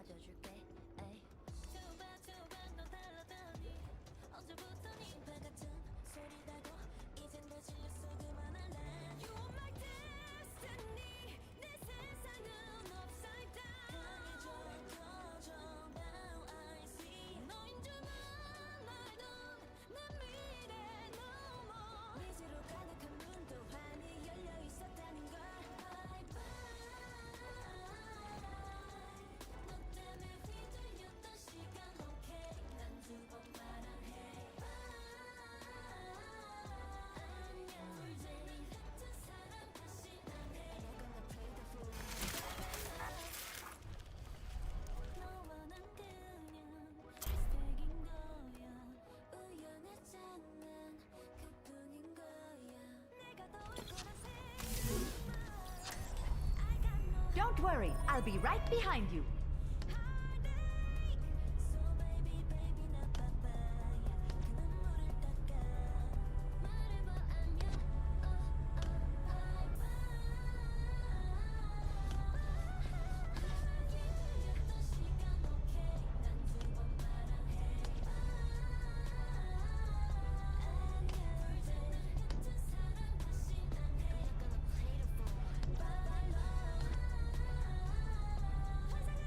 빠져줄게 에이. 좁아 너 달라더니 언제부터 네가 같은 소리라고 이젠 다 질렸어 그만할래 You are my destiny 내 세상은 upside down 강해져 now I see 너인 줄만 알던 내 미래 no more 미지로 가득한 문도 환히 열려 있었다는 걸 Bye bye 너 때문에 휘둘렸던 시간 okay 난 두 번 말한 hey 안녕 이제는 같은 사람 다시 안 해 You're gonna play the fool 너와 난 그냥 미스테이크인 거야 우연하지 않은 그뿐인 거야 내가 더 올 거란 생각만 I got no Don't worry, I'll be right behind you. heartache So baby baby 나 바빠야 그 눈물을 닦아 말해봐 안녕 bye bye 휘둘렸던 시간 okay 난 두 번 말한 hey 안녕 이제는 같은 사람 다시 안 해 You're gonna play the fool bye bye 환상은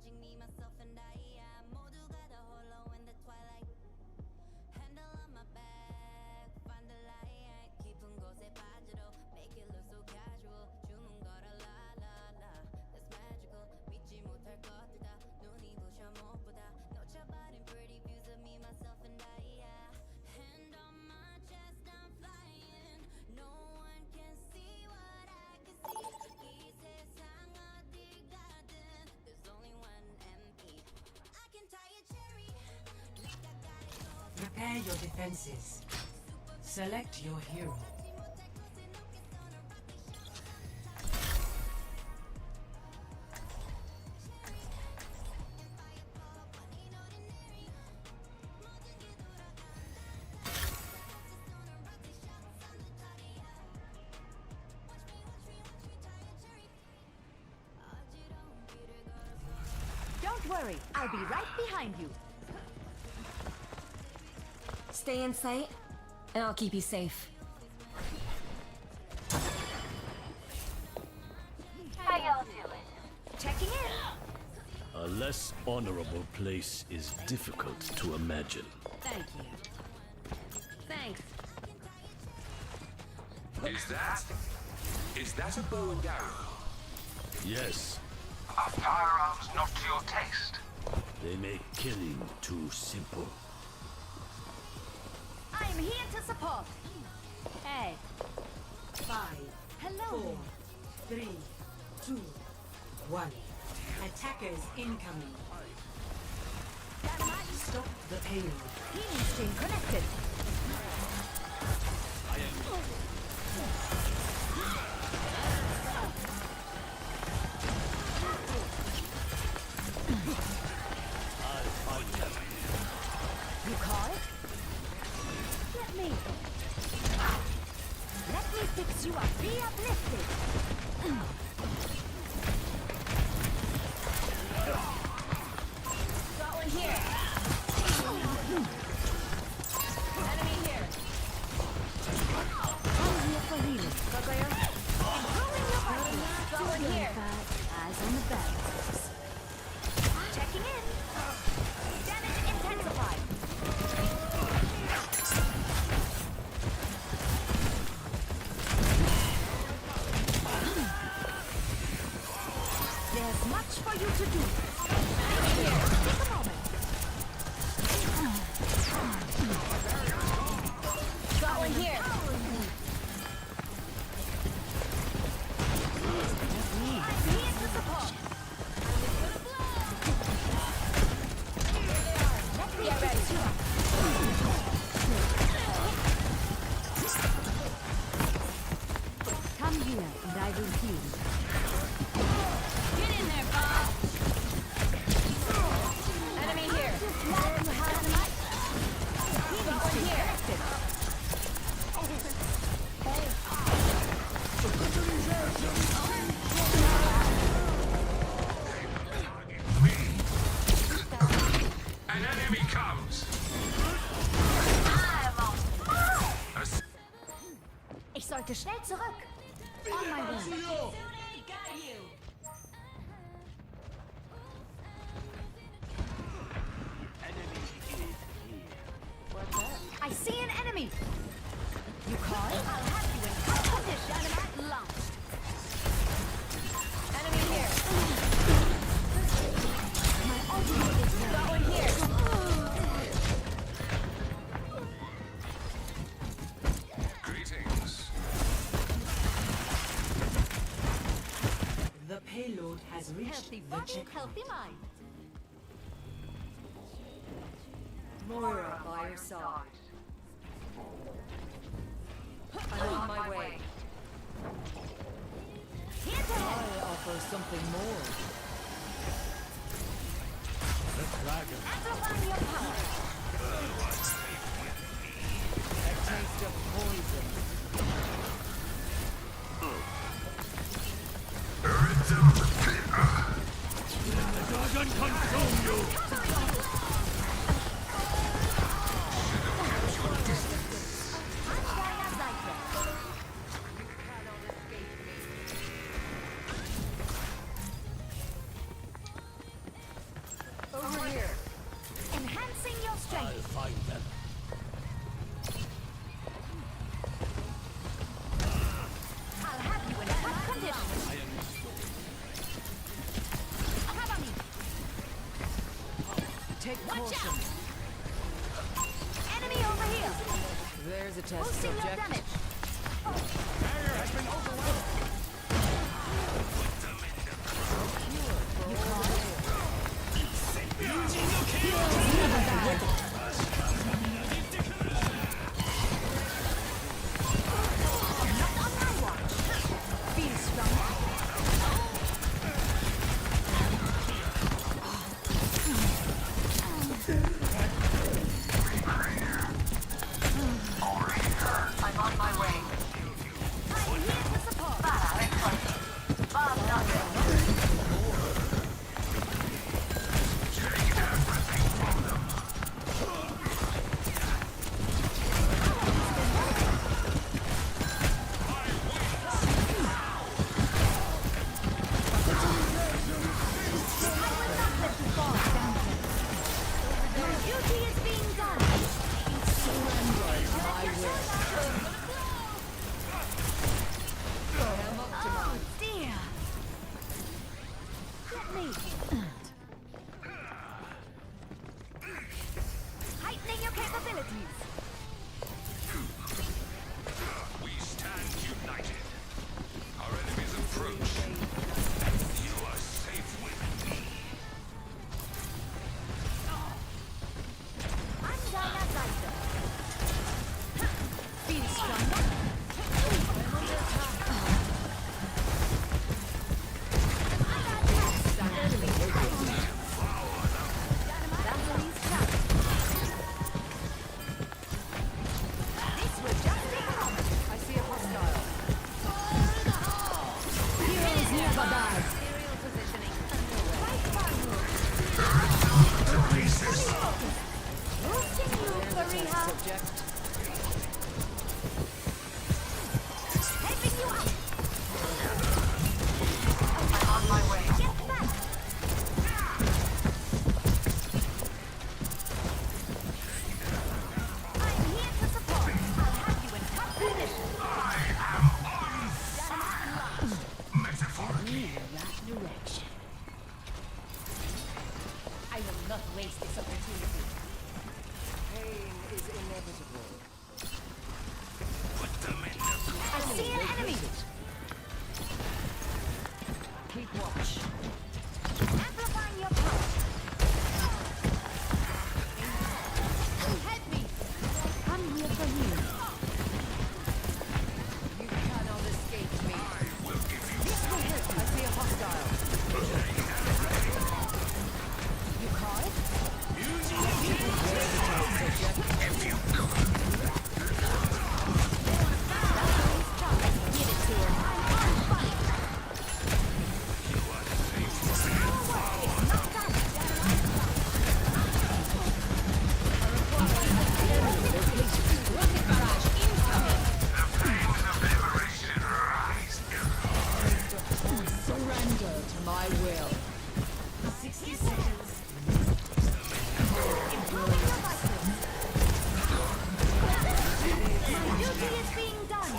오직 me, myself and I, yeah. 모두가 다 홀로 in the twilight. Handle on my back, find the light. 깊은 곳에 빠져도 make it look so casual. 주문 걸어 la la la, that's magical. 믿지 못할 것들 다 눈이 부셔 못 보다. 놓쳐버린 pretty views of me, myself and I, yeah. Hand on my chest, I'm flying. No one can see what I can see. 이 세상 어딜 가든 there's only one MP. I can tie a cherry. 내가 가리고 Prepare your defenses. Select your hero. Don't worry, I'll be right behind you. Stay in sight, and I'll keep you safe. How y'all doing? Checking in. A less honorable place is difficult to imagine. Thank you. Thanks. Is that a bow and arrow? Yes, Are firearms not to your taste? they make killing too simple. I'm here to support. Hey, 5, hello. 4, 3, 2, 1. Attackers incoming. Stop the payload. Team stay connected. You call it? Let me. Let me fix you up. Be uplifted. Got one here. Enemy here. I'm here for healing. Improving your body. Got one here. Eyes on the barrels. Checking in. Damage intensified. There's much for you to do. Here, take a moment. Got one here. I'm here to support. Let me Get ready. fix you up. Come here and I will heal you. Get in there, Bob. Enemy here. Got one here. An enemy comes! Ich sollte schnell zurück. On my way. I see an enemy. You call? I'll have you in hot condition. Launched. Enemy here. My ultimate is ready. Got one here. Greetings. The payload has reached Healthy the body, checkpoint. healthy mind. Moira by your side. I'm on my way. Here to help. I offer something more. Amplify your power. A taste of poison. Doesn't consume you! Take Watch caution. out! Enemy over here! There's a test Boosting your subject. damage. Not on my watch. Feel strong. I'm on my way. I'm here to support. Your duty is being done. Oh dear. Let me. Heightening your capabilities. We stand united. Our enemies approach. You are safe with me. I'm Dana Rider. Feel stronger. Batteries charged. This will just take a moment. I see a hostile. Heroes never die. Serial positioning. Right boosting you, Qercey. Subject. Helping you out. I'm on my way. Get back. I'm here to support. I'll have you in top position. Metaphorically. That direction. I will not waste this opportunity. Pain is inevitable. Put them in the I see an enemy. Keep watch. Amplifying your power. Help me. I'm here for you. You cannot escape me. will give you This will help. I see a hostile. You call it? There's a test subject. if you could. Give it to him. I'm on fire. You are safe with me. It's not done. Rocket barrage incoming. The flames of liberation rise. Surrender to my will. 60 seconds. Improving your vitals. My duty is being done.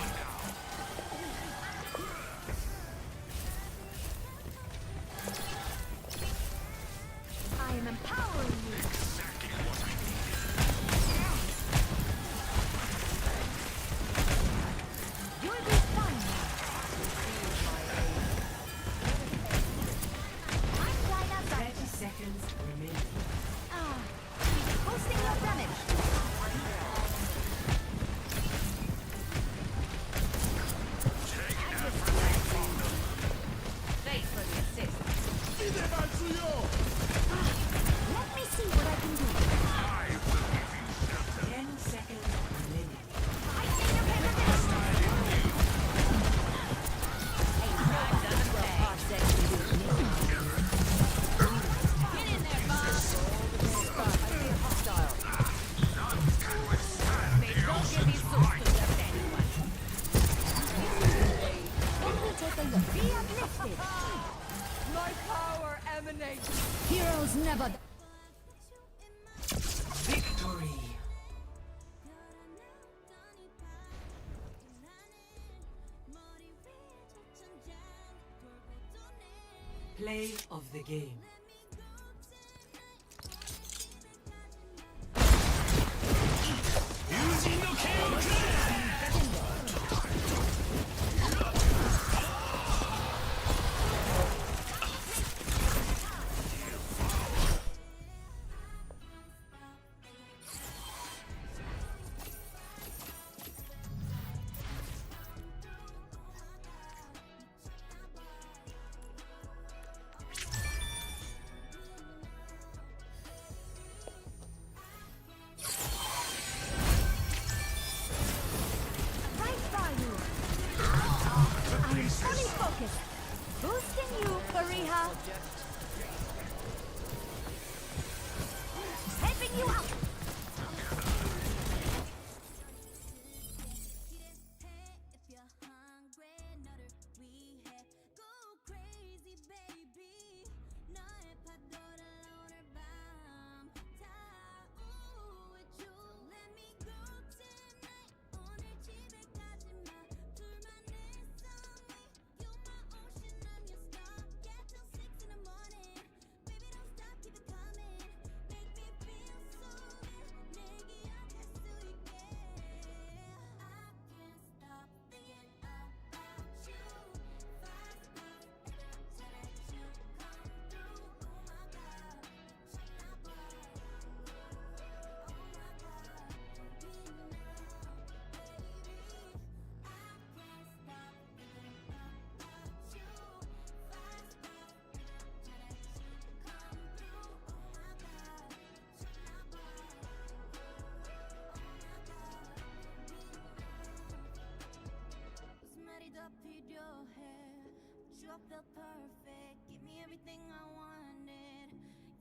I am empowering you. Exactly what I need. You'll be fine now. I'm Dinah Rider. 30 seconds remaining. Boosting your damage. Thanks for the assist. Let me see what I can do. 10 seconds remaining. Heightening your capabilities. Hey, I'm done well past that. Get in there, boss. I see a hostile. They don't give me souls to just anyone. Let me take a look. Be uplifted. My power emanates. Heroes never. Victory. Play of the game. Fariha. Helping you out. If you're hungry, another we had go crazy, baby. 너의 파도를 오늘 밤 닿우 with you. Let me go tonight. 오늘 집에 가지 마. 둘만 있어 me. You my ocean, I'm your star. Yeah, till 6 in the morning. Baby, don't stop, keep it coming. Make me feel so good. 내 기억할 수 있게. I can't stop thinking about you. Fast enough to let you come through. Oh my God, check my boy. Oh my God, be now, baby. I can't stop thinking about you. Fast enough to let you come through. Oh my God, check my boy. Oh my God, be now. 무슨 말이 더 필요해? But you all feel perfect. Give me everything I wanted.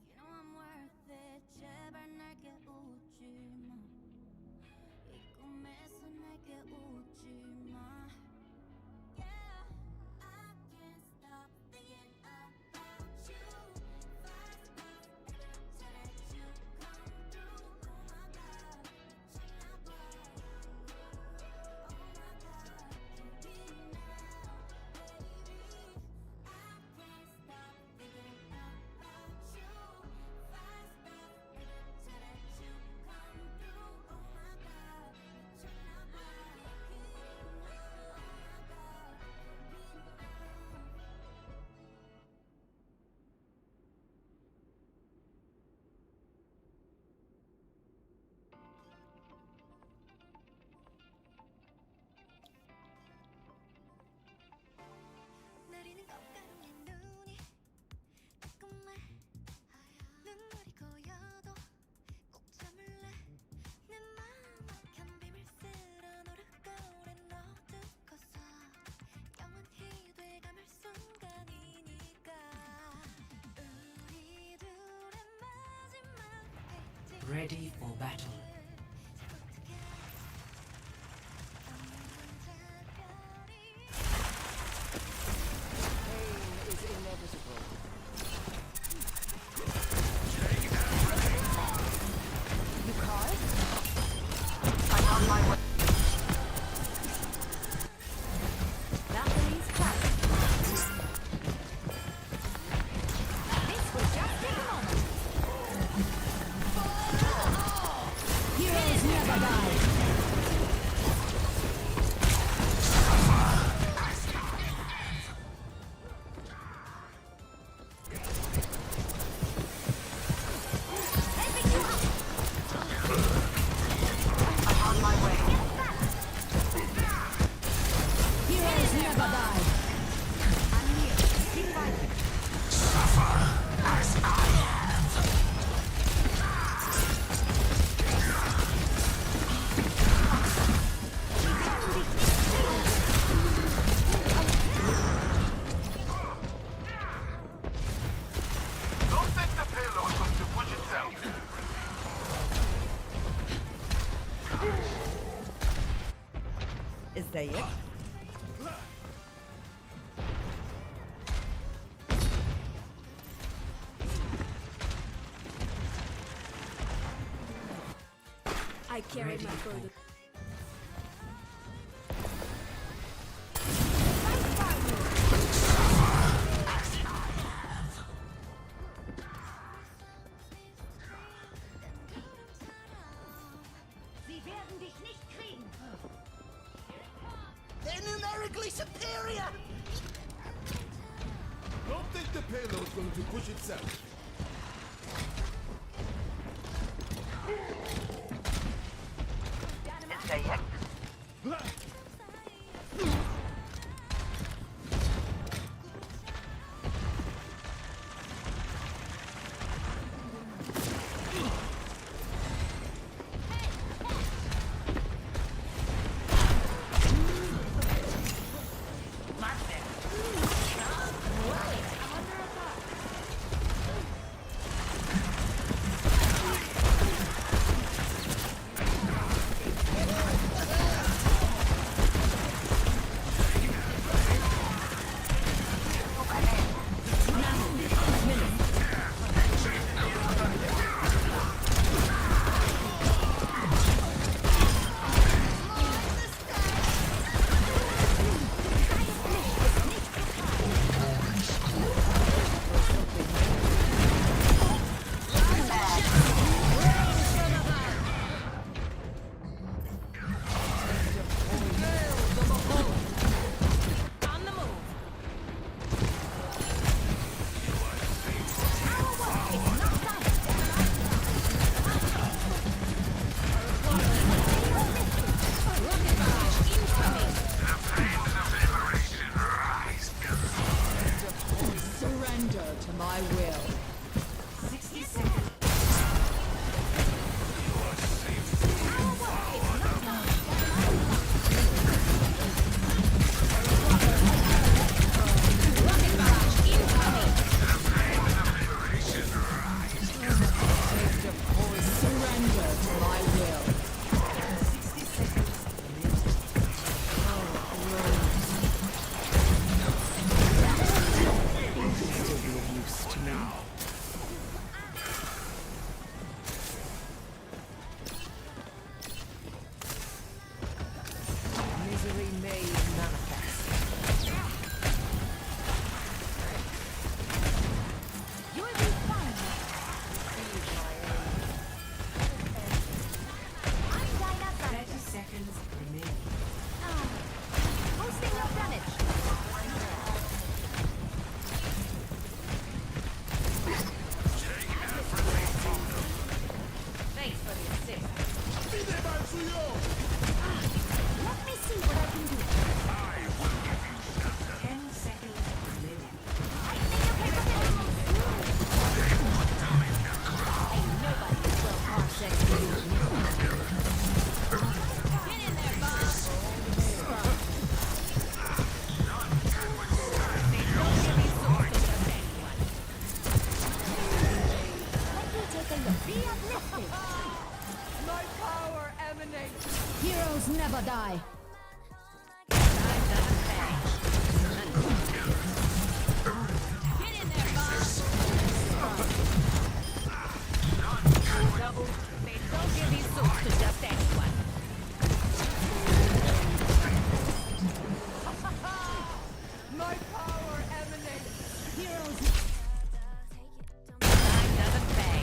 You know I'm worth it. 제발 날 깨우지 마. 이 꿈에서 날 깨우지 마. Yeah, I can't stop thinking about you. Fast enough to let you come through. Oh my God, check my boy. Oh my God, be now, baby. I can't stop thinking about you. Fast enough to let you come through. Oh my God, check my boy. Oh my God, be now. 내리는 꽃가루에 눈이 따끔해. 눈물이 고여도 꼭 참을래. 내 맘 막힌 비밀 쓸어 노르고 오랜 어둠 커서 영원히 돼감을 순간이니까. 우리 둘의 마지막 페이지 Ready for battle. You called? Balcony's cut. This will just take a moment. Heroes never die. Helping you out. I'm on my way. Heroes never die. I'm here. Keep fighting. Don't think the payload going to push itself. ازيك؟ I carried my burden. Sie werden dich nicht kriegen. They're numerically superior! Don't think the payload's going to push itself. ازيك؟ Under to my will. 60 seconds. Surrender to my will. 60 seconds. Misery made manifest. You will be fine. I'm Dinah. 30 seconds remaining. Boosting your damage. Thanks for the assist. Let me see what I can do. 10 seconds remaining. Ain't nobody as well parsec as you. Get in there, Bob. Let me take a look. Be uplifted. My power emanates. Heroes never die. Get in there, Bob. Double. They don't give these suits to just anyone. My power emanates. Heroes. Time doesn't pay.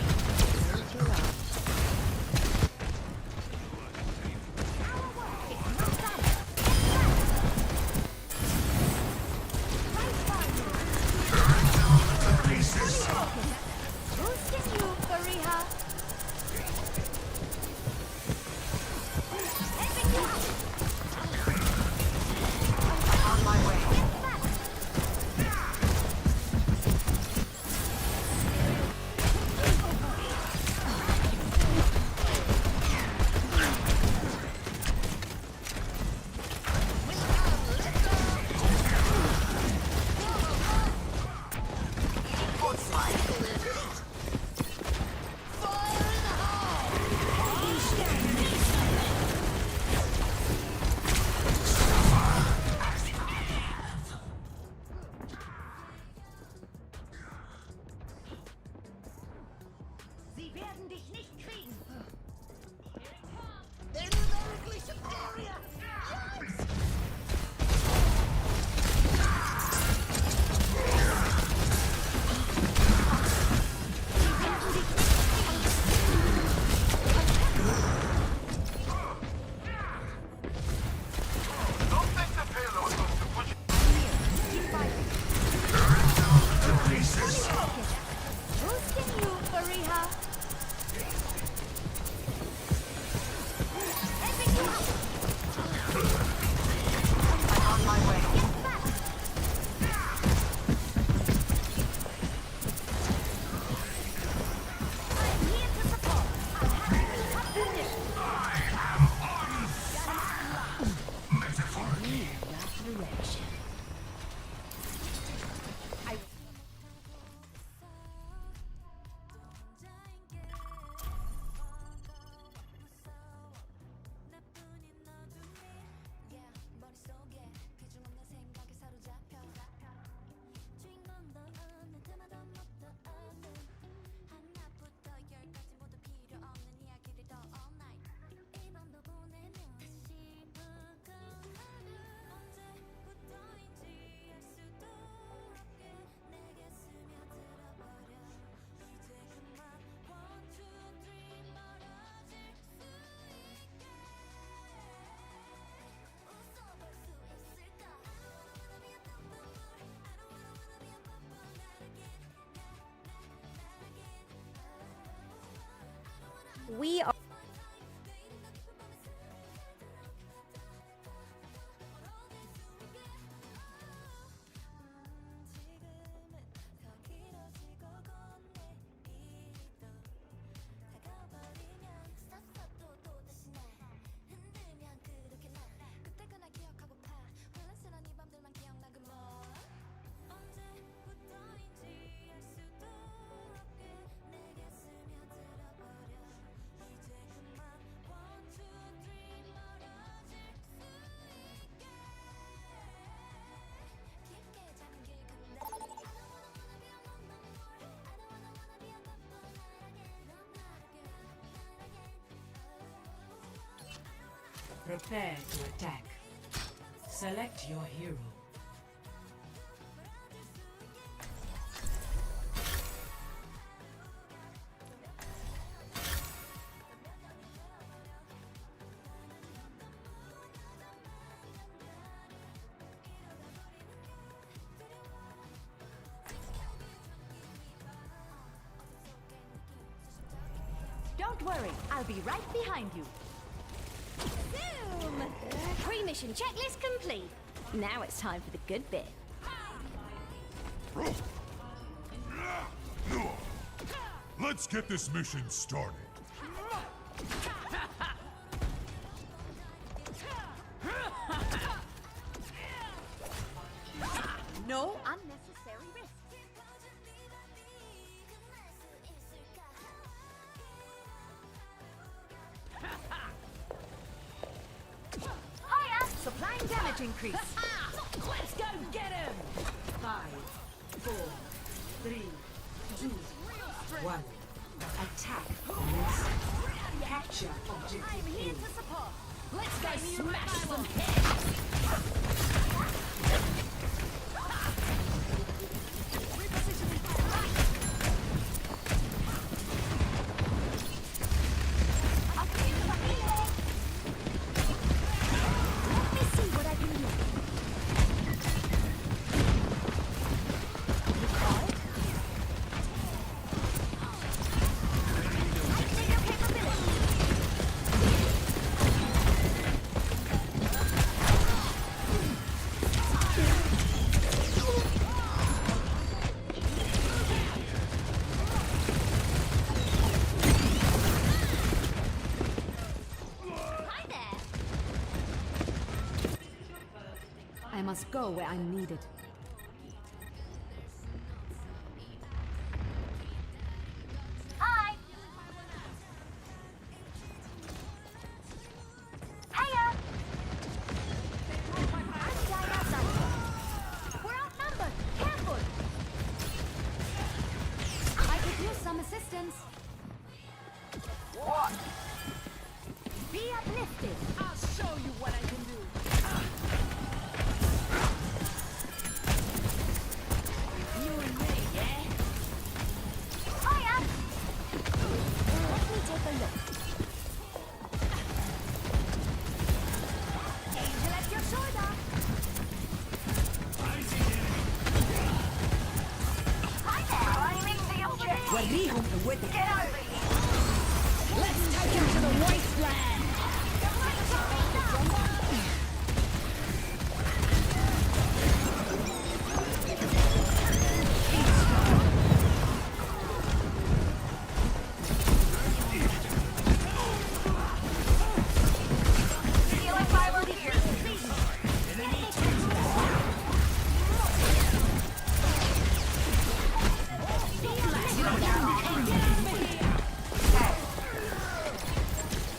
Our work is not done. Right by you. Fully focused. Boosting you, Qercey. Helping you out. On my way. Get back. Sie werden dich nicht kriegen. They're numerically superior! Yikes! Boosting you, Qercey. Helping you out. I'm on my way. Get back. I'm here to support. I'm happy to cut position. That direction. I We are. Prepare to attack. Select your hero. Don't worry, I'll be right behind you. Boom! Pre-mission checklist complete. Now it's time for the good bit. Let's get this mission started. No unnecessary risks. Hiya! Supplying damage increase. Let's go get him! 5, 4, 3, 2, 1. Attack. Capture objective. I'm here A. to support. Let's go smash some heads! I'll give you some healing. Let me see what I can do. You call it? Heightening your capability. Hi there. I must go where I'm needed. Hi. Hiya. I'm dying outside. We're outnumbered. Careful. I could use some assistance. What? Be uplifted. I'll show you what I can do! You and me, yeah? Hiya. Let me take a look. Angel at your shoulder. Hi there. Aiming the objective. وريهم قوتك! Get over here. Let's take him to the wasteland! Healing fiber here.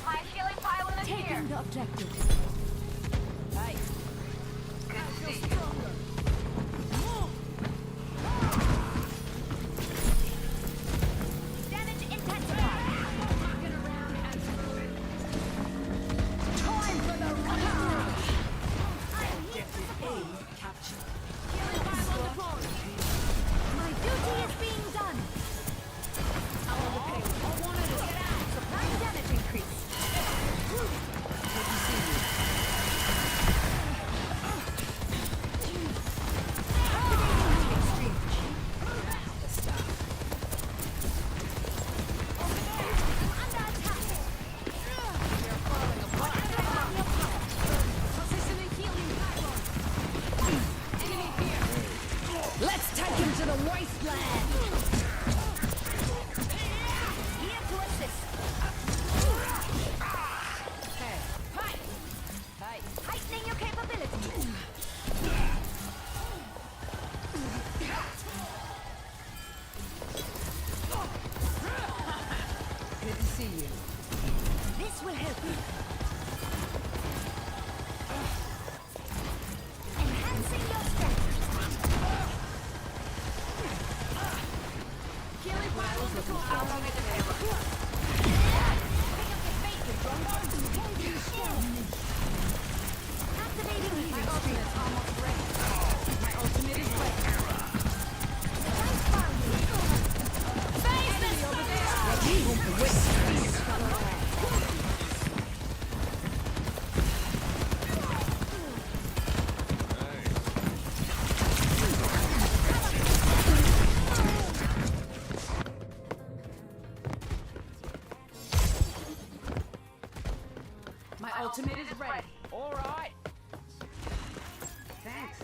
My healing pylon is here. Taking the objective. Damage intensified. Time for the rush! Objective A captured. My duty is being done. Supplying damage increase. Under attack. Positioning healing pylon. Enemy here. Let's take him to the wasteland! Here to assist. Heightening your capability. Good to see you. This will help you. Enhancing your strength. Healing pylon deployed. How long is it? Pick up your fate, you drunk. Activating healing stream. Almost ready. My ultimate is ready. I found you. Enemy over My ultimate is ready. All right. Thanks.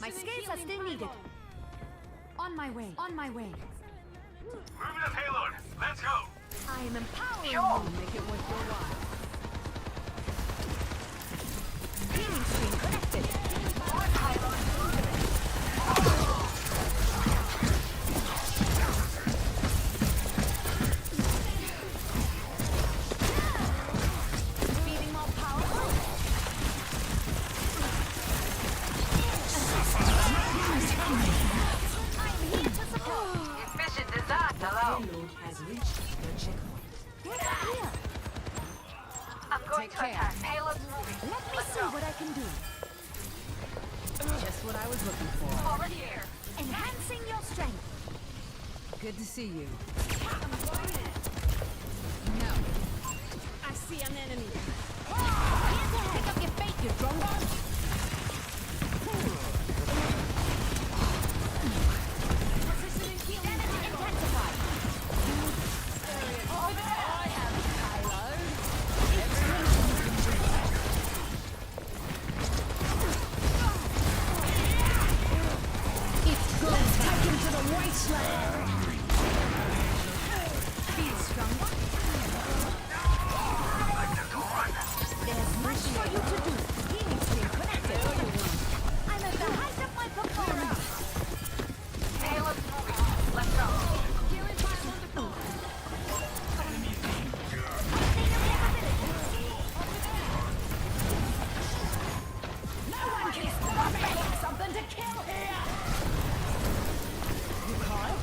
My skills are still needed. On my way. On my way. Moving up payload. Let's go. I am empowering you. Make it worth your while. Healing stream connected. Feeling more powerful? I'm here to support. Efficient design. Hello. Get out here. I'm going Take to care. attack. Payload's moving. Let me see what I can do. Just what I was looking for. Over here. Enhancing your strength. Good to see you. No. I see an enemy. Here to pick up your fate, you drone. Positioning healing. Damage intensified. Over there. I have It's good. Take him to the wasteland. Feel stronger? There's much for you to do. Healing stream connected. I'm at the height of my performance. Payload's moving. Let's go. No one can stop me! Something to kill here! You caught?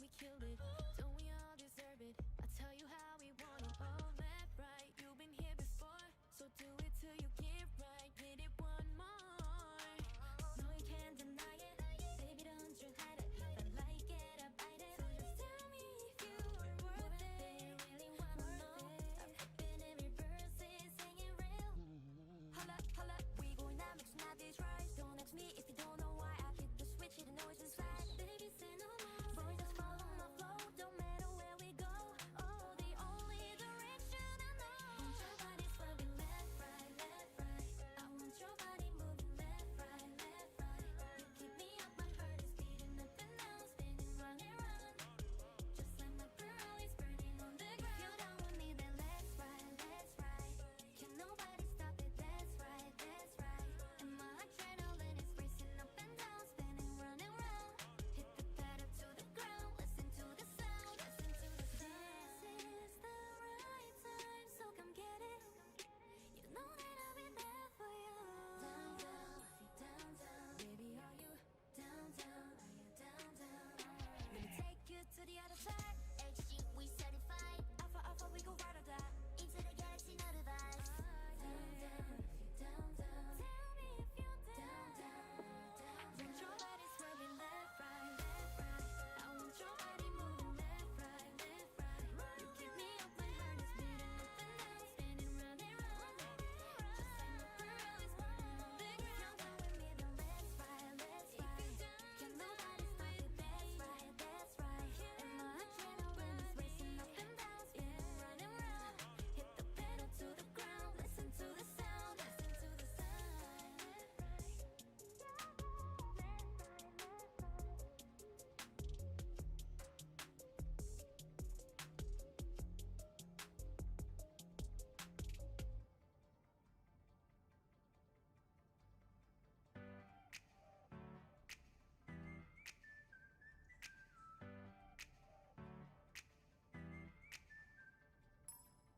we killed it. Don't we all deserve it? I tell you how we want it. All left, right. You've been here before, so do it till you get right. Hit it one more. No, you can't deny it. Baby, don't you hide it. If I like it, I bite it. So just tell me if you are worth it. Really wanna know. I've been every verse, singing real. Holla, we going out, mix not this right. Don't ask me if you don't know why. I hit the switch, it know it's inside. Baby, say no more. Boy, just follow my flow. Don't matter where we go. Oh, the only direction I know. Want your body swerving left, right, left, right. I want your body moving left, right, left, right. You keep me up, my heart is beating up and down, spinning round and round. Just like my girl is burning on the ground. If you down with me, then let's ride, let's ride. Can nobody stop it? That's right, that's right. And my adrenaline is racing up and down, spinning round and round. Hit the pedal to the ground, listen to the sound, listen to the sound. This is the right time, so come get it. You know that I'll be there for you. Down, down, down, down. Baby, are you down, down? Are you down, down? Let me take you to the other side. HG, we certified. Alpha, we go ride or die. Into the galaxy, not a vibe. Down, down, down, down. Tell me if you're down, down, down. Want your body swerving left, right, left, right. I want your body moving left, right, left, right. You keep me up, my heart is beating up and down, spinning round and round. Just like my girl is burning on the ground. If you're down with me, then let's ride, let's ride. Can nobody stop it? That's right, that's right. And my adrenaline is racing up and down, spinning round and round. Hit the pedal to the ground, listen to the sound, listen to the sound.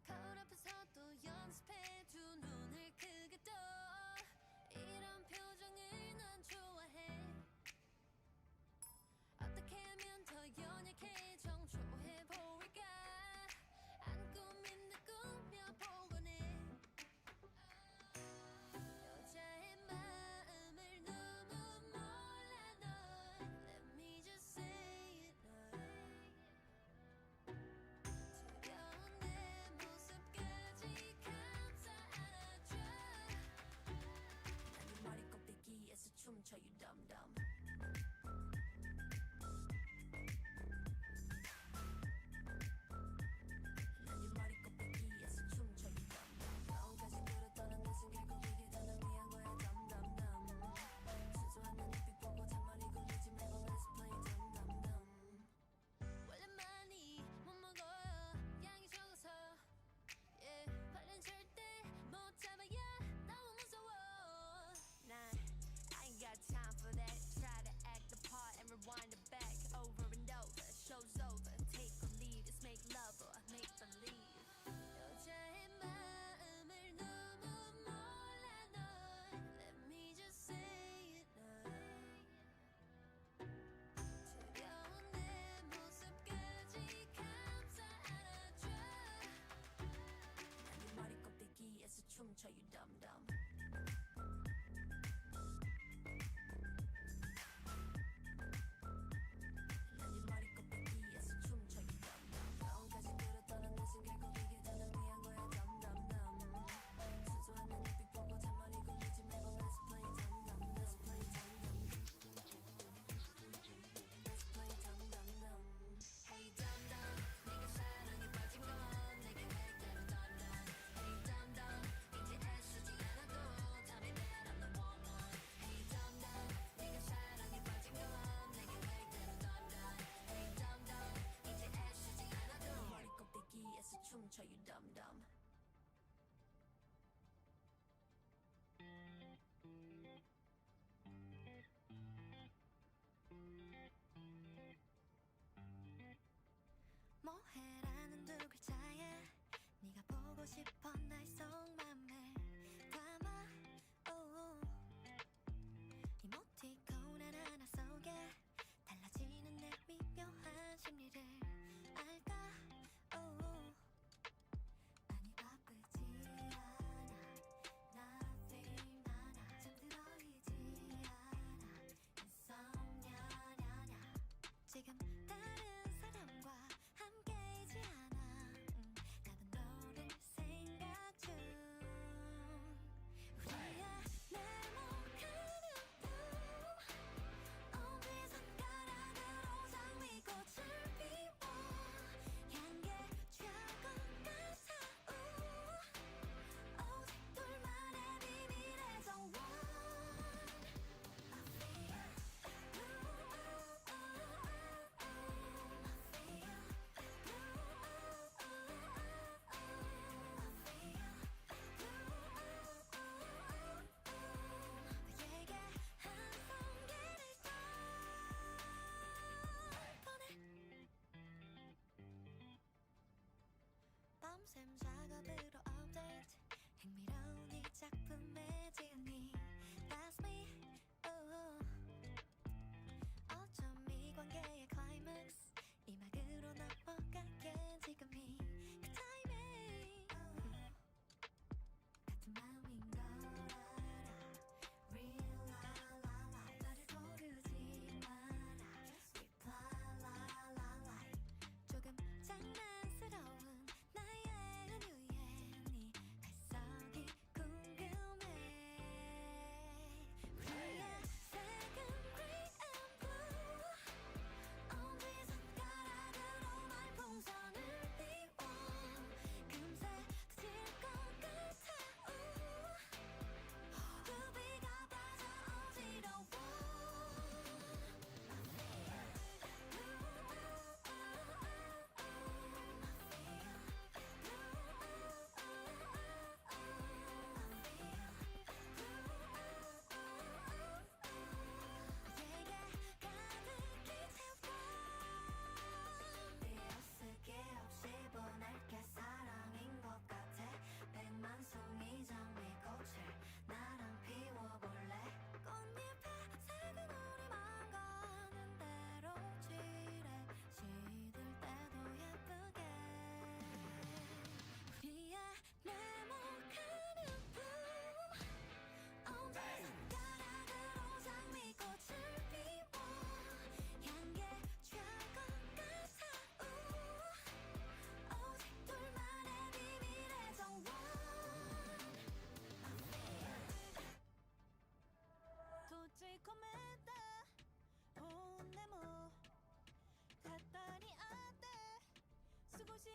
거울 앞에서 또 연습해 두 눈을 크게 떠. 이런 표정을 난 좋아해. 어떻게 하면 더 연약해 정초해 보일까. 안 꾸민 듯 꾸며보곤 해. 여자의 마음을 너무 몰라 넌. Let me just say it 두려운 내 모습까지 감싸 안아줘. 난 네 머리 꼭대기에서 춤춰 you dumb dumb. 난 네 머리 꼭대기에서 춤춰 you dumb dumb. 영혼까지 끌어떠는 내 숨길 고르게 다 널 위한 거야 dumb dumb dumb. 순수한 내 눈빛 보고 잔머리 굴리지 말고 let's play dumb dumb dumb. 원래 많이 못 먹어요 양이 적어서. Yeah, 발렌 절대 못 잡아요 너무 무서워. 난 I ain't got time for that. Try to act the part and rewind it back over and over. Show's over. Take or leave. It's make love or make believe. 여자의 마음을 너무 몰라 넌. Let me just say it 두려운 내 모습까지 감싸 안아줘. 난 네 머리 꼭대기에서 춤춰 you dumb dumb. 난 네 머리 꼭대기에서 춤춰 you dumb dumb. 영혼까지 끌어떠는 내 숨길 고르게 다 널 위한 거야 dumb dumb dumb. 순수한 내 눈빛 보고 잔머리 굴리지 말고 let's play dumb dumb. Let's play dumb dumb. Let's play dumb dumb dumb. Hey dumb dumb. 네가 사랑에 빠진 건 내게 왜 그대로 dumb dumb. Hey dumb dumb. 이제 애쓰지 않아도 tell me that I'm the one. Hey dumb dumb. 네가 사랑에 빠진 건 내게 왜 그대로 dumb dumb. Hey dumb dumb. 이제 애쓰지 않아도 머리 꼭대기에서 춤춰 you dumb dumb. 뭐해라는 두 글자에 네가 보고 싶어 날 속맘에 담아. 이모티콘 하나하나 속에 달라지는 내 미묘한 심리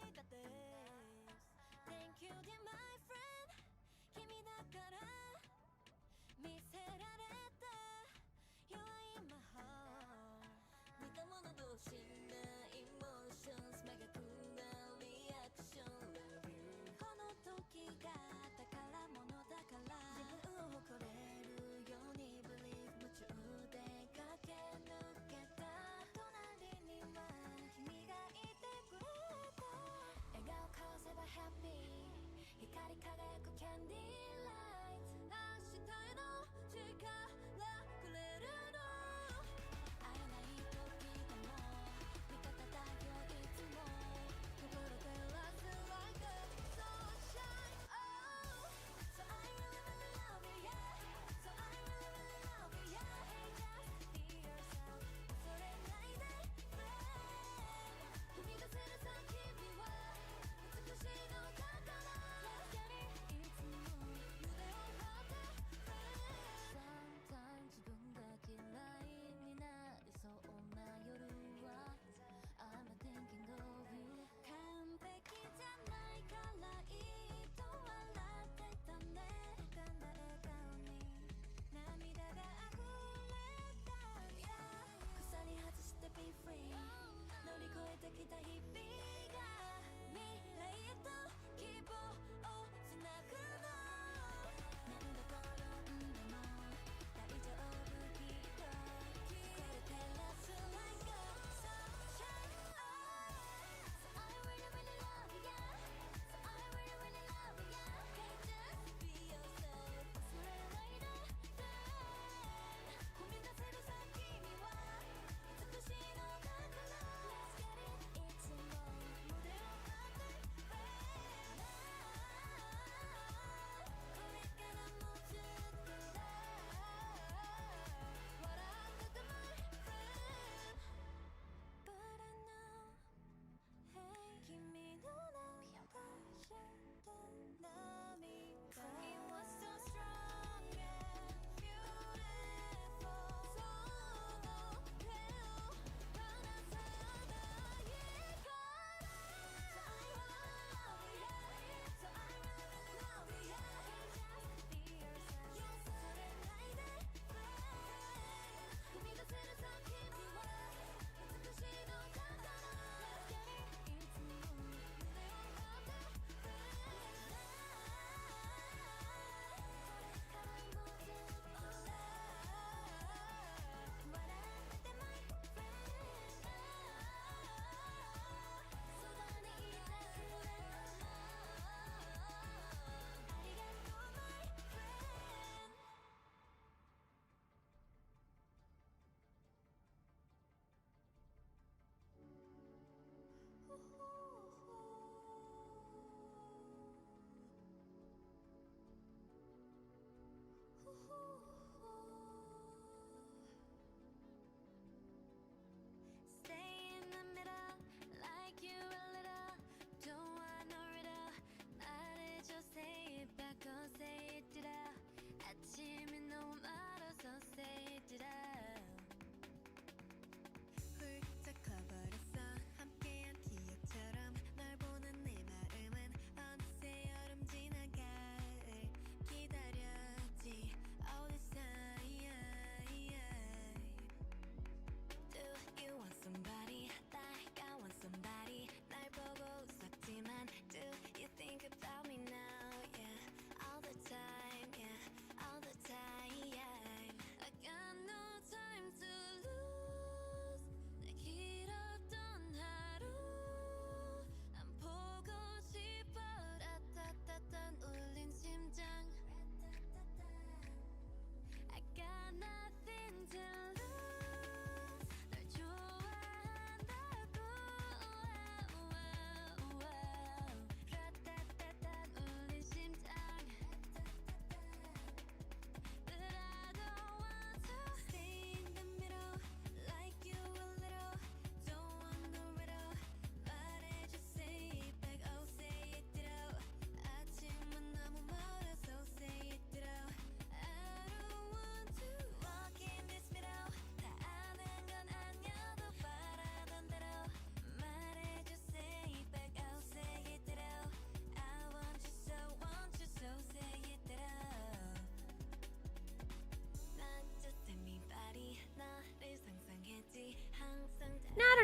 いた days Thank you dear my friend 君だから見せられた You are in my heart 似た者同士な emotions 目が組んだリアクション Love you この時が宝物だから自分を誇れるように Believe 夢中で駆け抜けた隣には君がいてくれた笑顔 cause ever happy 光り輝くキャンディーライト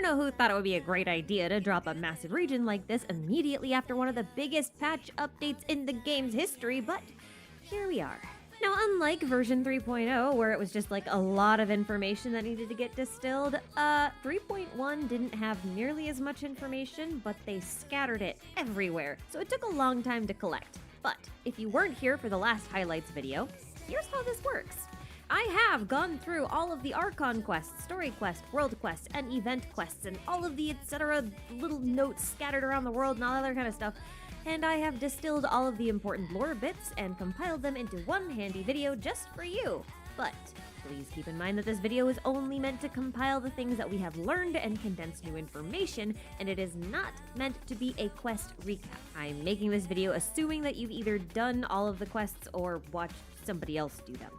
know who thought it would be a great idea to drop a massive region like this immediately after one of the biggest patch updates in the game's history, but here we are. Now, unlike version 3.0, where it was just like a lot of information that needed to get distilled, 3.1 didn't have nearly as much information, but they scattered it everywhere, so it took a long time to collect. But if you weren't here for the last highlights video, here's how this works. I have gone through all of the Archon quests, story quest, world quest, and event quests, and all of the etc. little notes scattered around the world and all other kind of stuff, and I have distilled all of the important lore bits and compiled them into one handy video just for you. But please keep in mind that this video is only meant to compile the things that we have learned and condense new information, and it is not meant to be a quest recap. I'm making this video assuming that you've either done all of the quests or watched somebody else do them.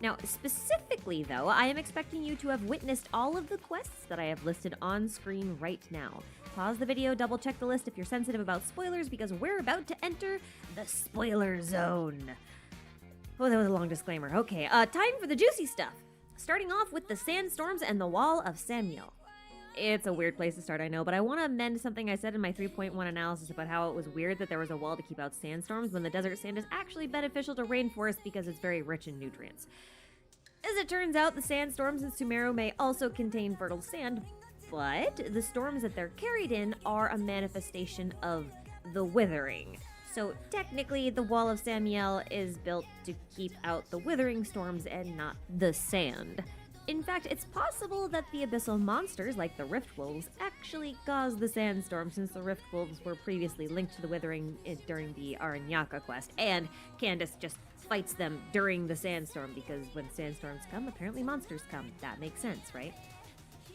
Now, specifically though, I am expecting you to have witnessed all of the quests that I have listed on screen right now. Pause the video, double check the list if you're sensitive about spoilers, because we're about to enter the spoiler zone. Oh, that was a long disclaimer. Okay, time for the juicy stuff. Starting off with the sandstorms and the wall of Samuel. It's a weird place to start, I know, but I want to amend something I said in my 3.1 analysis about how it was weird that there was a wall to keep out sandstorms when the desert sand is actually beneficial to rainforests because it's very rich in nutrients. As it turns out, the sandstorms in Sumeru may also contain fertile sand, but the storms that they're carried in are a manifestation of the withering. So technically, the Wall of Samuel is built to keep out the withering storms and not the sand. In fact, it's possible that the abyssal monsters, like the Rift Wolves, actually caused the sandstorm, since the Rift Wolves were previously linked to the withering during the Aranyaka quest, and Candace just fights them during the sandstorm, because when sandstorms come, apparently monsters come. That makes sense, right?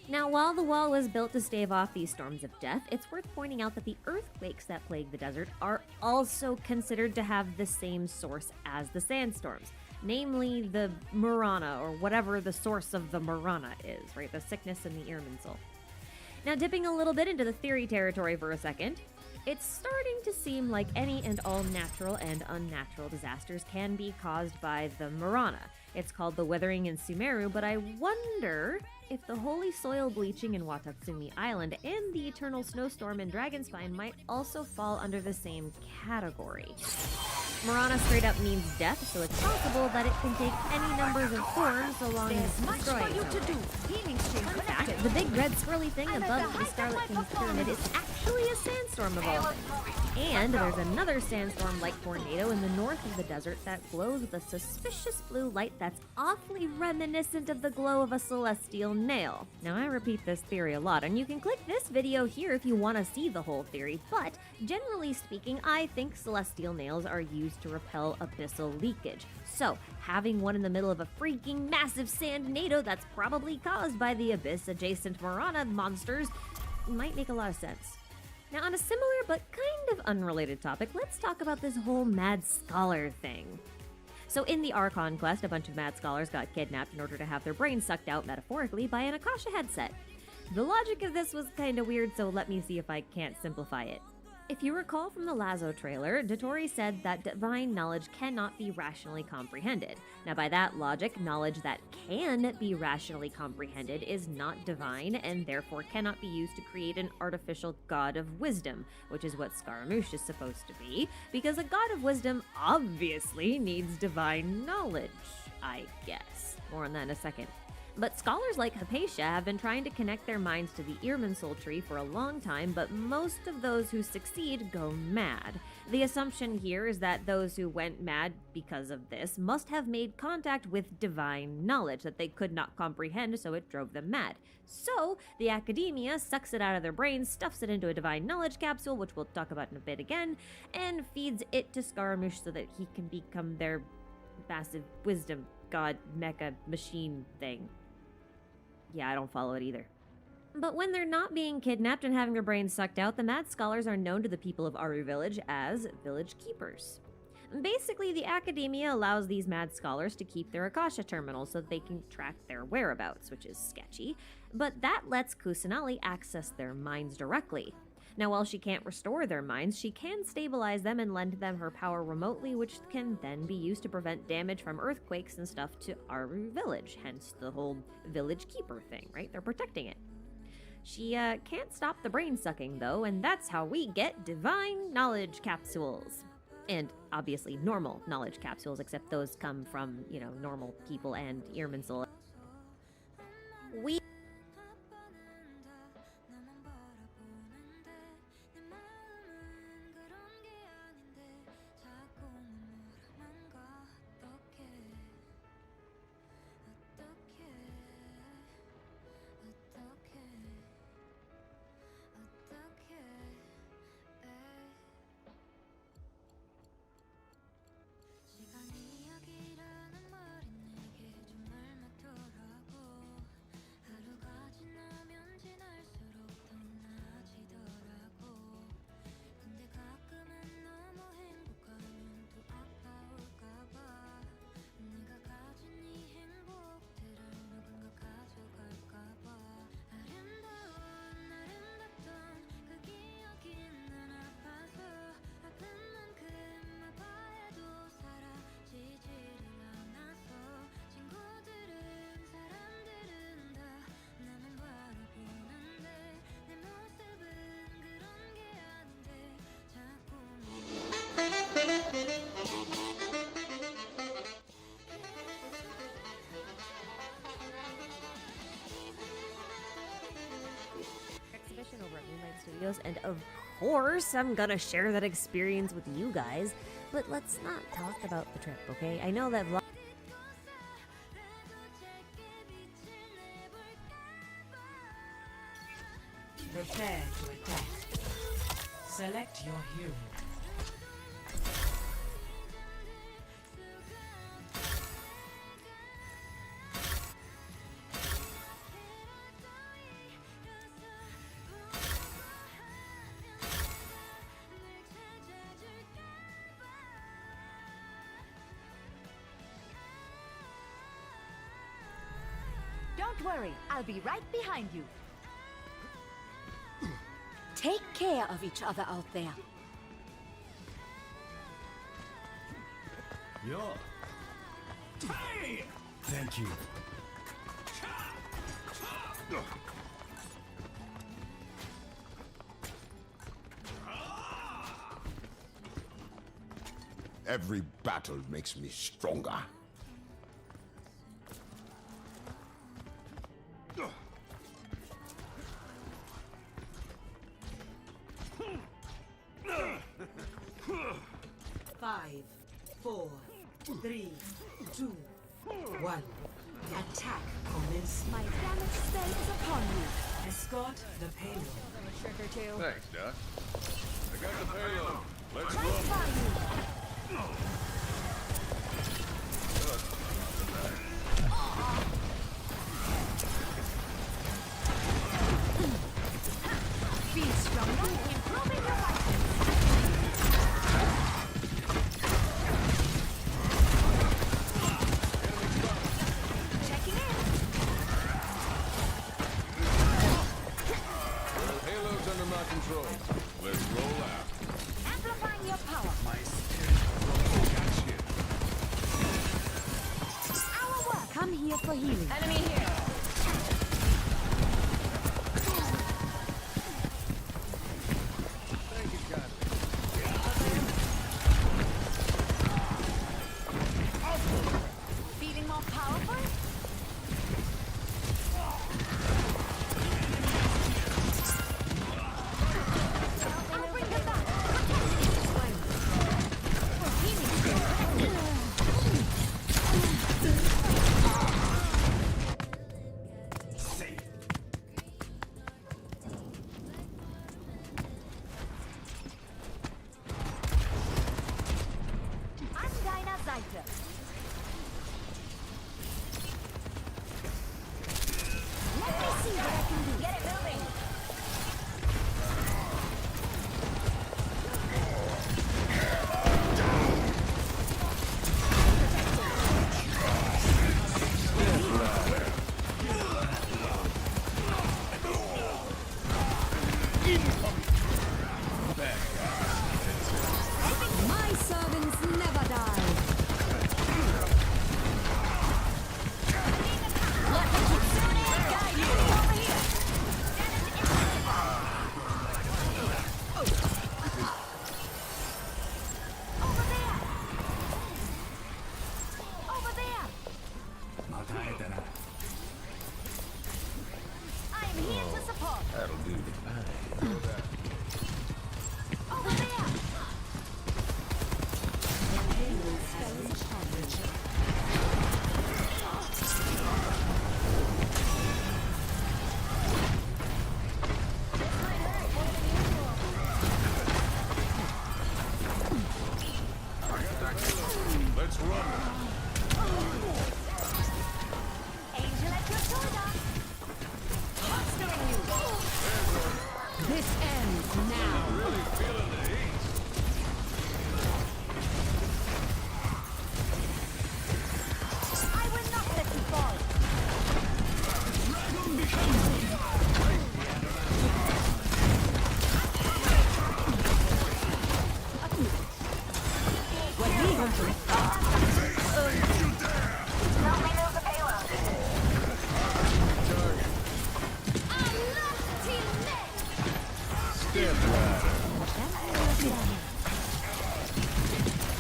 Now, while the wall was built to stave off these storms of death, it's worth pointing out that the earthquakes that plague the desert are also considered to have the same source as the sandstorms, namely the Murana, or whatever the source of the Murana is, right? The sickness in the Irminsul. Now, dipping a little bit into the theory territory for a second, it's starting to seem like any and all natural and unnatural disasters can be caused by the Murana. It's called the Withering in Sumeru, but I wonder if the holy soil bleaching in Watatsumi Island and the eternal snowstorm in Dragonspine might also fall under the same category. Murana straight up means death, so it's possible that it can take any numbers of forms so long as it's destroyed. Fun fact, the big red swirly thing above the Scarlet King's pyramid is actually a sandstorm of all things. And there's another sandstorm-like tornado in the north of the desert that glows with a suspicious blue light that's awfully reminiscent of the glow of a celestial nail. Now, I repeat this theory a lot, and you can click this video here if you want to see the whole theory, but generally speaking, I think celestial nails are used to repel abyssal leakage. So, having one in the middle of a freaking massive sand-nado that's probably caused by the abyss-adjacent Murana monsters might make a lot of sense. Now, on a similar but kind of unrelated topic, let's talk about this whole mad scholar thing. So in the Archon quest, a bunch of mad scholars got kidnapped in order to have their brains sucked out metaphorically by an Akasha headset. The logic of this was kinda weird, so let me see if I can't simplify it. If you recall from the Lazo trailer, Dotori said that divine knowledge cannot be rationally comprehended. Now by that logic, knowledge that can be rationally comprehended is not divine and therefore cannot be used to create an artificial god of wisdom, which is what Scaramouche is supposed to be, because a god of wisdom obviously needs divine knowledge, I guess. More on that in a second. But scholars like Hypatia have been trying to connect their minds to the Irminsul tree for a long time, but most of those who succeed go mad. The assumption here is that those who went mad because of this must have made contact with divine knowledge that they could not comprehend, so it drove them mad. So, the academia sucks it out of their brains, stuffs it into a divine knowledge capsule, which we'll talk about in a bit again, and feeds it to Scaramouche so that he can become their massive wisdom god mecha machine thing. Yeah, I don't follow it either. But when they're not being kidnapped and having their brains sucked out, the mad scholars are known to the people of Aru Village as village keepers. Basically, the academia allows these mad scholars to keep their Akasha terminals so that they can track their whereabouts, which is sketchy, but that lets Kusanali access their minds directly. Now, while she can't restore their minds, she can stabilize them and lend them her power remotely, which can then be used to prevent damage from earthquakes and stuff to Aru Village, hence the whole village keeper thing, right? They're protecting it. She can't stop the brain sucking though, and that's how we get divine knowledge capsules. And obviously normal knowledge capsules, except those come from, you know, normal people and Irminsul. We exhibition over at Moonlight Studios, and of course I'm gonna share that experience with you guys. But let's not talk about the trip, okay? I know that Prepare to attack. Select your hero. Don't worry, I'll be right behind you. Take care of each other out there. Thank you. Every battle makes me stronger. Five, four, three, two, one. Attack commence. My damage spell is upon you. Escort the payload. A trick or two. Thanks, Doc. I got the payload. Let's Right roll. by you. Feel stronger, improving your weapons. Checking in. The payload's under my control. Let's roll out. Amplifying your power. My spirit. Gotcha. Our work. Come here for healing. Enemy here. Thank you, God. Feeling more powerful? I'll bring them back. I'm Dinah Zeiter. Let me see what I can do. Get it moving. My servants never die. Let the Qercey guide you. Over here. Damage now. Really feeling the heat. I will not let you fall. Help me move the payload.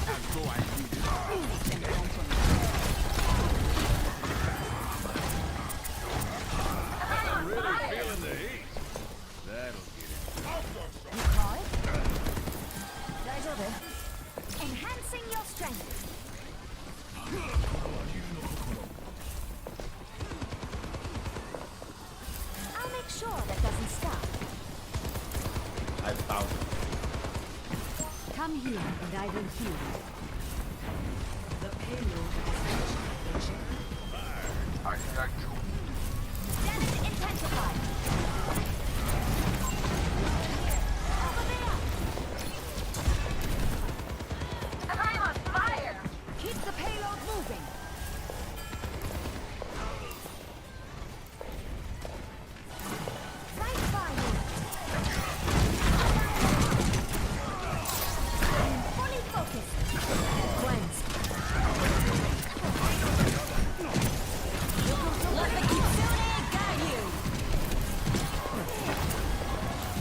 Step right. I'm really feeling the heat. That'll get it. You call it? Enhancing your strength. I'll make sure that doesn't stop. I found it. Come here and I will heal you. The payload is I got you. Damage intensified. Over there. I'm on fire. Keep the payload moving. Right by you. I'm fully focused. Cleanse. Let the Qercey guide you.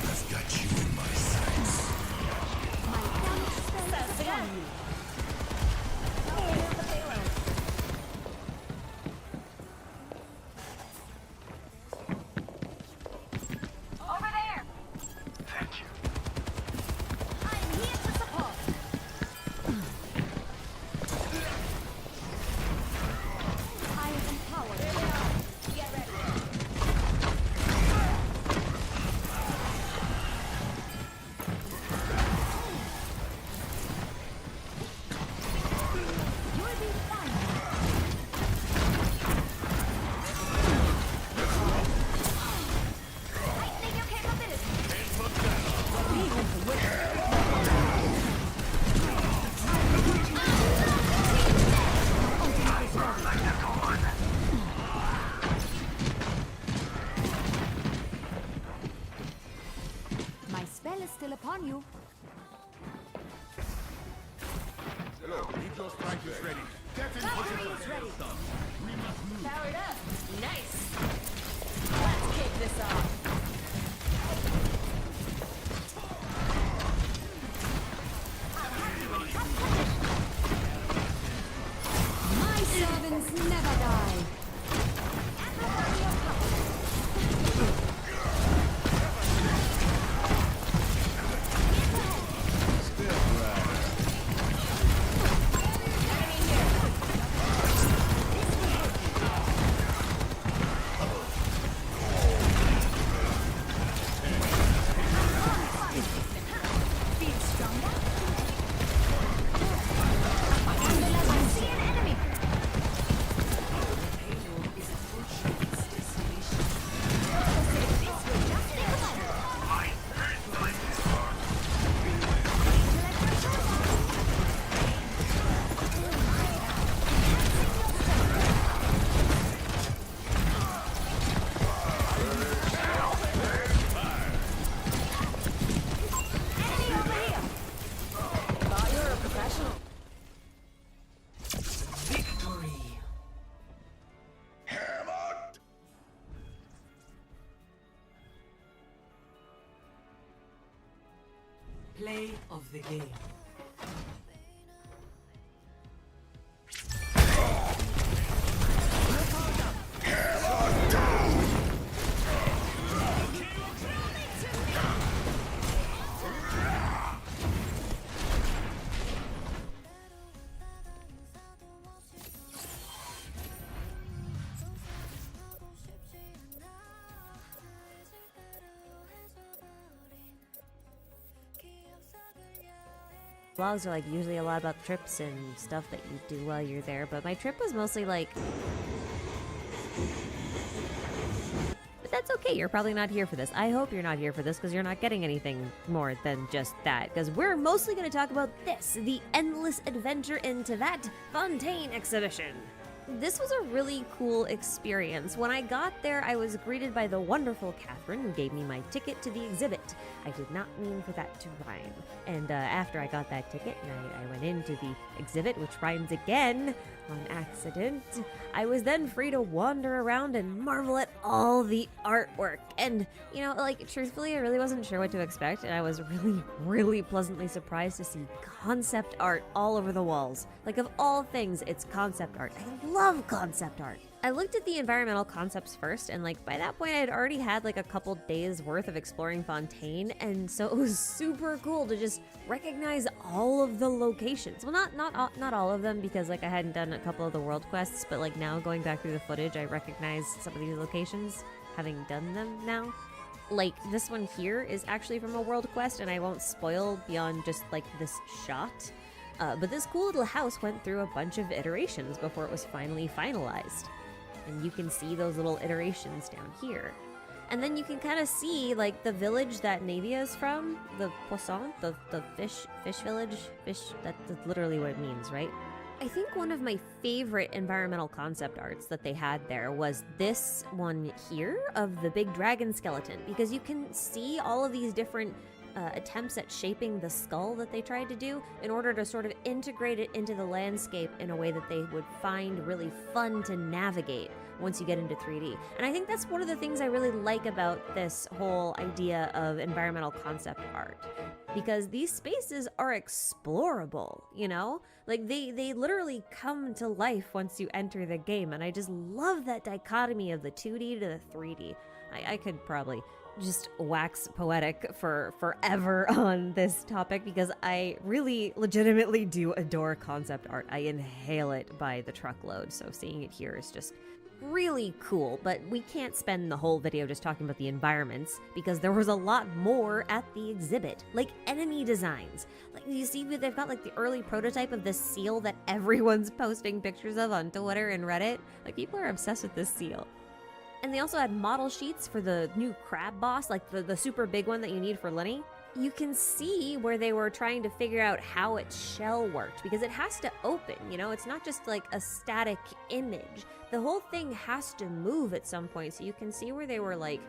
I've got you in my sights. My damage spell is upon you. Here's the payload. Over there. Thank you. I'm here to support. I am empowered. Get ready. You'll be fine. Tightening your capabilities. My spell is still upon you. Hello. Need your strikers ready. Cavalry is ready. Powered up. Nice. Let's kick this off. My servants never die. Amplify your power. Step right. Feel stronger? I see an enemy. This will just take a moment. Enemy over here. Thought you were a professional. play of the game. Vlogs are like usually a lot about trips and stuff that you do while you're there, but my trip was mostly like... But that's okay. hey, you're probably not here for this. I hope you're not here for this because you're not getting anything more than just that. Because we're mostly going to talk about this, the endless adventure into that Fontaine exhibition. This was a really cool experience. When I got there, I was greeted by the wonderful Catherine, who gave me my ticket to the exhibit. I did not mean for that to rhyme. And after I got that ticket and I went into the exhibit, which rhymes again on accident, I was then free to wander around and marvel at all the artwork. And, you know, like, truthfully, I really wasn't sure what to expect, and I was really, really pleasantly surprised to see concept art all over the walls. Like, of all things, it's concept art. I love concept art. I looked at the environmental concepts first, and like by that point I had already had like a couple days worth of exploring Fontaine, and so it was super cool to just recognize all of the locations. Well, not all of them, because like I hadn't done a couple of the world quests, but like now going back through the footage, I recognize some of these locations, having done them now. Like this one here is actually from a world quest, and I won't spoil beyond just like this shot. But this cool little house went through a bunch of iterations before it was finally finalized. And you can see those little iterations down here. And then you can kind of see like the village that Navia is from, the Poisson, the fish village, that's literally what it means, right? I think one of my favorite environmental concept arts that they had there was this one here of the big dragon skeleton, because you can see all of these different attempts at shaping the skull that they tried to do in order to sort of integrate it into the landscape in a way that they would find really fun to navigate once you get into 3D. And I think that's one of the things I really like about this whole idea of environmental concept art, because these spaces are explorable, you know? Like they literally come to life once you enter the game, and I just love that dichotomy of the 2D to the 3D. I could probably just wax poetic for forever on this topic, because I really legitimately do adore concept art. I inhale it by the truckload, so seeing it here is just really cool. But we can't spend the whole video just talking about the environments, because there was a lot more at the exhibit, like enemy designs. Like you see, they've got like the early prototype of this seal that everyone's posting pictures of on Twitter and Reddit. Like people are obsessed with this seal. And they also had model sheets for the new crab boss, like the super big one that you need for Lenny. You can see where they were trying to figure out how its shell worked, because it has to open, you know? It's not just like a static image. The whole thing has to move at some point, so you can see where they were like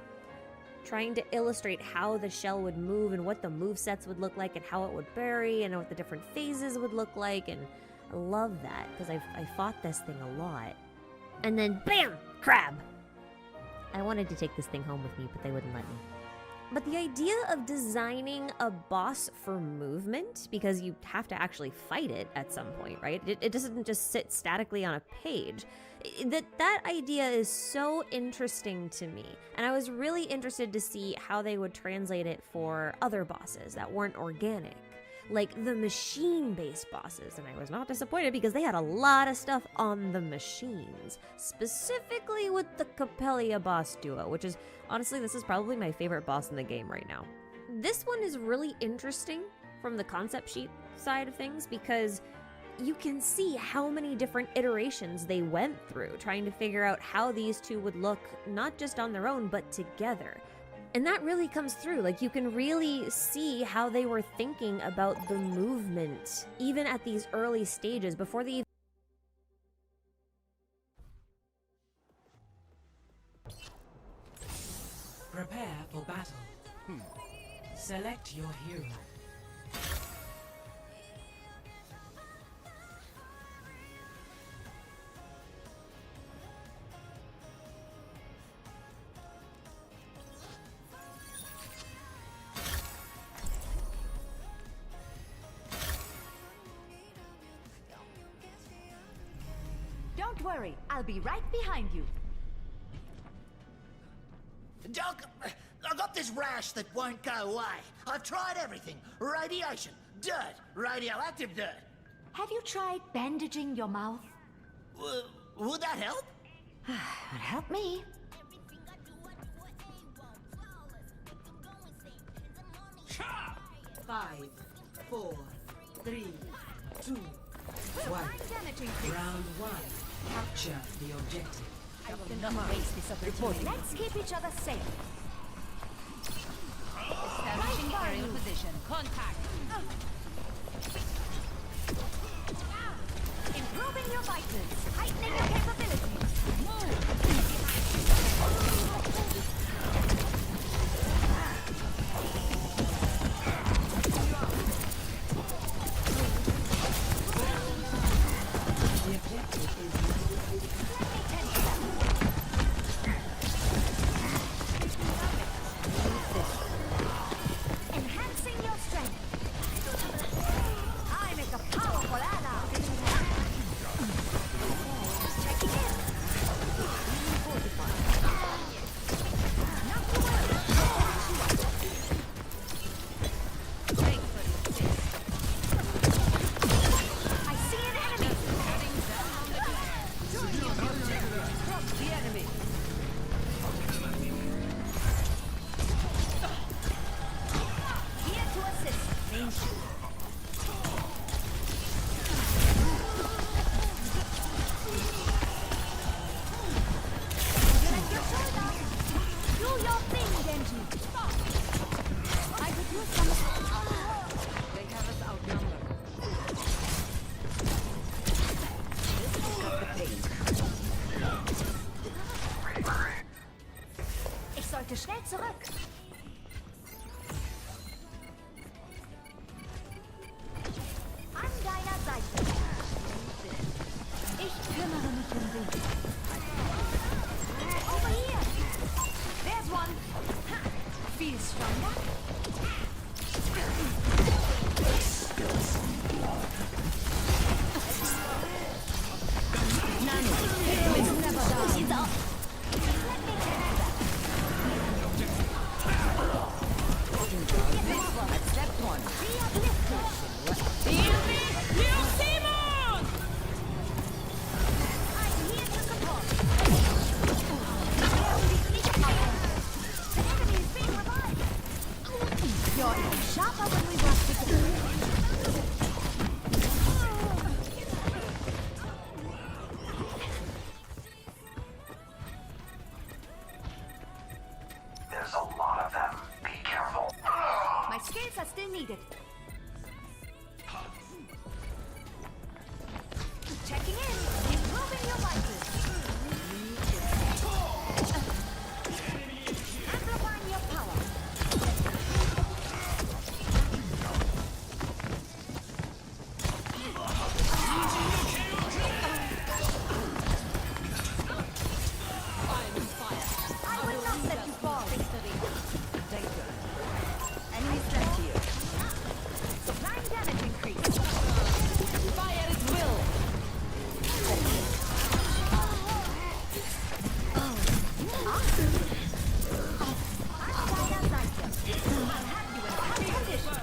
trying to illustrate how the shell would move and what the movesets would look like and how it would bury and what the different phases would look like. And I love that, because I fought this thing a lot. And then BAM! Crab! I wanted to take this thing home with me, but they wouldn't let me. But the idea of designing a boss for movement, because you have to actually fight it at some point, right? It doesn't just sit statically on a page. That idea is so interesting to me. And I was really interested to see how they would translate it for other bosses that weren't organic, like the machine-based bosses. And I was not disappointed, because they had a lot of stuff on the machines, specifically with the Capellia boss duo, which is, honestly, this is probably my favorite boss in the game right now. This one is really interesting from the concept sheet side of things, because you can see how many different iterations they went through trying to figure out how these two would look, not just on their own, but together. And that really comes through. Like, you can really see how they were thinking about the movement, even at these early stages, before they even... Prepare for battle. Select your hero. Don't worry, I'll be right behind you. Doc, I got this rash that won't go away. I've tried everything. Radiation, dirt, radioactive dirt. Have you tried bandaging your mouth? Would that help? Would help me. 5, 4, 3, 2, 1. Round 1. Capture the objective. I will not waste this opportunity. Let's keep each other safe. Changing aerial position. Contact. Improving your vitals. Heightening your capabilities. Enhancing your strength. I make a powerful ally. Checking in. Not to worry. Wait for this. I see an enemy. Cross the enemy. Here to assist. Thank you. Select your shoulder. Do your thing, Genji. I could use some. They have us outnumbered. This will cut the pain. Ich sollte schnell zurück. An deiner Seite. Ich kümmere mich um dich. Over here. There's one. Ha. Feel stronger? Nani, heroes never die. Let me take that. This one at step one. Be uplifted. I'm here to support. The enemy is being revived. You're even sharper when we work together. There's a lot of them. Be careful. My skills are still needed. Checking in. Improving your vitals. Amplifying your power. I will not let you fall. Danger. Enemies left here. Supplying damage increase. Fire at will. Awesome. I'm Daya Zaita. I'll have you in hot condition.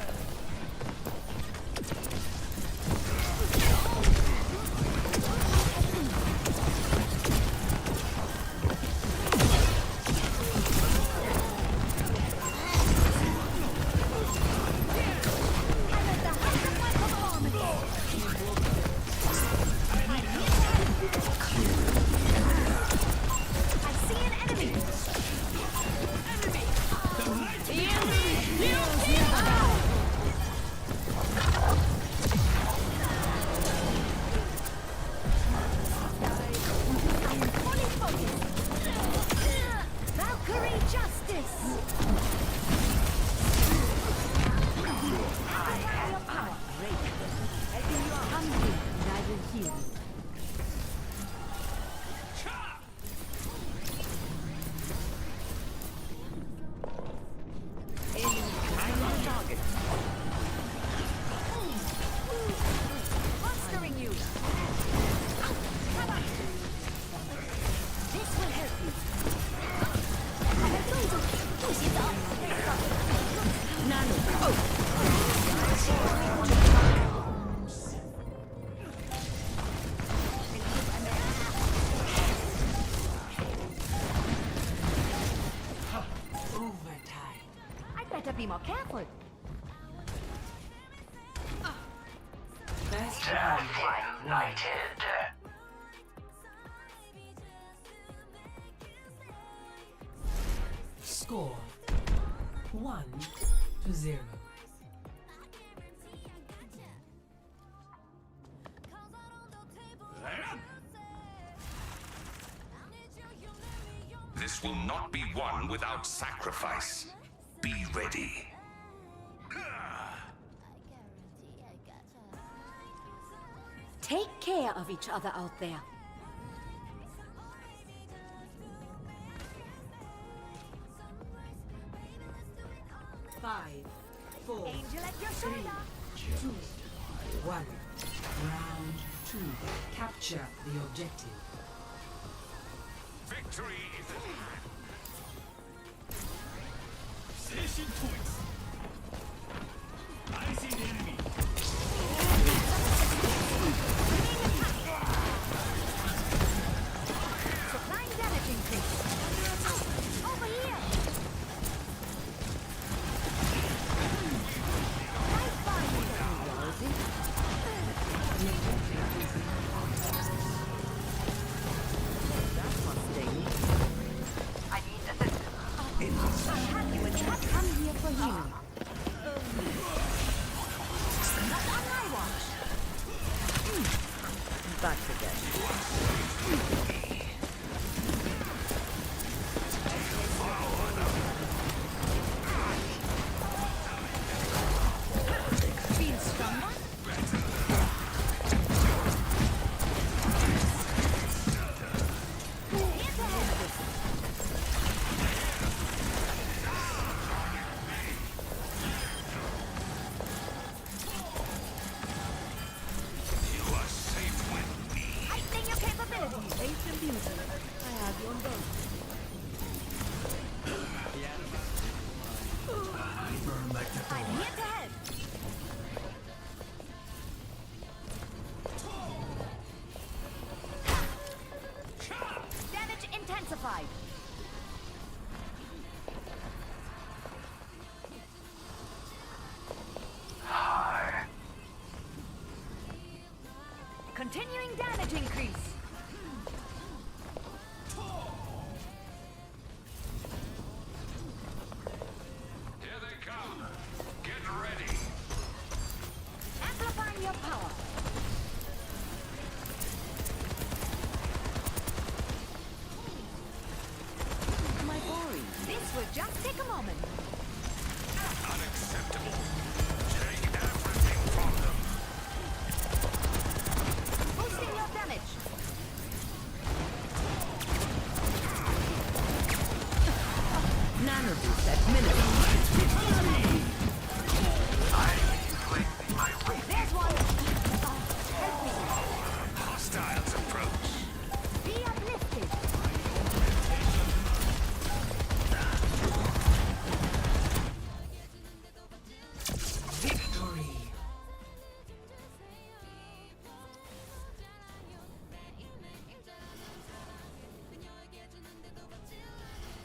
I'm at the height of my performance. I see an enemy. I'm fully focused. Valkyrie justice. Amplify your power. You are hungry, and I will heal you. Monstering you. This will help you. Nano. I'd better be more careful. Score 1-0. this will not be won without sacrifice. Be ready. Take care of each other out there. Five, four, Angel at your three, shoulder. 2, 1. Round 2. Capture the objective. Victory is at hand. Station points. I see the enemy. Supplying damage increase. Over here. Nice find, Rosie. That must sting. I need assistance. I'm happy with that. I'm here for you. Not on my watch. Back again. Feel stronger? You are safe with me. I think your capabilities. Face and beauty. I have you on both. I burn like the I'm here to help. Damage intensified. Continuing damage increase. Here they come. Get ready. Amplifying your power. My boy, this will just take a moment. Unacceptable. Take everything from them. Boosting your damage. Nano boost at minimum. There's one. Help me. Hostiles approach. Be uplifted. Victory.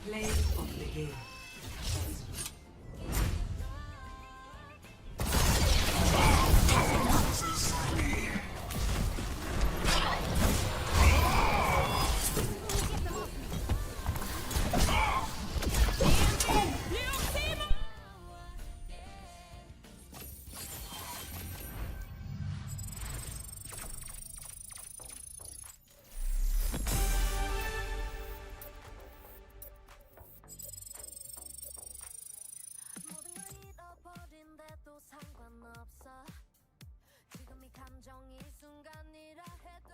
Play of the game. 모든 걸 잃어버린데도 상관없어. 지금 이 감정이 순간이라 해도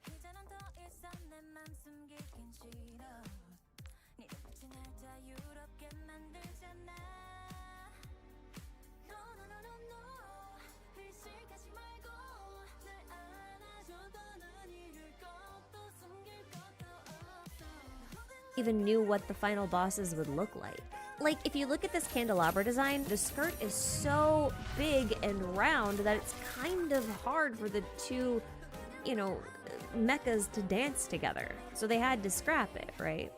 이제는 더 이상 내 맘 숨기긴 싫어. 네 눈빛이 날 자유롭게 만들잖아. No no no no no. 의식하지 말고 날 안아줘도 난 잃을 것도 숨길 것도 없어. Even knew what the final bosses would look like. Like, if you look at this candelabra design, the skirt is so big and round that it's kind of hard for the two, you know, mechas to dance together. So they had to scrap it, right?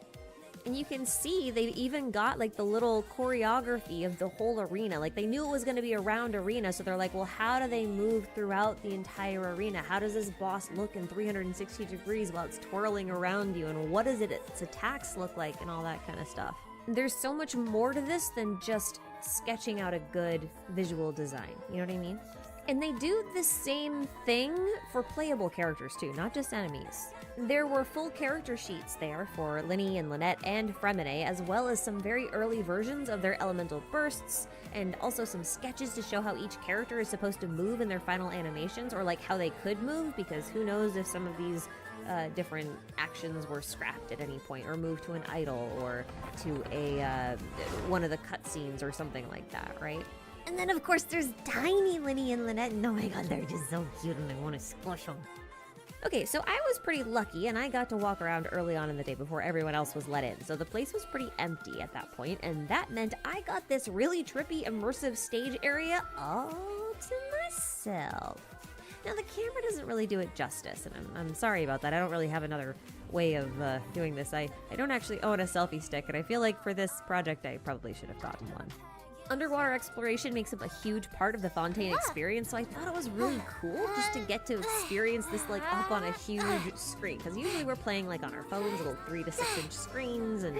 And you can see they even got like the little choreography of the whole arena. Like, they knew it was going to be a round arena, so they're like, well, how do they move throughout the entire arena? How does this boss look in 360 degrees while it's twirling around you? And what does its attacks look like and all that kind of stuff? There's so much more to this than just sketching out a good visual design. You know what I mean? And they do the same thing for playable characters too, not just enemies. There were full character sheets there for Linny and Lynette and Fremine, as well as some very early versions of their elemental bursts, and also some sketches to show how each character is supposed to move in their final animations, or like how they could move, because who knows if some of these different actions were scrapped at any point, or moved to an idol, or to a one of the cutscenes or something like that, right? And then, of course, there's tiny Linny and Lynette, and oh my god, they're just so cute, and I want to squish them. Okay, so I was pretty lucky, and I got to walk around early on in the day before everyone else was let in, so the place was pretty empty at that point, and that meant I got this really trippy, immersive stage area all to myself. Now, the camera doesn't really do it justice, and I'm sorry about that. I don't really have another way of doing this. I don't actually own a selfie stick, and I feel like for this project, I probably should have gotten one. Underwater exploration makes up a huge part of the Fontaine experience, so I thought it was really cool just to get to experience this like up on a huge screen, because usually we're playing like on our phones, little 3 to 6 inch screens, and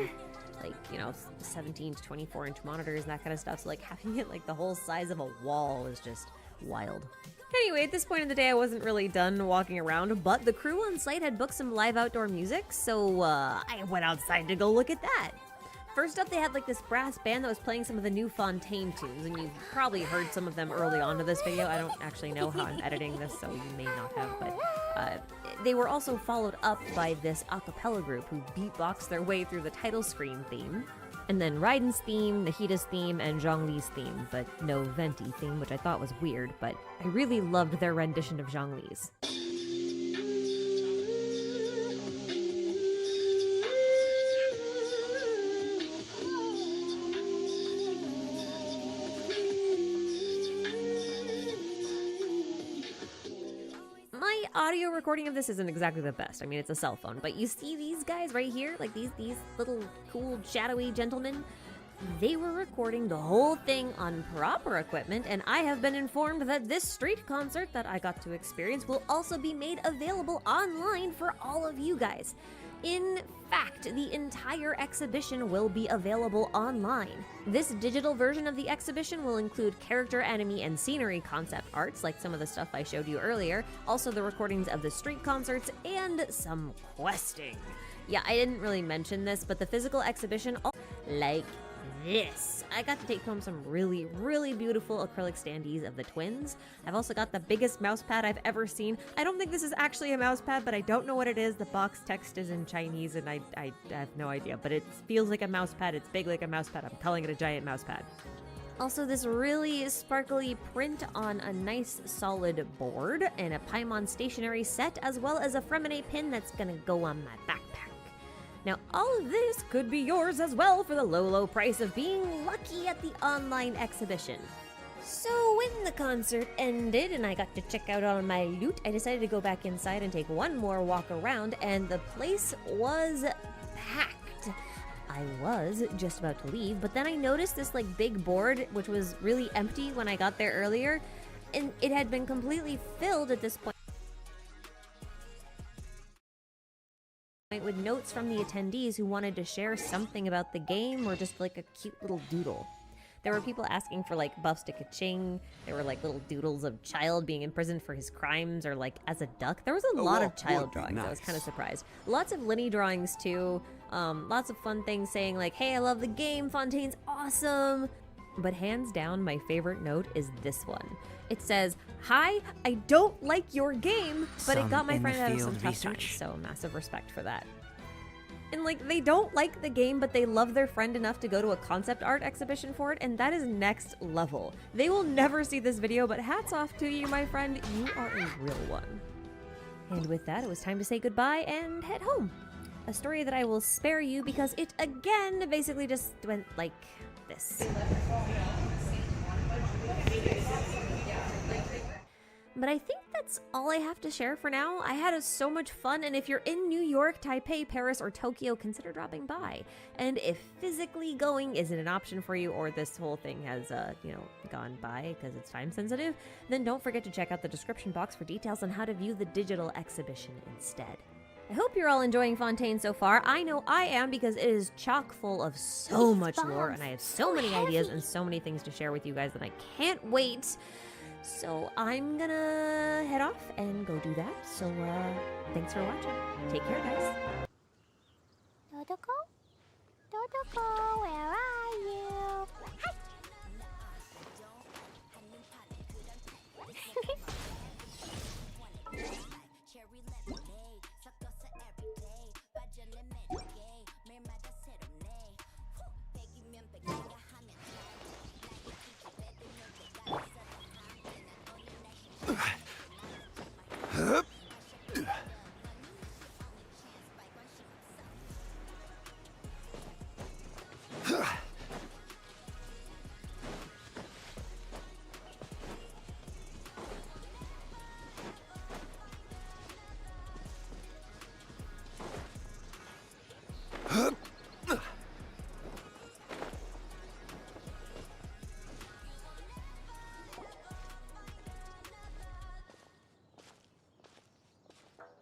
like, you know, 17 to 24 inch monitors and that kind of stuff, so like having it like the whole size of a wall is just wild. Anyway, at this point in the day, I wasn't really done walking around, but the crew on site had booked some live outdoor music, so I went outside to go look at that. First up, they had like this brass band that was playing some of the new Fontaine tunes, and you've probably heard some of them early on to this video. I don't actually know how I'm editing this, so you may not have, but they were also followed up by this a cappella group who beatboxed their way through the title screen theme, and then Raiden's theme, Nahida's theme, and Zhongli's theme, but no Venti theme, which I thought was weird, but I really loved their rendition of Zhongli's. Audio recording of this isn't exactly the best. I mean, it's a cell phone, but you see these guys right here, like these little cool shadowy gentlemen, they were recording the whole thing on proper equipment, and I have been informed that this street concert that I got to experience will also be made available online for all of you guys. In fact, the entire exhibition will be available online. This digital version of the exhibition will include character, enemy, and scenery concept arts, like some of the stuff I showed you earlier, also the recordings of the street concerts, and some questing. Yeah, I didn't really mention this, but the physical exhibition, like this. I got to take home some really, really beautiful acrylic standees of the twins. I've also got the biggest mouse pad I've ever seen. I don't think this is actually a mouse pad, but I don't know what it is. The box text is in Chinese, and I have no idea, but it feels like a mouse pad. It's big like a mouse pad. I'm calling it a giant mouse pad. Also, this really sparkly print on a nice solid board, and a Paimon stationery set, as well as a Fremine pin that's gonna go on my backpack. Now, all of this could be yours as well for the low, low price of being lucky at the online exhibition. So when the concert ended and I got to check out all my loot, I decided to go back inside and take one more walk around, and the place was packed. I was just about to leave, but then I noticed this like big board, which was really empty when I got there earlier, and it had been completely filled at this point with notes from the attendees who wanted to share something about the game or just like a cute little doodle. There were people asking for like buffs to Ka-ching. There were like little doodles of child being imprisoned for his crimes, or like as a duck. There was a lot of child drawings. Nice. I was kind of surprised. Lots of Linny drawings too. Lots of fun things saying like, hey, I love the game, Fontaine's awesome. But hands down, my favorite note is this one. It says, hi, I don't like your game, but it got my friend out of some tough times, so massive respect for that. And like, they don't like the game, but they love their friend enough to go to a concept art exhibition for it, and that is next level. They will never see this video, but hats off to you, my friend. You are a real one. And with that, it was time to say goodbye and head home. A story that I will spare you because it, again, basically just went like this. But I think that's all I have to share for now. I had so much fun, and if you're in New York, Taipei, Paris, or Tokyo, consider dropping by. And if physically going isn't an option for you, or this whole thing has, gone by because it's time sensitive, then don't forget to check out the description box for details on how to view the digital exhibition instead. I hope you're all enjoying Fontaine so far. I know I am, because it is chock full of so much lore, and I have so many ideas and so many things to share with you guys that I can't wait So I'm gonna head off and go do that. So thanks for watching. Take care, guys. Dodoko? Dodoko, where are you? Hi!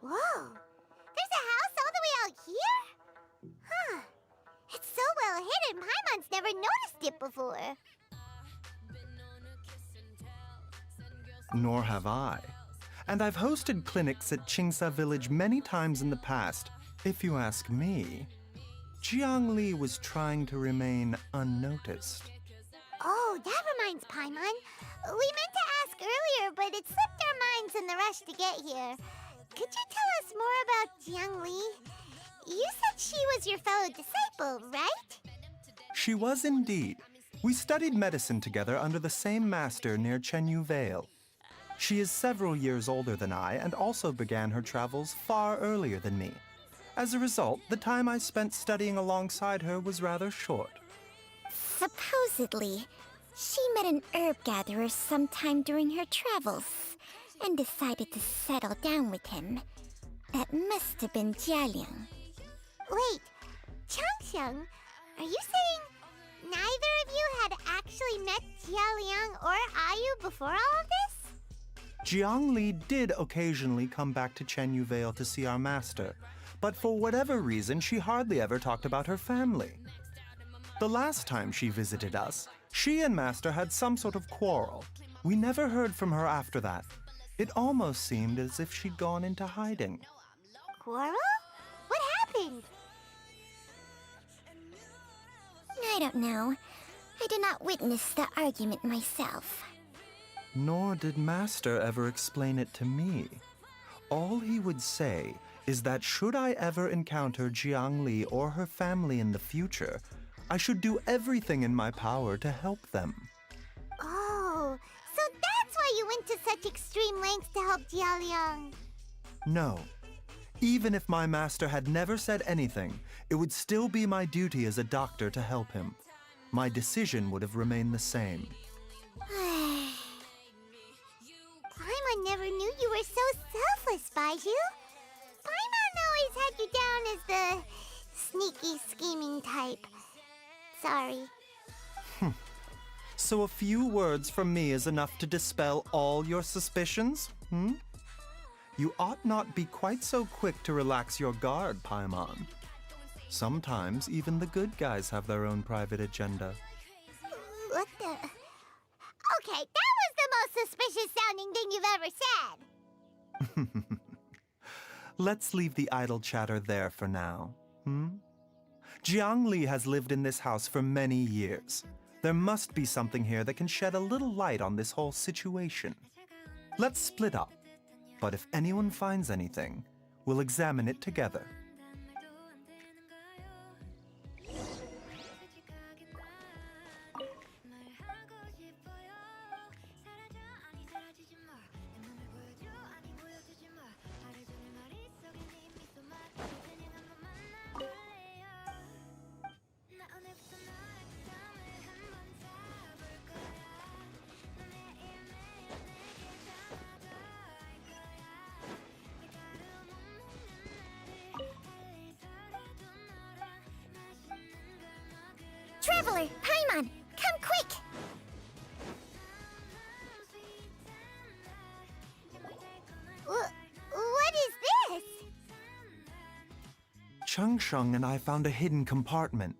Whoa! There's a house all the way out here? Huh. It's so well hidden, Paimon's never noticed it before. Nor have I. And I've hosted clinics at Qingsa Village many times in the past. If you ask me, Jiangli was trying to remain unnoticed. Oh, that reminds Paimon. We meant to ask earlier, but it slipped our minds in the rush to get here. Could you tell us more about Jiang Li? You said she was your fellow disciple, right? She was indeed. We studied medicine together under the same master near Chenyu Vale. She is several years older than I and also began her travels far earlier than me. As a result, the time I spent studying alongside her was rather short. Supposedly, she met an herb gatherer sometime during her travels and decided to settle down with him. That must have been Jialiang. Wait, Changxiang, are you saying neither of you had actually met Jialiang or Ayu before all of this? Jiang Li did occasionally come back to Chenyu Vale to see our master, but for whatever reason, she hardly ever talked about her family. The last time she visited us, she and Master had some sort of quarrel. We never heard from her after that. It almost seemed as if she'd gone into hiding. Quarrel? What happened? I don't know. I did not witness the argument myself. Nor did Master ever explain it to me. All he would say is that should I ever encounter Jiang Li or her family in the future, I should do everything in my power to help them. Oh, so that's why you went to such extreme lengths to help Jialiang. No. Even if my master had never said anything, it would still be my duty as a doctor to help him. My decision would have remained the same. Paimon never knew you were so selfless, Baiju. Paimon always had you down as the sneaky, scheming type. Sorry. So a few words from me is enough to dispel all your suspicions? You ought not be quite so quick to relax your guard, Paimon. Sometimes even the good guys have their own private agenda. What the? Okay, that was the most suspicious sounding thing you've ever said. Let's leave the idle chatter there for now. Jiang Li has lived in this house for many years. There must be something here that can shed a little light on this whole situation. Let's split up. But if anyone finds anything, we'll examine it together. Traveler, Paimon, come quick! What is this? Changsheng and I found a hidden compartment.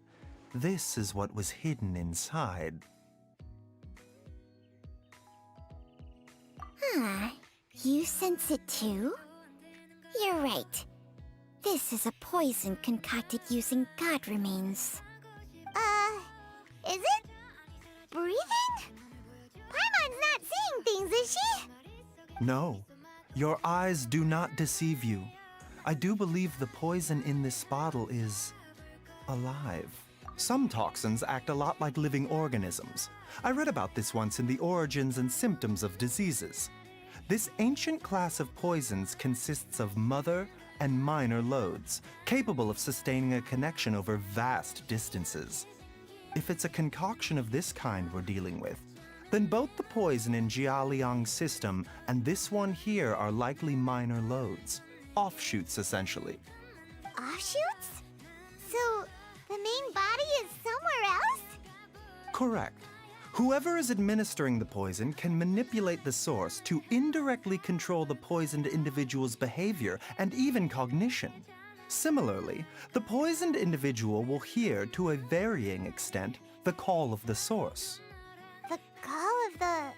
This is what was hidden inside. Ah, you sense it too? You're right. This is a poison concocted using god remains. Is it? Breathing? Paimon's not seeing things, is she? No, your eyes do not deceive you. I do believe the poison in this bottle is alive. Some toxins act a lot like living organisms. I read about this once in the Origins and Symptoms of Diseases. This ancient class of poisons consists of mother and minor loads, capable of sustaining a connection over vast distances. If it's a concoction of this kind we're dealing with, then both the poison in Jialiang's system and this one here are likely minor loads. Offshoots, essentially. Offshoots? So, the main body is somewhere else? Correct. Whoever is administering the poison can manipulate the source to indirectly control the poisoned individual's behavior and even cognition. Similarly, the poisoned individual will hear, to a varying extent, the call of the source. The call of the...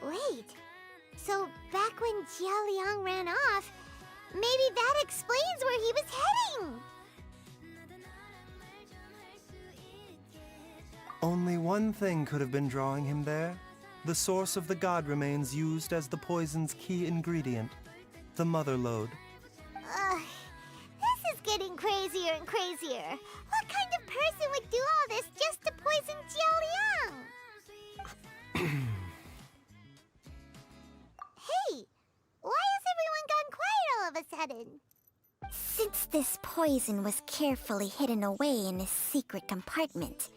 Wait. So, back when Jialiang ran off, maybe that explains where he was heading! Only one thing could have been drawing him there. The source of the god remains used as the poison's key ingredient, the mother lode. Ugh, this is getting crazier and crazier. What kind of person would do all this just to poison Jialiang? Hey, why has everyone gone quiet all of a sudden? Since this poison was carefully hidden away in a secret compartment,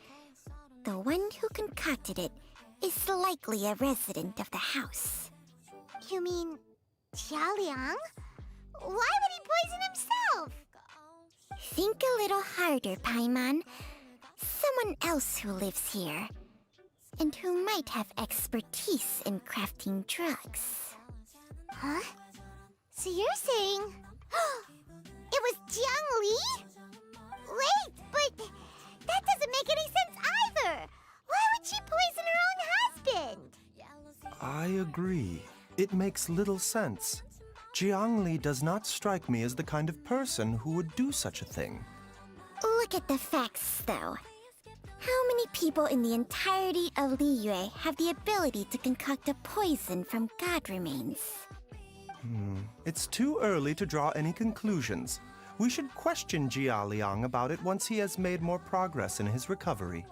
the one who concocted it is likely a resident of the house. You mean Jialiang? Why would he poison himself? Think a little harder, Paimon. Someone else who lives here, and who might have expertise in crafting drugs. Huh? So you're saying... it was Jiang Li? Wait, but that doesn't make any sense either! Why would she poison her own husband? I agree. It makes little sense. Jiang Li does not strike me as the kind of person who would do such a thing. Look at the facts, though. How many people in the entirety of Liyue have the ability to concoct a poison from god remains? It's too early to draw any conclusions. We should question Jialiang about it once he has made more progress in his recovery.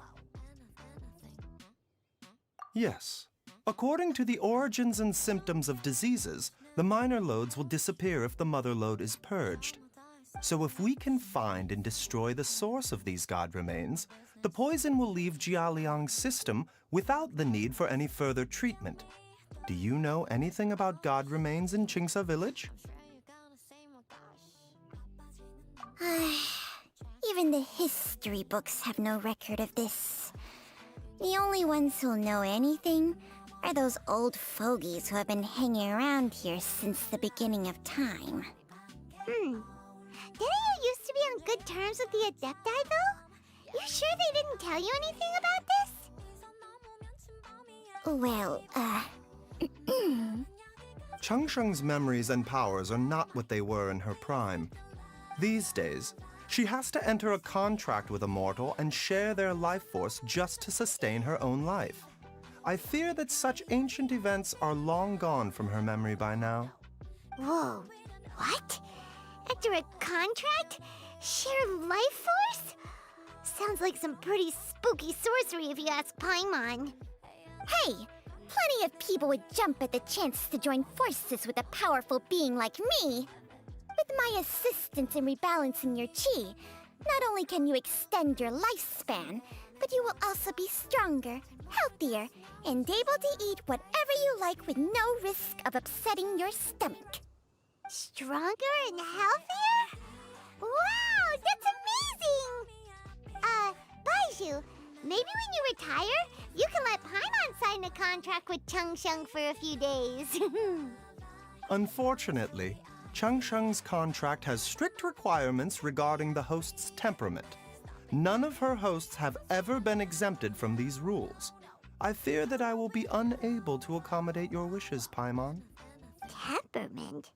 Yes. According to the Origins and Symptoms of Diseases, the minor loads will disappear if the mother load is purged. So if we can find and destroy the source of these god remains, the poison will leave Jialiang's system without the need for any further treatment. Do you know anything about god remains in Qingce village? Even the history books have no record of this. The only ones who'll know anything are those old fogies who have been hanging around here since the beginning of time. Didn't you used to be on good terms with the Adepti, though? You sure they didn't tell you anything about this? Well, Changsheng's memories and powers are not what they were in her prime. These days, she has to enter a contract with a mortal and share their life force just to sustain her own life. I fear that such ancient events are long gone from her memory by now. Whoa, what? Enter a contract? Share life force? Sounds like some pretty spooky sorcery if you ask Paimon. Hey, plenty of people would jump at the chance to join forces with a powerful being like me. With my assistance in rebalancing your chi, not only can you extend your lifespan, but you will also be stronger, healthier, and able to eat whatever you like with no risk of upsetting your stomach. Stronger and healthier? Wow, that's amazing! Baizhu, maybe when you retire, you can let Paimon sign a contract with Changsheng for a few days. Unfortunately, Changsheng's contract has strict requirements regarding the host's temperament. None of her hosts have ever been exempted from these rules. I fear that I will be unable to accommodate your wishes, Paimon. Temperament?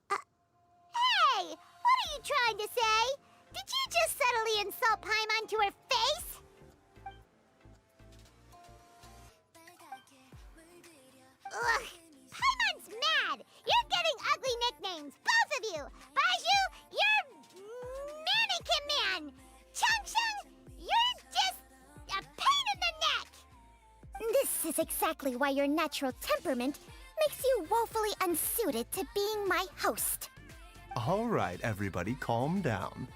Hey! What are you trying to say? Did you just subtly insult Paimon to her face? Ugh! Paimon's mad! You're getting ugly nicknames, both of you! Baiju, you're Mannequin Man! Chung-Chung, you're just a pain in the neck! This is exactly why your natural temperament makes you woefully unsuited to being my host. All right, everybody, calm down.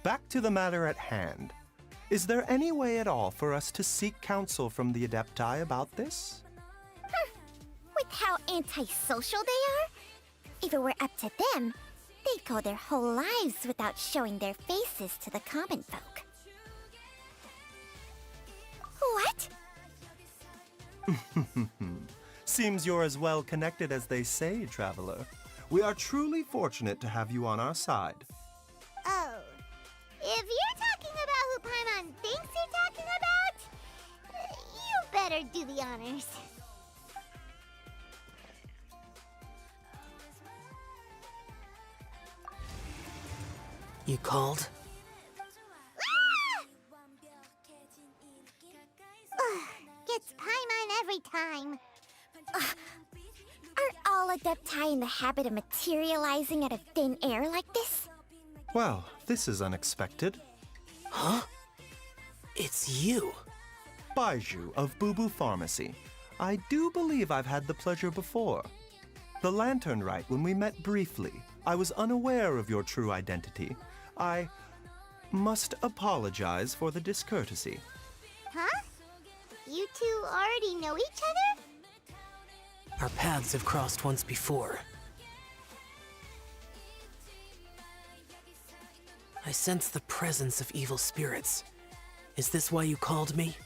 Back to the matter at hand. Is there any way at all for us to seek counsel from the Adepti about this? With how antisocial they are? If it were up to them, they'd go their whole lives without showing their faces to the common folk. What? Seems you're as well connected as they say, Traveler. We are truly fortunate to have you on our side. Oh. If you're talking about who Paimon thinks you're talking about, you better do the honors. You called? Gets Paimon every time. Aren't all Adepti in the habit of materializing out of thin air like this? Well, this is unexpected. Huh? It's you. Baiju of Boo Boo Pharmacy. I do believe I've had the pleasure before. The Lantern Rite, when we met briefly, I was unaware of your true identity. I must apologize for the discourtesy. Huh? You two already know each other? Our paths have crossed once before. I sense the presence of evil spirits. Is this why you called me?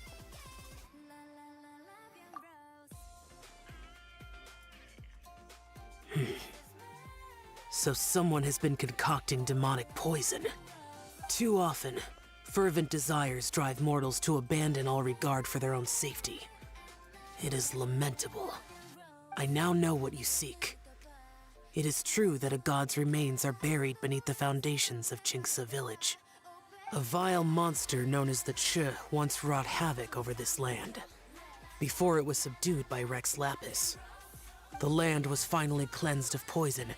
So someone has been concocting demonic poison. Too often, fervent desires drive mortals to abandon all regard for their own safety. It is lamentable. I now know what you seek. It is true that a god's remains are buried beneath the foundations of Qercey village. A vile monster known as the Qercey once wrought havoc over this land, before it was subdued by Rex Lapis. The land was finally cleansed of poison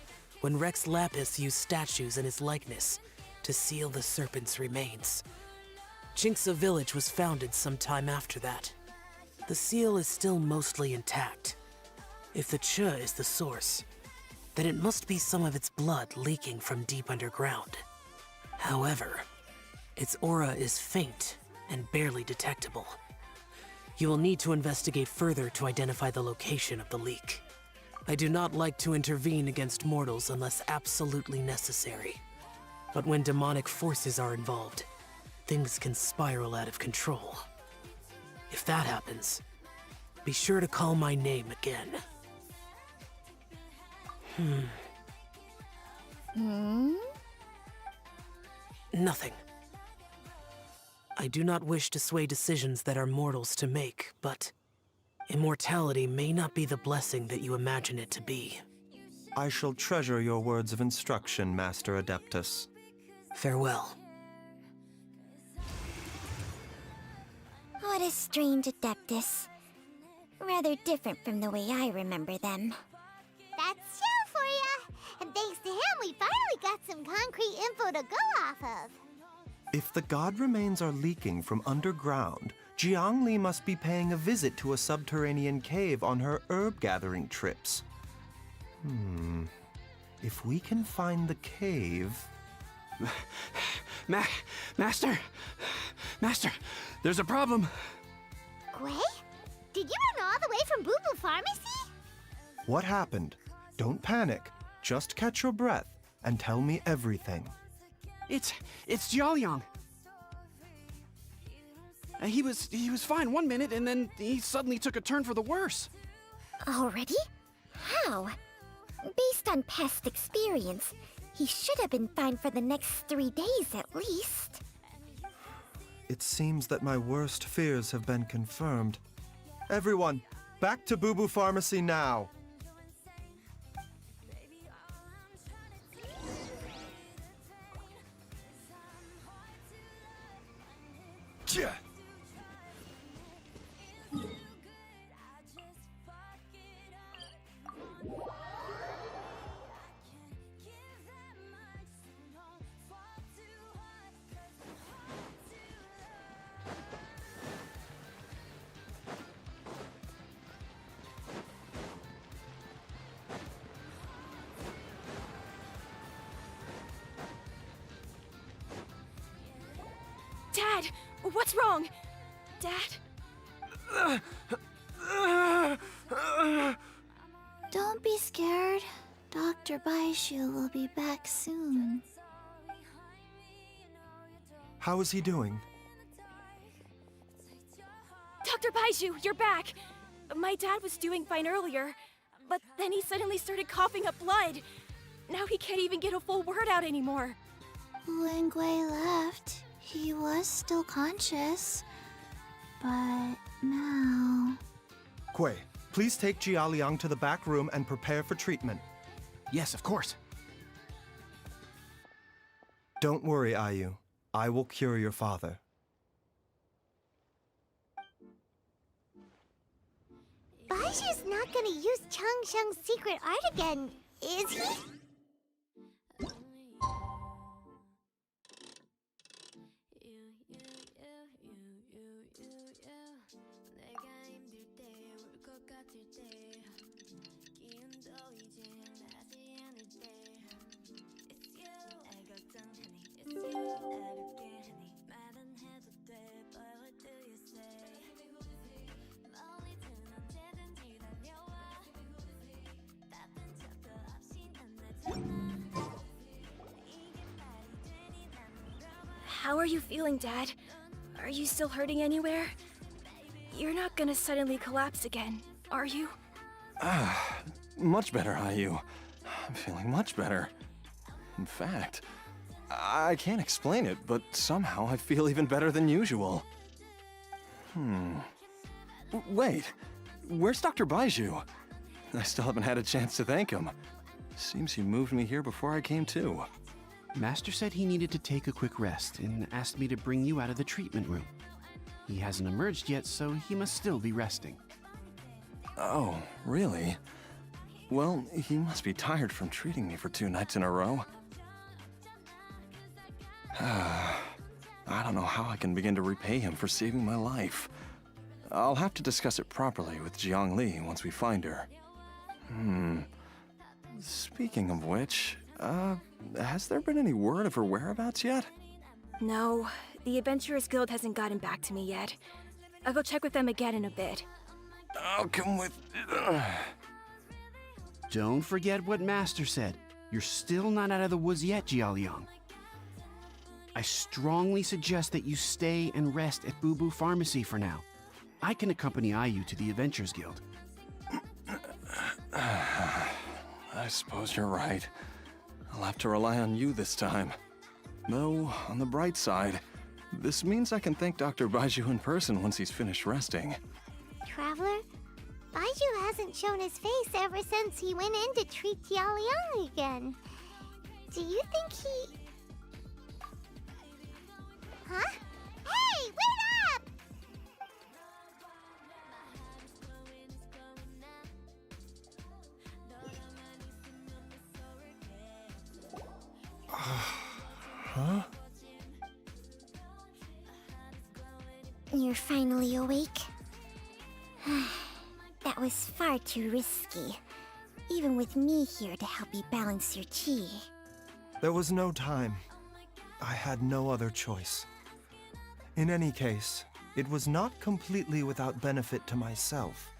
when Rex Lapis used statues in his likeness to seal the serpent's remains. Qercey village was founded some time after that. The seal is still mostly intact. If the Qercey is the source, then it must be some of its blood leaking from deep underground. However, its aura is faint and barely detectable. You will need to investigate further to identify the location of the leak. I do not like to intervene against mortals unless absolutely necessary. But when demonic forces are involved, things can spiral out of control. If that happens, be sure to call my name again. Nothing. I do not wish to sway decisions that are mortals to make, but immortality may not be the blessing that you imagine it to be. I shall treasure your words of instruction, Master Adeptus. Farewell. What a strange Adeptus. Rather different from the way I remember them. That's Shell for ya! And thanks to him, we finally got some concrete info to go off of. If the god remains are leaking from underground, Jiangli must be paying a visit to a subterranean cave on her herb-gathering trips. If we can find the cave... Master, there's a problem. Gui? Did you run all the way from Boo Boo Pharmacy? What happened? Don't panic. Just catch your breath and tell me everything. It's Jiaoliang. He was fine one minute, and then he suddenly took a turn for the worse. Already? How? Based on past experience, he should have been fine for the next 3 days at least. It seems that my worst fears have been confirmed. Everyone, back to Boo Boo Pharmacy now. Yeah. Dad, what's wrong? Dad? Don't be scared. Dr. Baishu will be back soon. How is he doing? Dr. Baishu, you're back! My dad was doing fine earlier, but then he suddenly started coughing up blood. Now he can't even get a full word out anymore. When Gui left, he was still conscious. But now... Gui, please take Jialiang to the back room and prepare for treatment. Yes, of course. Don't worry, Ayu. I will cure your father. Baishu's not gonna use Changsheng's secret art again, is he? How are you feeling, Dad? Are you still hurting anywhere? You're not gonna suddenly collapse again, are you? Much better, Ayu. I'm feeling much better. In fact, I can't explain it, but somehow I feel even better than usual. Wait, where's Dr. Baiju? I still haven't had a chance to thank him. Seems he moved me here before I came to. Master said he needed to take a quick rest and asked me to bring you out of the treatment room. He hasn't emerged yet, so he must still be resting. Oh, really? Well, he must be tired from treating me for 2 nights in a row. I don't know how I can begin to repay him for saving my life. I'll have to discuss it properly with Jiang Li once we find her. Speaking of which, has there been any word of her whereabouts yet? No, the Adventurers Guild hasn't gotten back to me yet. I'll go check with them again in a bit. I'll come with... Don't forget what Master said. You're still not out of the woods yet, Jialiang. I strongly suggest that you stay and rest at Boo Boo Pharmacy for now. I can accompany Ayu to the Adventurers Guild. I suppose you're right. I'll have to rely on you this time. Though, on the bright side, this means I can thank Dr. Baiju in person once he's finished resting. Traveler, Baiju hasn't shown his face ever since he went in to treat Jialiang again. Do you think he... Huh? Hey, wait up! Huh? You're finally awake? That was far too risky. Even with me here to help you balance your chi. There was no time. I had no other choice. In any case, it was not completely without benefit to myself.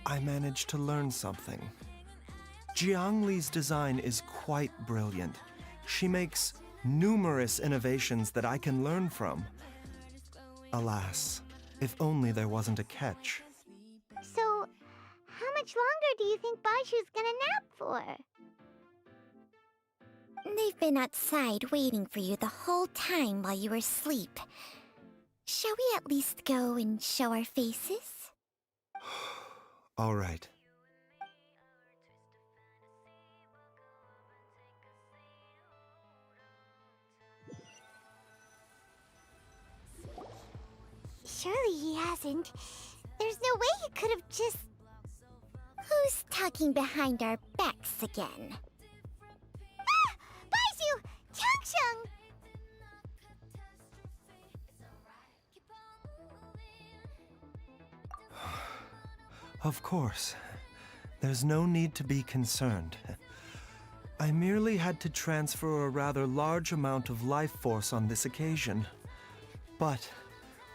I managed to learn something. Jiang Li's design is quite brilliant. She makes numerous innovations that I can learn from. Alas, if only there wasn't a catch. So, how much longer do you think Baishu's gonna nap for? They've been outside waiting for you the whole time while you were asleep. Shall we at least go and show our faces? All right. Surely he hasn't. There's no way he could have just... Who's talking behind our backs again? Ah! Baizu! Changsheng! Of course. There's no need to be concerned. I merely had to transfer a rather large amount of life force on this occasion. But,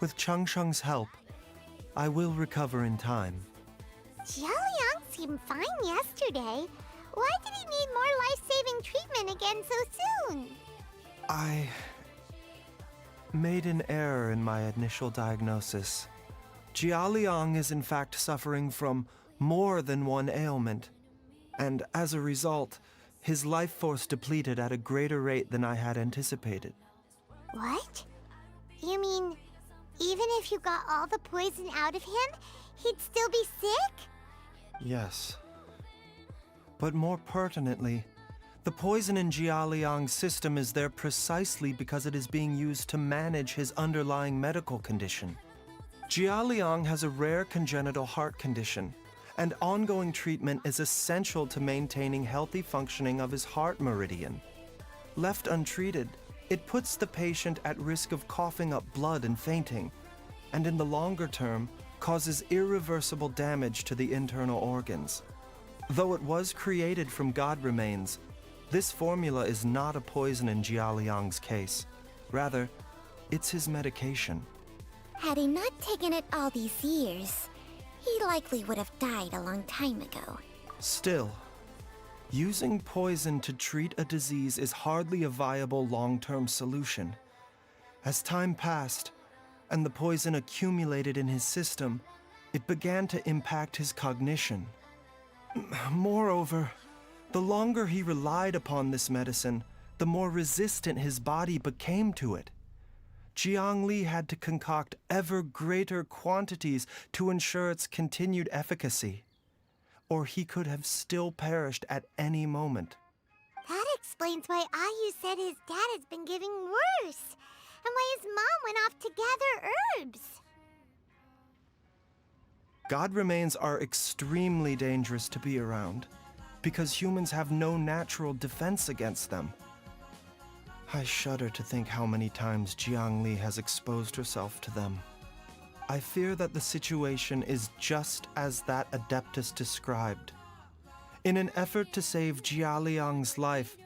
with Changsheng's help, I will recover in time. Jialiang seemed fine yesterday. Why did he need more life-saving treatment again so soon? I made an error in my initial diagnosis. Jialiang is in fact suffering from more than one ailment, and as a result, his life force depleted at a greater rate than I had anticipated. What? You mean, even if you got all the poison out of him, he'd still be sick? Yes. But more pertinently, the poison in Jialiang's system is there precisely because it is being used to manage his underlying medical condition. Jialiang has a rare congenital heart condition, and ongoing treatment is essential to maintaining healthy functioning of his heart meridian. Left untreated, it puts the patient at risk of coughing up blood and fainting, and in the longer term, causes irreversible damage to the internal organs. Though it was created from god remains, this formula is not a poison in Jialiang's case. Rather, it's his medication. Had he not taken it all these years, he likely would have died a long time ago. Still, using poison to treat a disease is hardly a viable long-term solution. As time passed, and the poison accumulated in his system, it began to impact his cognition. Moreover, the longer he relied upon this medicine, the more resistant his body became to it. Jiang Li had to concoct ever greater quantities to ensure its continued efficacy, or he could have still perished at any moment. That explains why Ayu said his dad has been getting worse, and why his mom went off to gather herbs. God remains are extremely dangerous to be around, because humans have no natural defense against them. I shudder to think how many times Jiang Li has exposed herself to them. I fear that the situation is just as that Adeptus described. In an effort to save Jialiang's life,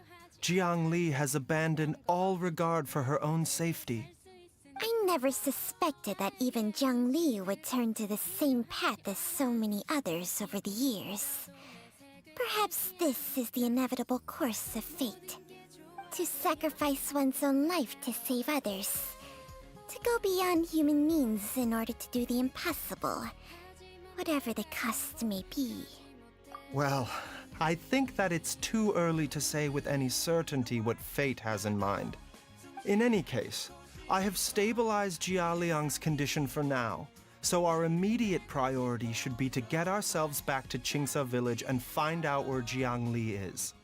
Jiang Li has abandoned all regard for her own safety. I never suspected that even Jiang Li would turn to the same path as so many others over the years. Perhaps this is the inevitable course of fate. To sacrifice one's own life to save others. To go beyond human means in order to do the impossible, whatever the cost may be. Well, I think that it's too early to say with any certainty what fate has in mind. In any case, I have stabilized Jialiang's condition for now, so our immediate priority should be to get ourselves back to Qingce village and find out where Jiang Li is.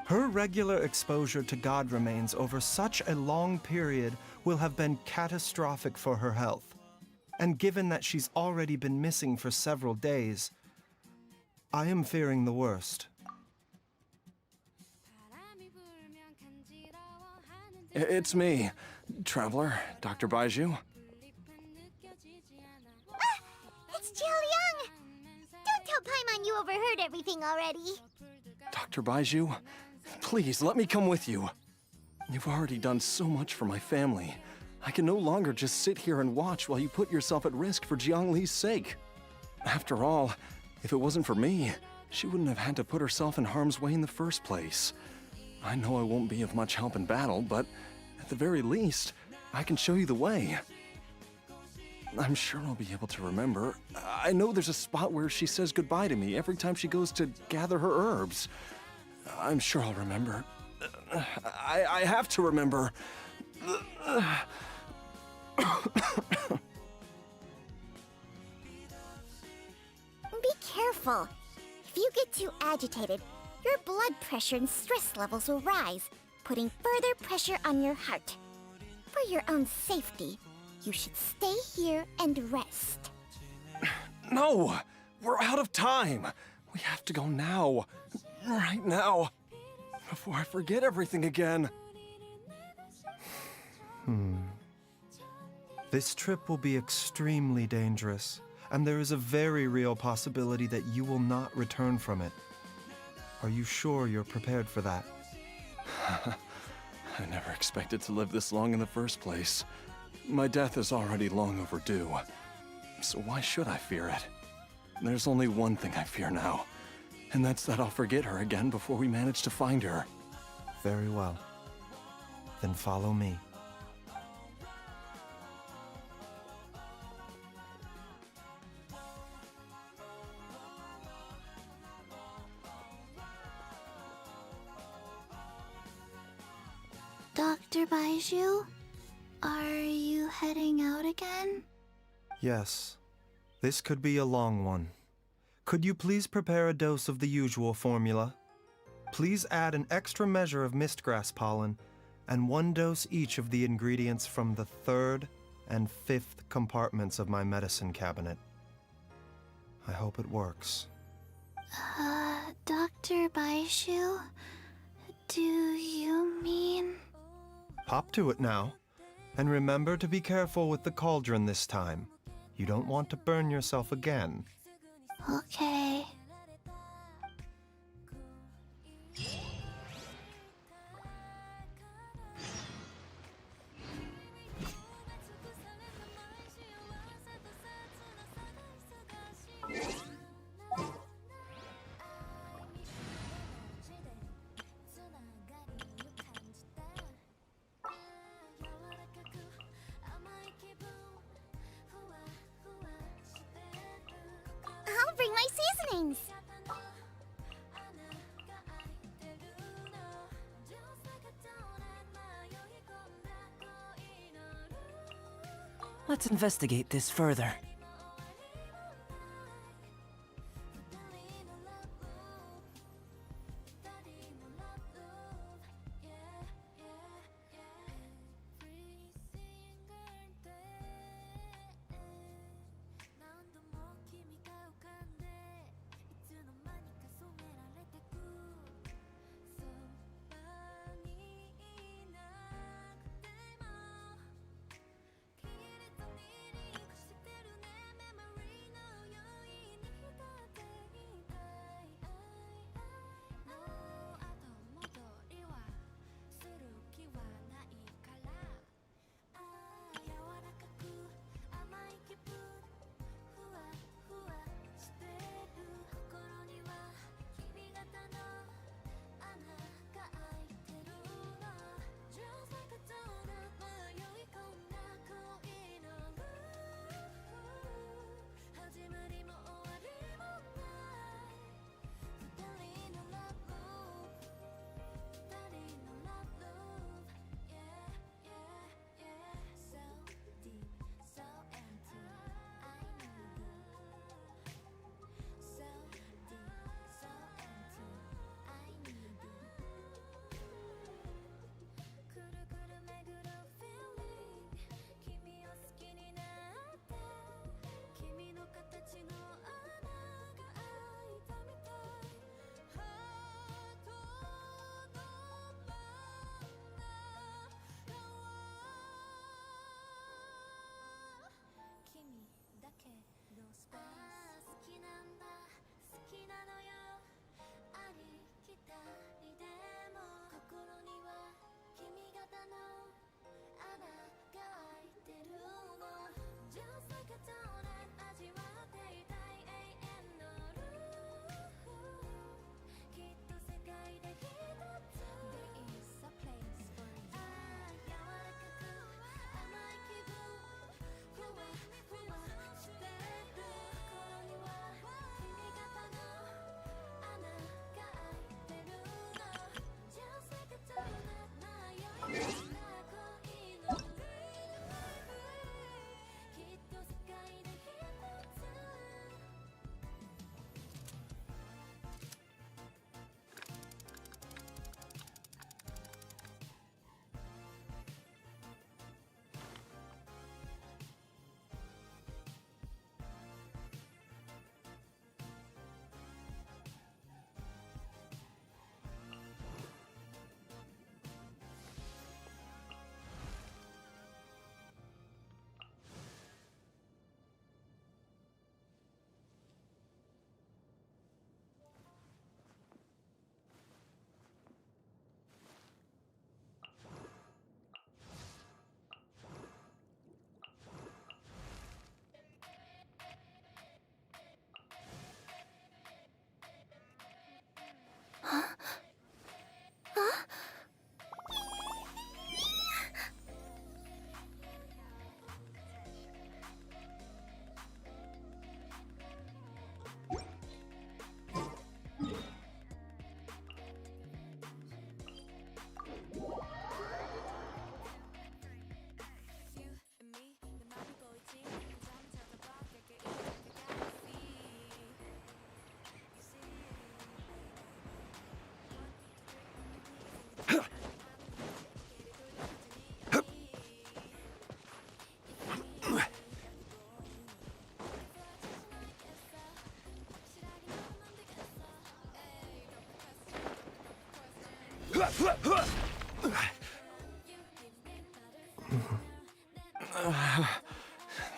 Her regular exposure to god remains over such a long period will have been catastrophic for her health. And given that she's already been missing for several days, I am fearing the worst. It's me, Traveler, Dr. Baiju. It's Jialiang! Don't tell Paimon you overheard everything already. Dr. Baiju, please let me come with you. You've already done so much for my family. I can no longer just sit here and watch while you put yourself at risk for Jiang Li's sake. After all, if it wasn't for me, she wouldn't have had to put herself in harm's way in the first place. I know I won't be of much help in battle, but at the very least, I can show you the way. I'm sure I'll be able to remember. I know there's a spot where she says goodbye to me every time she goes to gather her herbs. I'm sure I'll remember. I have to remember. Be careful. If you get too agitated, your blood pressure and stress levels will rise, putting further pressure on your heart. For your own safety, you should stay here and rest. No! We're out of time! We have to go now. Right now. Before I forget everything again. This trip will be extremely dangerous, and there is a very real possibility that you will not return from it. Are you sure you're prepared for that? I never expected to live this long in the first place. My death is already long overdue. So why should I fear it? There's only one thing I fear now, and that's that I'll forget her again before we manage to find her. Very well. Then follow me. Dr. Baiju, are you heading out again? Yes. This could be a long one. Could you please prepare a dose of the usual formula? Please add an extra measure of mistgrass pollen and 1 dose each of the ingredients from the 3rd and 5th compartments of my medicine cabinet. I hope it works. Dr. Baiju, do you mean... Pop to it now. And remember to be careful with the cauldron this time. You don't want to burn yourself again. Okay. I'll bring my seasonings. Let's investigate this further.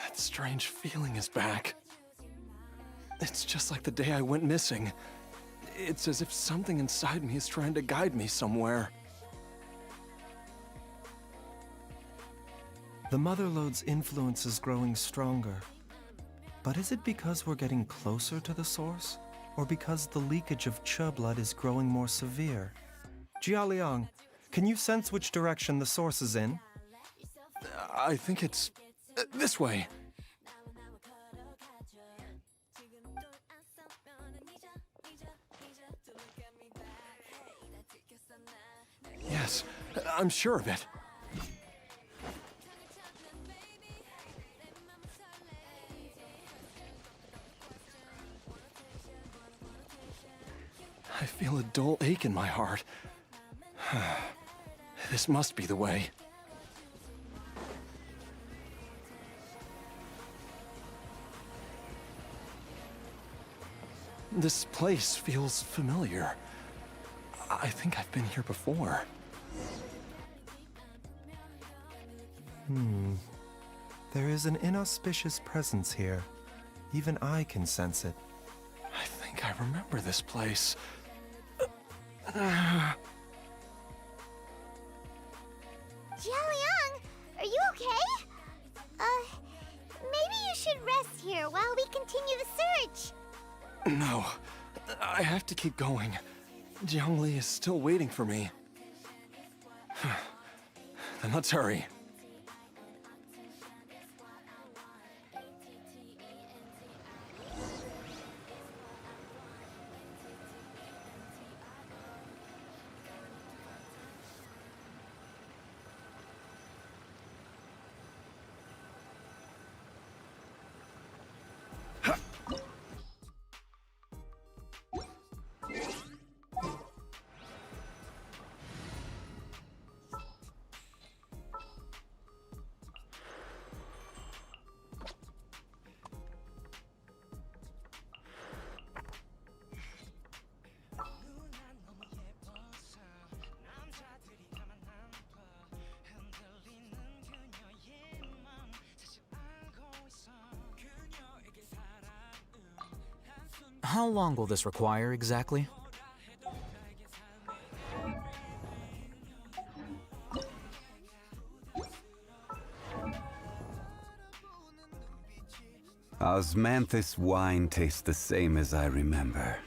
That strange feeling is back. It's just like the day I went missing. It's as if something inside me is trying to guide me somewhere. The Motherlode's influence is growing stronger. But is it because we're getting closer to the source? Or because the leakage of Qe blood is growing more severe? Jialiang, can you sense which direction the source is in? I think it's this way. Yes, I'm sure of it. I feel a dull ache in my heart. This must be the way. This place feels familiar. I think I've been here before. There is an inauspicious presence here. Even I can sense it. I think I remember this place. Jialiang, are you okay? Maybe you should rest here while we continue the search. No, I have to keep going. Jiangli is still waiting for me. Then let's hurry. How long will this require exactly? Osmanthus wine tastes the same as I remember.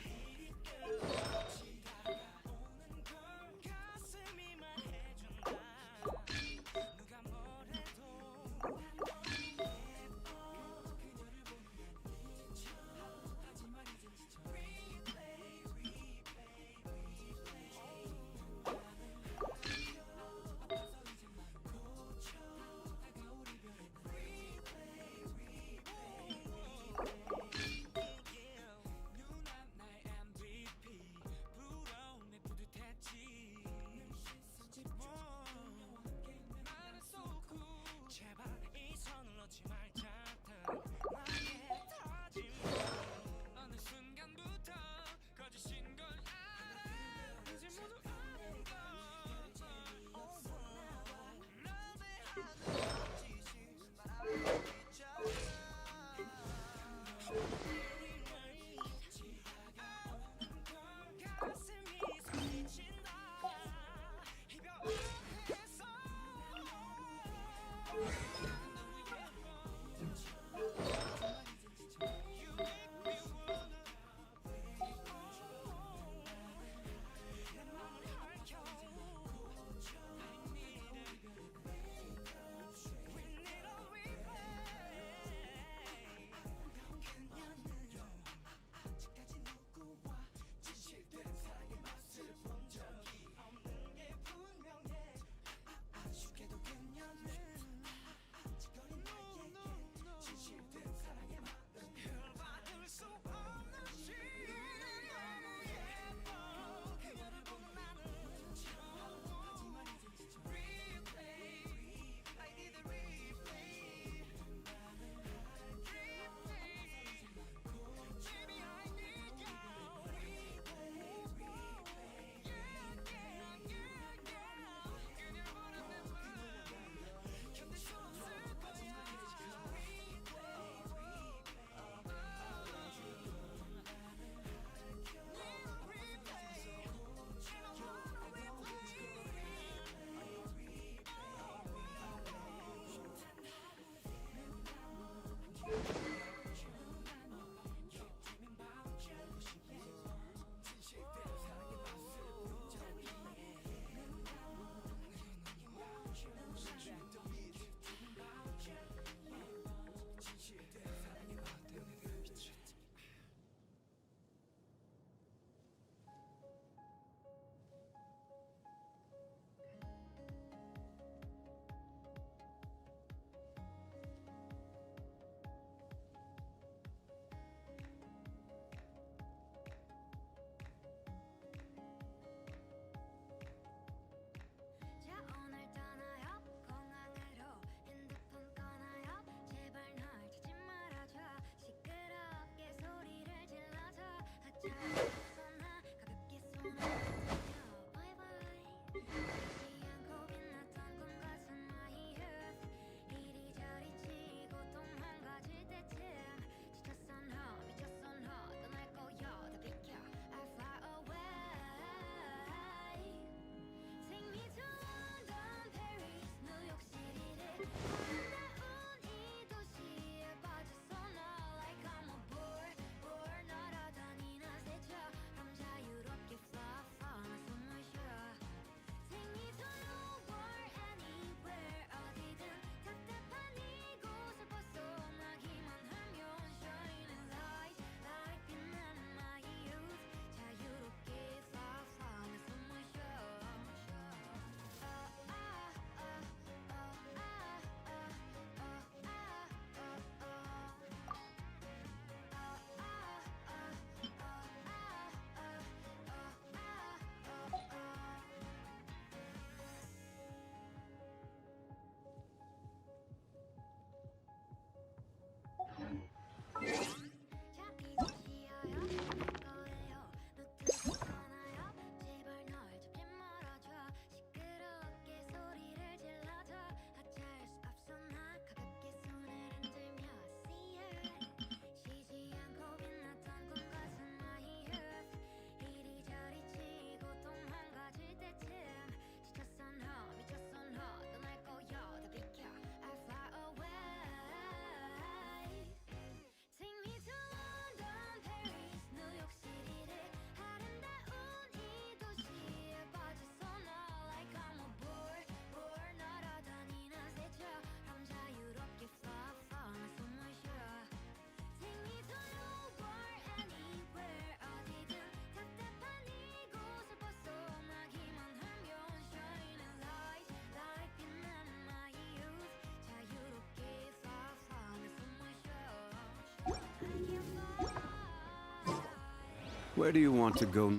Where do you want to go?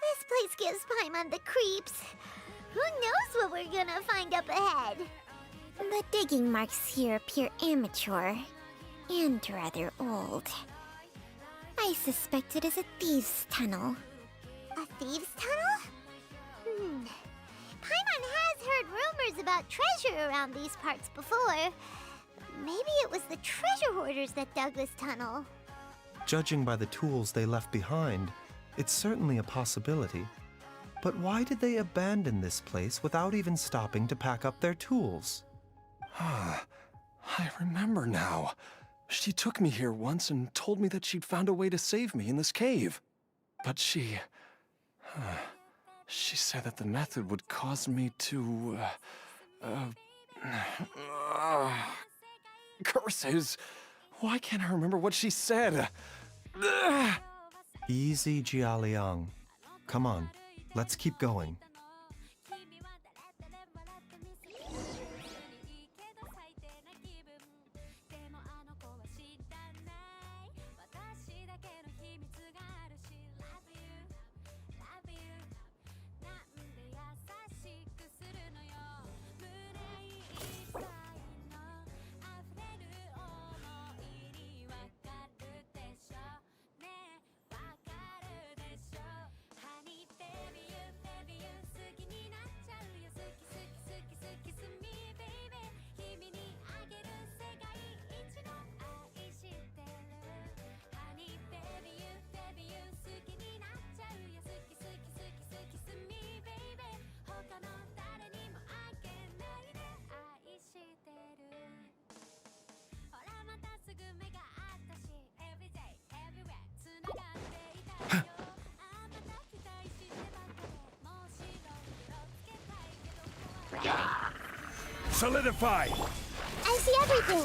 This place gives Paimon the creeps. Who knows what we're gonna find up ahead? The digging marks here appear amateur and rather old. I suspect it is a thieves' tunnel. A thieves' tunnel? Paimon has heard rumors about treasure around these parts before. Maybe it was the treasure hoarders that dug this tunnel. Judging by the tools they left behind, it's certainly a possibility. But why did they abandon this place without even stopping to pack up their tools? I remember now. She took me here once and told me that she'd found a way to save me in this cave. But she said that the method would cause me to, curses. Why can't I remember what she said? Easy, Jialiang. Come on, let's keep going. Solidify! I see everything.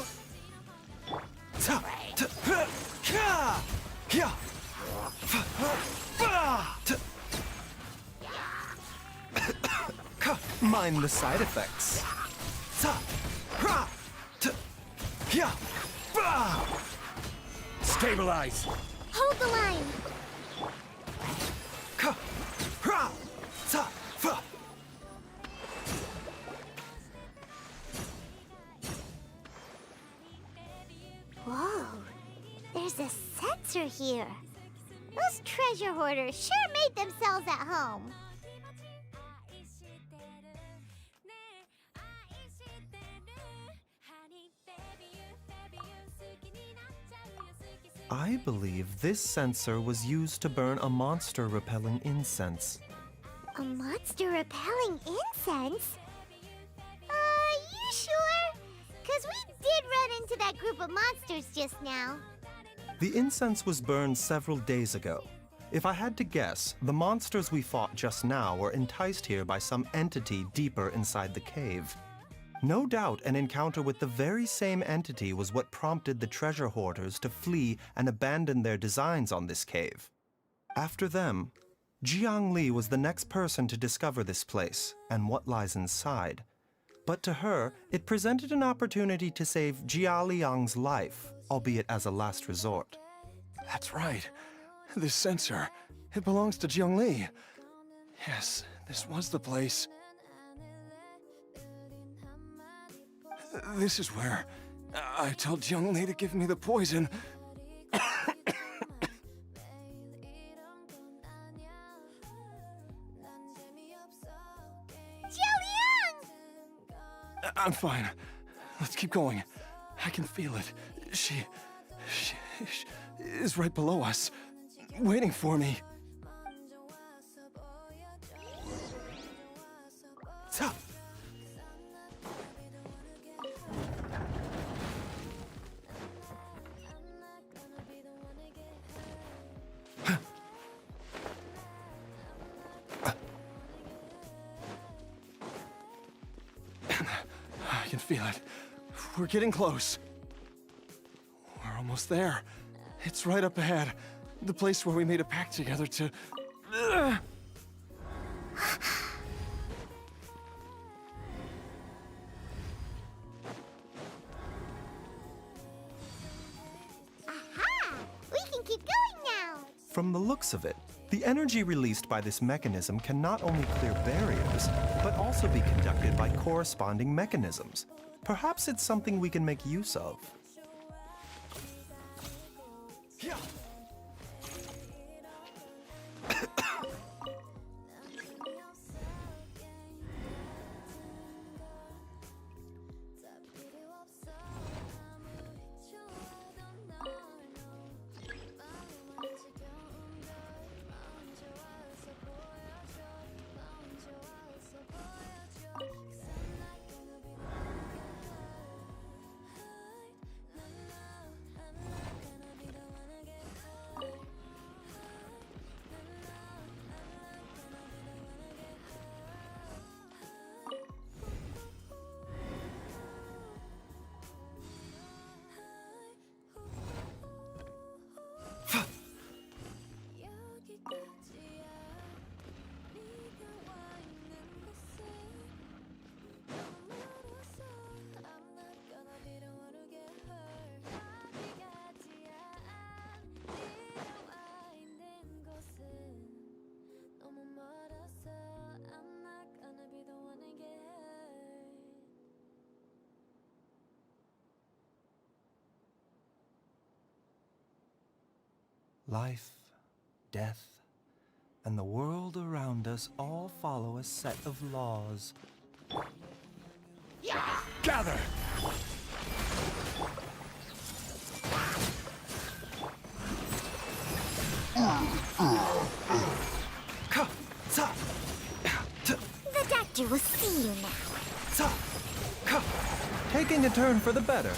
Mind the side effects. Stabilize! Hold the line. Whoa, there's a sensor here. Those treasure hoarders sure made themselves at home. I believe this sensor was used to burn a monster-repelling incense. A monster repelling incense? You sure? 'Cause we did run into that group of monsters just now. The incense was burned several days ago. If I had to guess, the monsters we fought just now were enticed here by some entity deeper inside the cave. No doubt an encounter with the very same entity was what prompted the treasure hoarders to flee and abandon their designs on this cave. After them, Jiangli was the next person to discover this place and what lies inside. But to her, it presented an opportunity to save Jia Liang's life, albeit as a last resort. That's right. This sensor, it belongs to Jiangli. Yes, this was the place. This is where I told Jiangli to give me the poison. I'm fine. Let's keep going. I can feel it. She is right below us, waiting for me. I can feel it. We're getting close. We're almost there. It's right up ahead. The place where we made a pact together to... From the looks of it, the energy released by this mechanism can not only clear barriers, but also be conducted by corresponding mechanisms. Perhaps it's something we can make use of. Life, death, and the world around us all follow a set of laws. Gather! The doctor will see you now. Taking a turn for the better.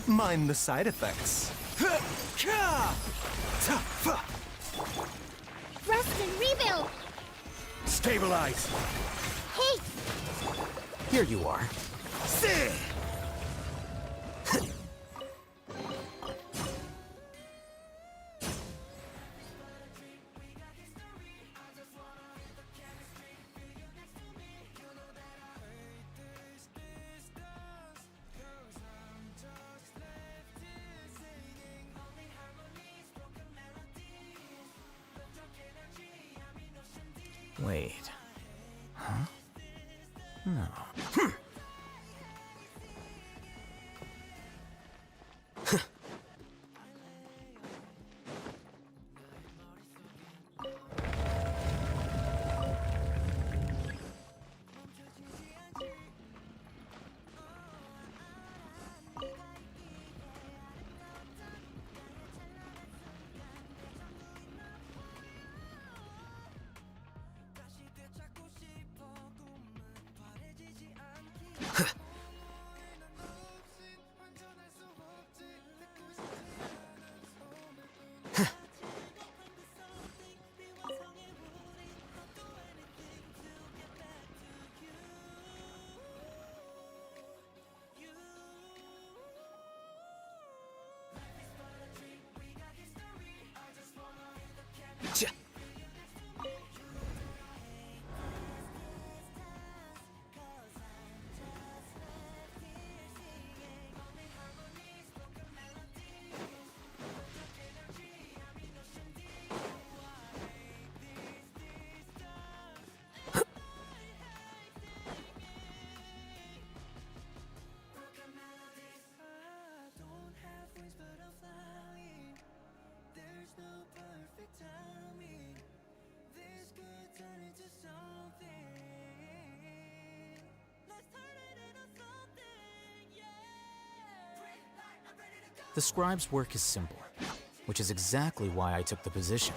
Mind the side effects. Rust and rebuild! Stabilize! Hey! Here you are. Wait. Huh? No. The scribe's work is simple, which is exactly why I took the position.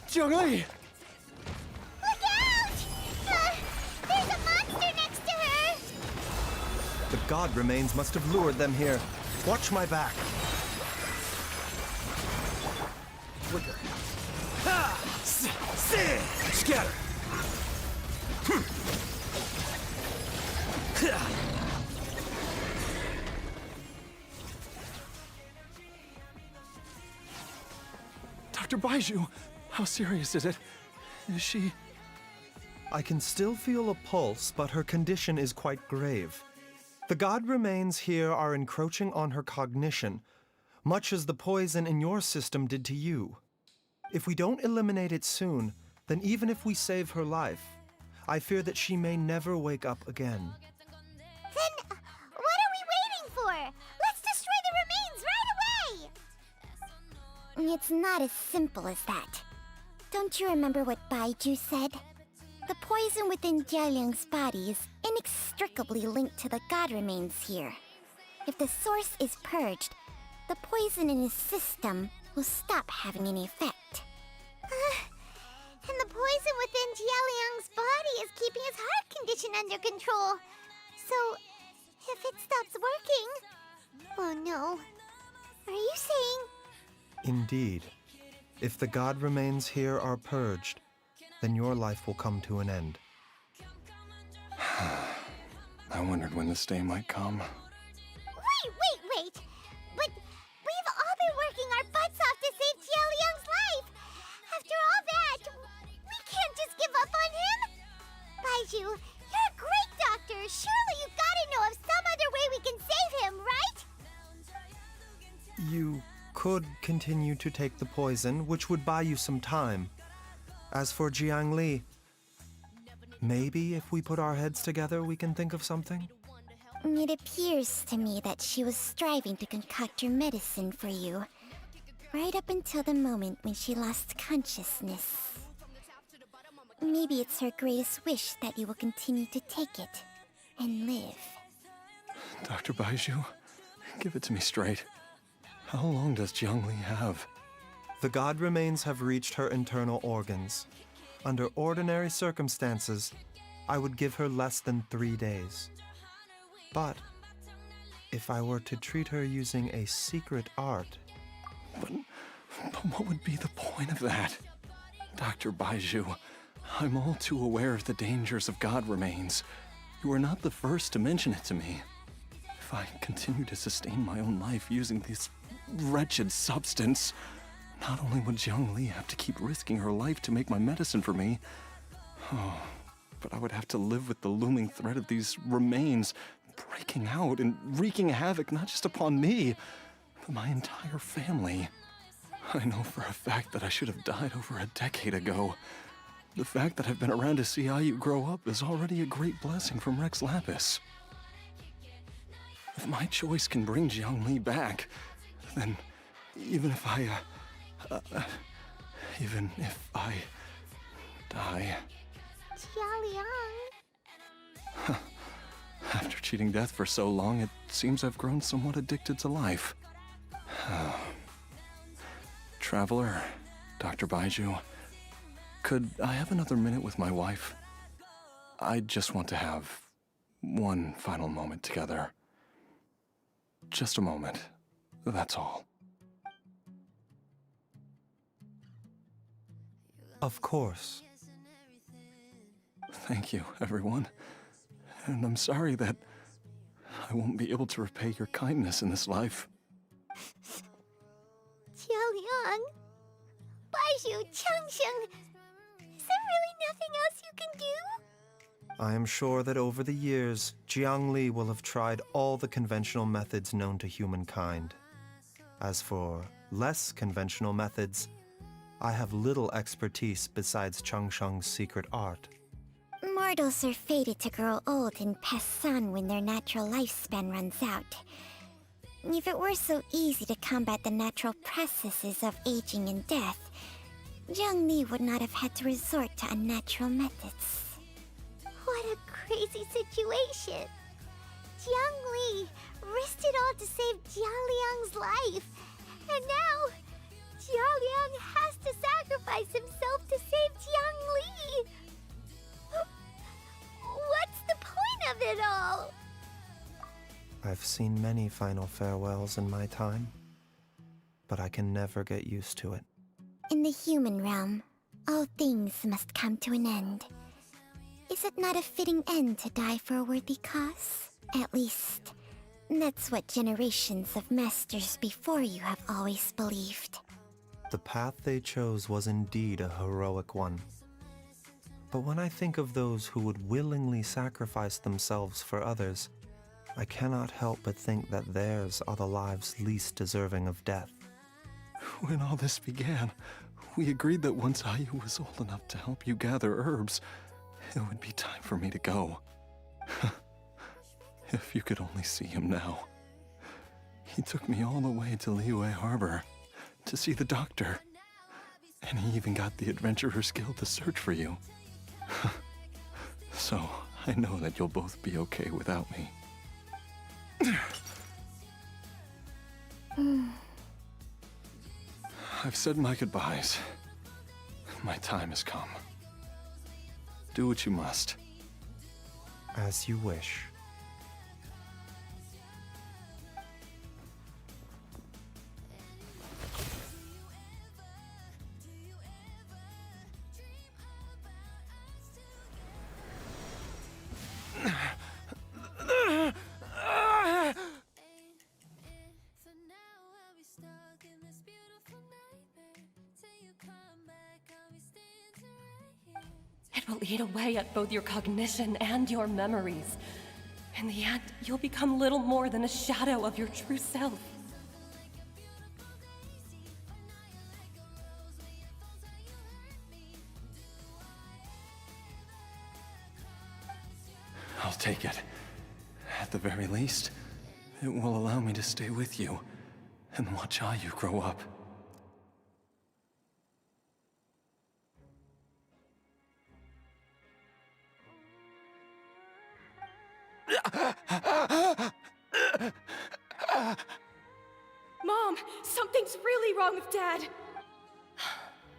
Zhongli! Look out! There's a monster next to her! The god remains must have lured them here. Watch my back. Flicker. Scatter! Baizhu, how serious is it? Is she... I can still feel a pulse, but her condition is quite grave. The god remains here are encroaching on her cognition, much as the poison in your system did to you. If we don't eliminate it soon, then even if we save her life, I fear that she may never wake up again. Then, what are we waiting for? Let's destroy the remains right away! It's not as simple as that. Don't you remember what Baizhu said? The poison within Jialiang's body is inextricably linked to the god remains here. If the source is purged, the poison in his system will stop having any effect. And the poison within Jialiang's body is keeping his heart condition under control. So, if it stops working... Oh no. Are you saying... Indeed. If the god remains here are purged, then your life will come to an end. I wondered when this day might come. Wait! But we've all been working our butts off to save Jialiang's life! After all that, we can't just give up on him! Baizhu, you're a great doctor! Surely you gotta know of some other way we can save him, right? You could continue to take the poison, which would buy you some time. As for Jiangli, maybe if we put our heads together, we can think of something? It appears to me that she was striving to concoct your medicine for you, right up until the moment when she lost consciousness. Maybe it's her greatest wish that you will continue to take it and live. Dr. Baizhu, give it to me straight. How long does Jiangli have? The god remains have reached her internal organs. Under ordinary circumstances, I would give her less than 3 days. But if I were to treat her using a secret art... But what would be the point of that? Dr. Baizhu, I'm all too aware of the dangers of god remains. You are not the first to mention it to me. If I continue to sustain my own life using this wretched substance, not only would Jiangli have to keep risking her life to make my medicine for me, but I would have to live with the looming threat of these remains breaking out and wreaking havoc not just upon me, but my entire family. I know for a fact that I should have died over a decade ago. The fact that I've been around to see how you grow up is already a great blessing from Rex Lapis. If my choice can bring Jiangli back, then even if I die... Jialiang... After cheating death for so long, it seems I've grown somewhat addicted to life. Traveler, Dr. Baizhu, could I have another minute with my wife? I just want to have one final moment together. Just a moment, that's all. Of course. Thank you, everyone. And I'm sorry that I won't be able to repay your kindness in this life. Jialiang... Baizhu, Changsheng... Is there really nothing else you can do? I am sure that over the years, Jiangli will have tried all the conventional methods known to humankind. As for less conventional methods, I have little expertise besides Changsheng's secret art. Mortals are fated to grow old and pass on when their natural lifespan runs out. If it were so easy to combat the natural processes of aging and death, Jiangli would not have had to resort to unnatural methods. What a crazy situation! Jiangli risked it all to save Jialiang's life, and now Jialiang has to sacrifice himself to save Jiangli! What's the point of it all? I've seen many final farewells in my time, but I can never get used to it. In the human realm, all things must come to an end. Is it not a fitting end to die for a worthy cause? At least, that's what generations of masters before you have always believed. The path they chose was indeed a heroic one. But when I think of those who would willingly sacrifice themselves for others, I cannot help but think that theirs are the lives least deserving of death. When all this began, we agreed that once Ayu was old enough to help you gather herbs, it would be time for me to go. If you could only see him now. He took me all the way to Liyue Harbor to see the doctor. And he even got the Adventurers Guild to search for you. So, I know that you'll both be okay without me. I've said my goodbyes. My time has come. Do what you must. As you wish. It will eat away at both your cognition and your memories. In the end, you'll become little more than a shadow of your true self. I'll take it. At the very least, it will allow me to stay with you and watch Ayu grow up. Mom, something's really wrong with Dad.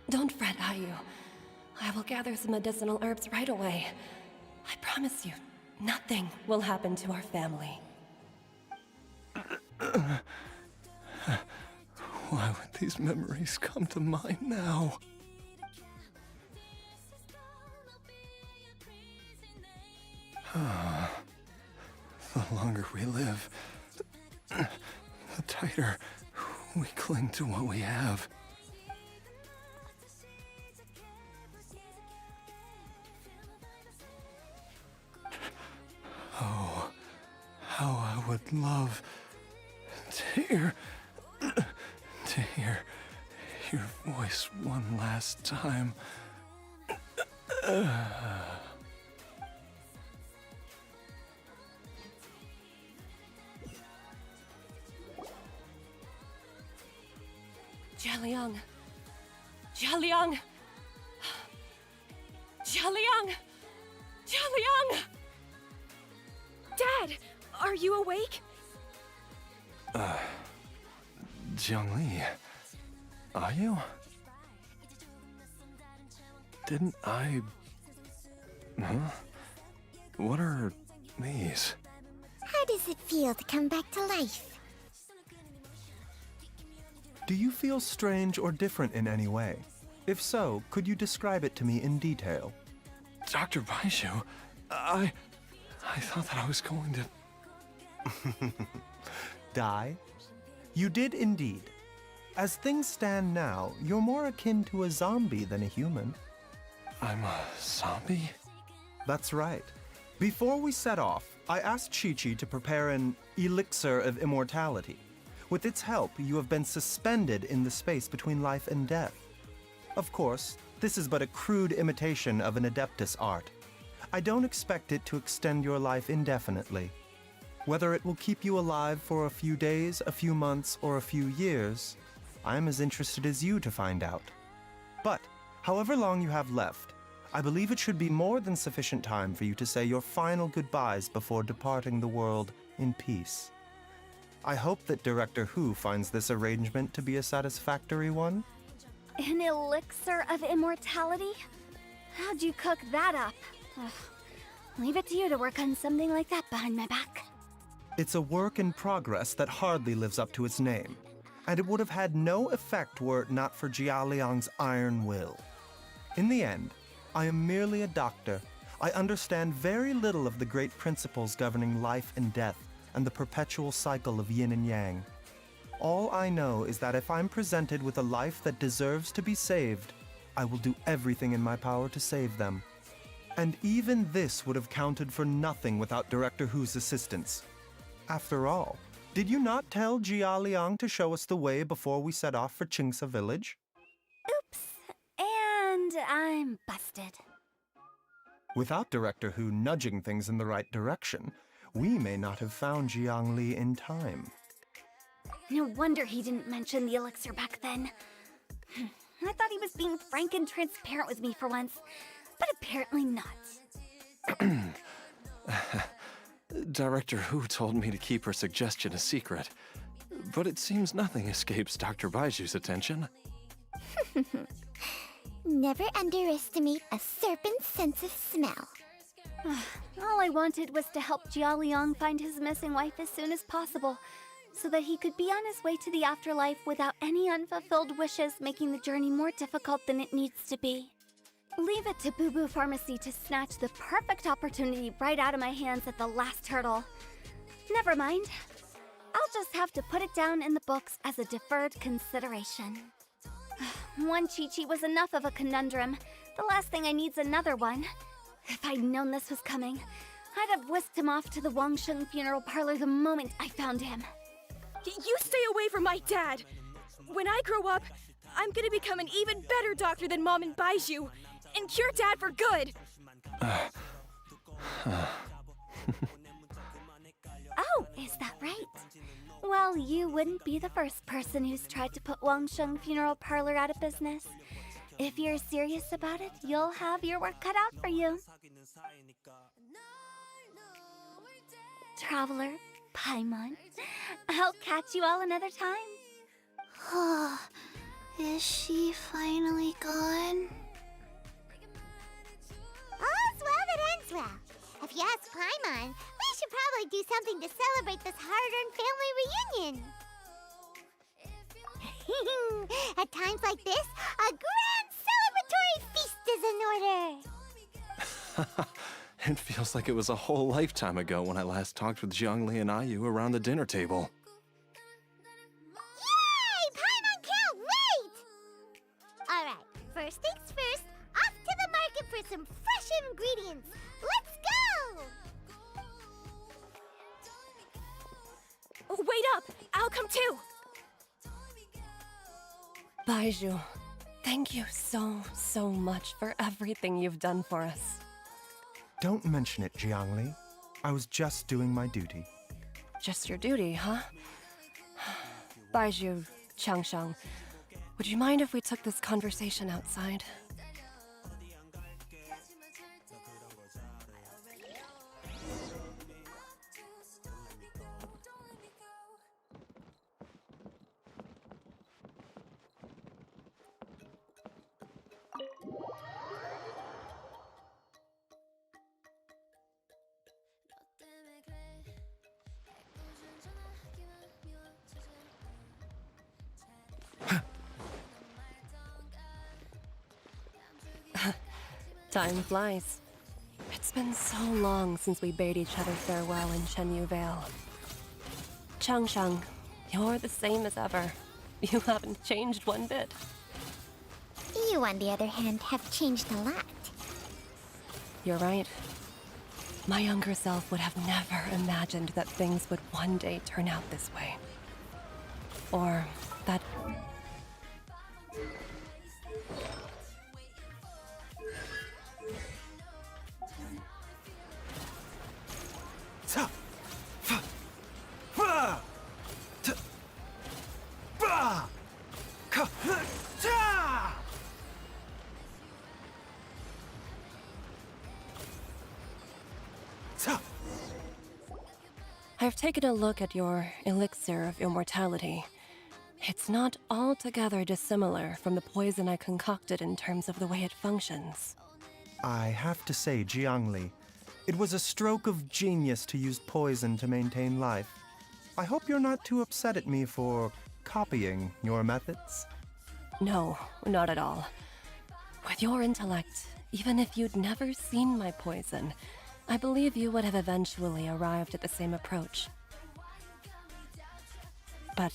Don't fret, Ayu. I will gather some medicinal herbs right away. I promise you, nothing will happen to our family. Why would these memories come to mind now? The longer we live, the tighter we cling to what we have. Oh, how I would love to hear your voice one last time. Jialiang! Jialiang! Jialiang! Jialiang! Dad, are you awake? Zhongli, are you? Didn't I... Huh? What are these? How does it feel to come back to life? Do you feel strange or different in any way? If so, could you describe it to me in detail? Dr. Baizhu, I thought that I was going to... Die? You did indeed. As things stand now, you're more akin to a zombie than a human. I'm a zombie? That's right. Before we set off, I asked Qercey to prepare an elixir of immortality. With its help, you have been suspended in the space between life and death. Of course, this is but a crude imitation of an Adeptus art. I don't expect it to extend your life indefinitely. Whether it will keep you alive for a few days, a few months, or a few years, I am as interested as you to find out. But, however long you have left, I believe it should be more than sufficient time for you to say your final goodbyes before departing the world in peace. I hope that Director Hu finds this arrangement to be a satisfactory one. An elixir of immortality? How'd you cook that up? Ugh. Leave it to you to work on something like that behind my back. It's a work in progress that hardly lives up to its name, and it would have had no effect were it not for Jialiang's iron will. In the end, I am merely a doctor. I understand very little of the great principles governing life and death, and the perpetual cycle of yin and yang. All I know is that if I'm presented with a life that deserves to be saved, I will do everything in my power to save them. And even this would have counted for nothing without Director Hu's assistance. After all, did you not tell Jia Liang to show us the way before we set off for Qingce village? Oops. And I'm busted. Without Director Hu nudging things in the right direction, we may not have found Jiangli in time. No wonder he didn't mention the elixir back then. I thought he was being frank and transparent with me for once, but apparently not. Director Hu told me to keep her suggestion a secret, but it seems nothing escapes Dr. Baiju's attention. Never underestimate a serpent's sense of smell. All I wanted was to help Jia Liang find his missing wife as soon as possible, so that he could be on his way to the afterlife without any unfulfilled wishes making the journey more difficult than it needs to be. Leave it to Boo Boo Pharmacy to snatch the perfect opportunity right out of my hands at the last hurdle. Never mind. I'll just have to put it down in the books as a deferred consideration. One Chi-Chi was enough of a conundrum. The last thing I need's another one. If I'd known this was coming, I'd have whisked him off to the Wangsheng funeral parlor the moment I found him. You stay away from my dad! When I grow up, I'm gonna become an even better doctor than Mom and Baiju, and cure Dad for good! Oh, is that right? Well, you wouldn't be the first person who's tried to put Wangsheng funeral parlor out of business. If you're serious about it, you'll have your work cut out for you. Traveler, Paimon, I'll catch you all another time. Is she finally gone? All's well that ends well. If you ask Paimon, we should probably do something to celebrate this hard-earned family reunion. At times like this, a grand celebratory feast is in order. It feels like it was a whole lifetime ago when I last talked with Zhongli and Ayu around the dinner table. Yay! Paimon can't wait! Alright, first things first, off to the market for some fresh ingredients. Let's go! Wait up! I'll come too! Baiju, thank you so much for everything you've done for us. Don't mention it, Jiangli. I was just doing my duty. Just your duty, huh? Baiju, Changsheng, would you mind if we took this conversation outside? Time flies. It's been so long since we bade each other farewell in Chenyu Vale. Changsheng, you're the same as ever. You haven't changed one bit. You, on the other hand, have changed a lot. You're right. My younger self would have never imagined that things would one day turn out this way. Or that... I've taken a look at your elixir of immortality. It's not altogether dissimilar from the poison I concocted in terms of the way it functions. I have to say, Jiangli, it was a stroke of genius to use poison to maintain life. I hope you're not too upset at me for copying your methods. No, not at all. With your intellect, even if you'd never seen my poison, I believe you would have eventually arrived at the same approach. But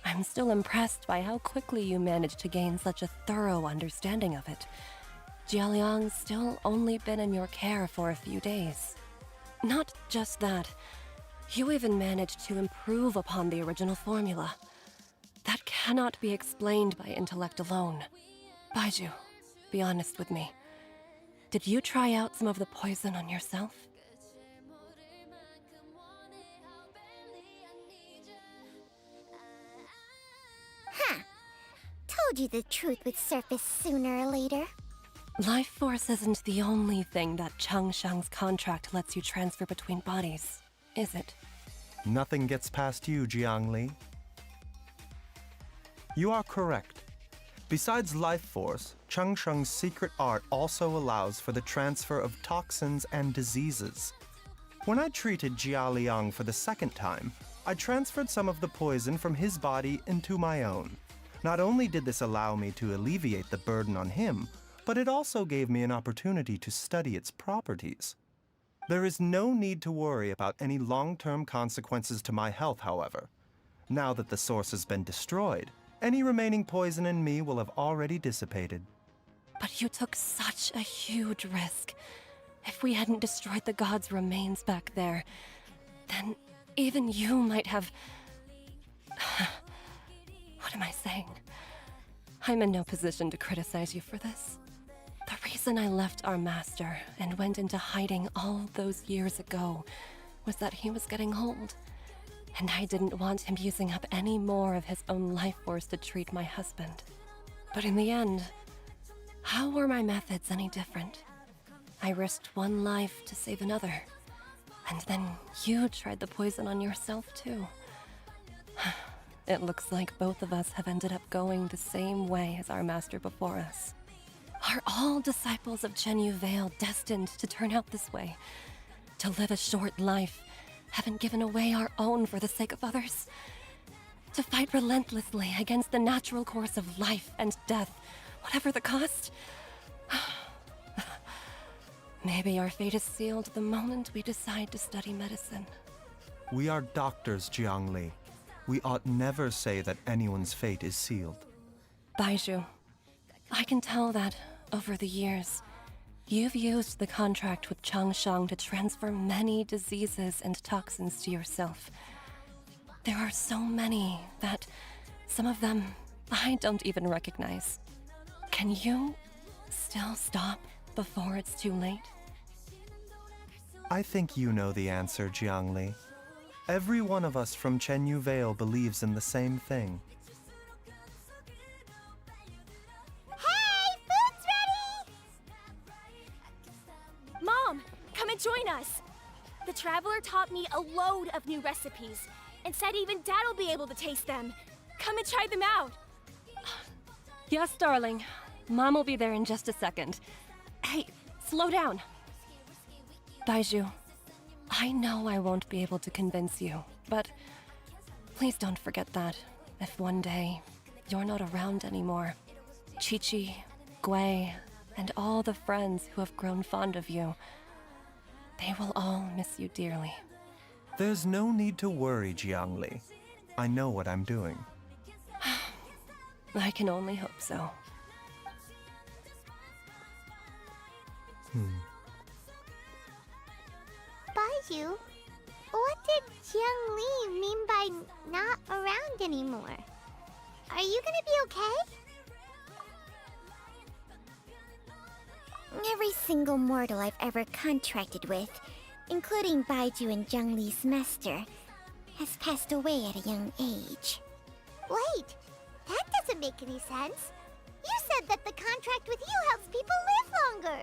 I'm still impressed by how quickly you managed to gain such a thorough understanding of it. Jialiang's still only been in your care for a few days. Not just that, you even managed to improve upon the original formula. That cannot be explained by intellect alone. Baizhu, be honest with me. Did you try out some of the poison on yourself? Huh. Told you the truth would surface sooner or later. Life force isn't the only thing that Changshang's contract lets you transfer between bodies, is it? Nothing gets past you, Jiangli. You are correct. Besides life force, Changsheng's secret art also allows for the transfer of toxins and diseases. When I treated Jialiang for the second time, I transferred some of the poison from his body into my own. Not only did this allow me to alleviate the burden on him, but it also gave me an opportunity to study its properties. There is no need to worry about any long-term consequences to my health, however. Now that the source has been destroyed, any remaining poison in me will have already dissipated. But you took such a huge risk. If we hadn't destroyed the god's remains back there, then even you might have... What am I saying? I'm in no position to criticize you for this. The reason I left our master and went into hiding all those years ago was that he was getting old, and I didn't want him using up any more of his own life force to treat my husband. But in the end, how were my methods any different? I risked one life to save another, and then you tried the poison on yourself too. It looks like both of us have ended up going the same way as our master before us. Are all disciples of Chenyu Vale destined to turn out this way? To live a short life, having given away our own for the sake of others? To fight relentlessly against the natural course of life and death, whatever the cost? Maybe our fate is sealed the moment we decide to study medicine. We are doctors, Jiangli. We ought never say that anyone's fate is sealed. Baizhu, I can tell that, over the years, you've used the contract with Changshang to transfer many diseases and toxins to yourself. There are so many that some of them I don't even recognize. Can you still stop before it's too late? I think you know the answer, Jiangli. Every one of us from Chenyu Vale believes in the same thing. Mom, come and join us. The Traveler taught me a load of new recipes and said even Dad will be able to taste them. Come and try them out. Yes, darling. Mom will be there in just a second. Hey, slow down. Baizhu, I know I won't be able to convince you, but please don't forget that if one day you're not around anymore, Qiqi, Gui, and all the friends who have grown fond of you, they will all miss you dearly. There's no need to worry, Jiangli. I know what I'm doing. I can only hope so. Baizhu, what did Jiangli mean by not around anymore? Are you gonna be okay? Every single mortal I've ever contracted with, including Baizhu and Zhengli's master, has passed away at a young age. Wait, that doesn't make any sense. You said that the contract with you helps people live longer.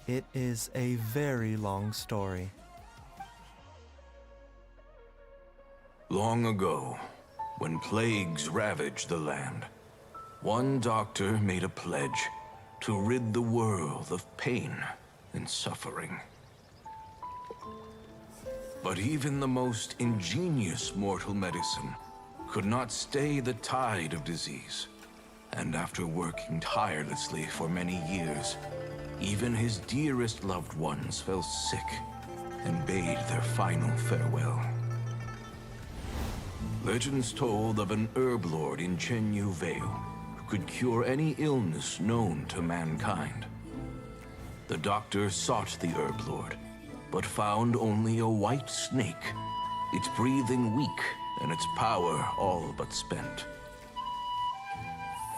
It is a very long story. Long ago, when plagues ravaged the land, one doctor made a pledge to rid the world of pain and suffering. But even the most ingenious mortal medicine could not stay the tide of disease. And after working tirelessly for many years, even his dearest loved ones fell sick and bade their final farewell. Legends told of an herb lord in Chenyu Vale who could cure any illness known to mankind. The doctor sought the herb lord, but found only a white snake, its breathing weak and its power all but spent.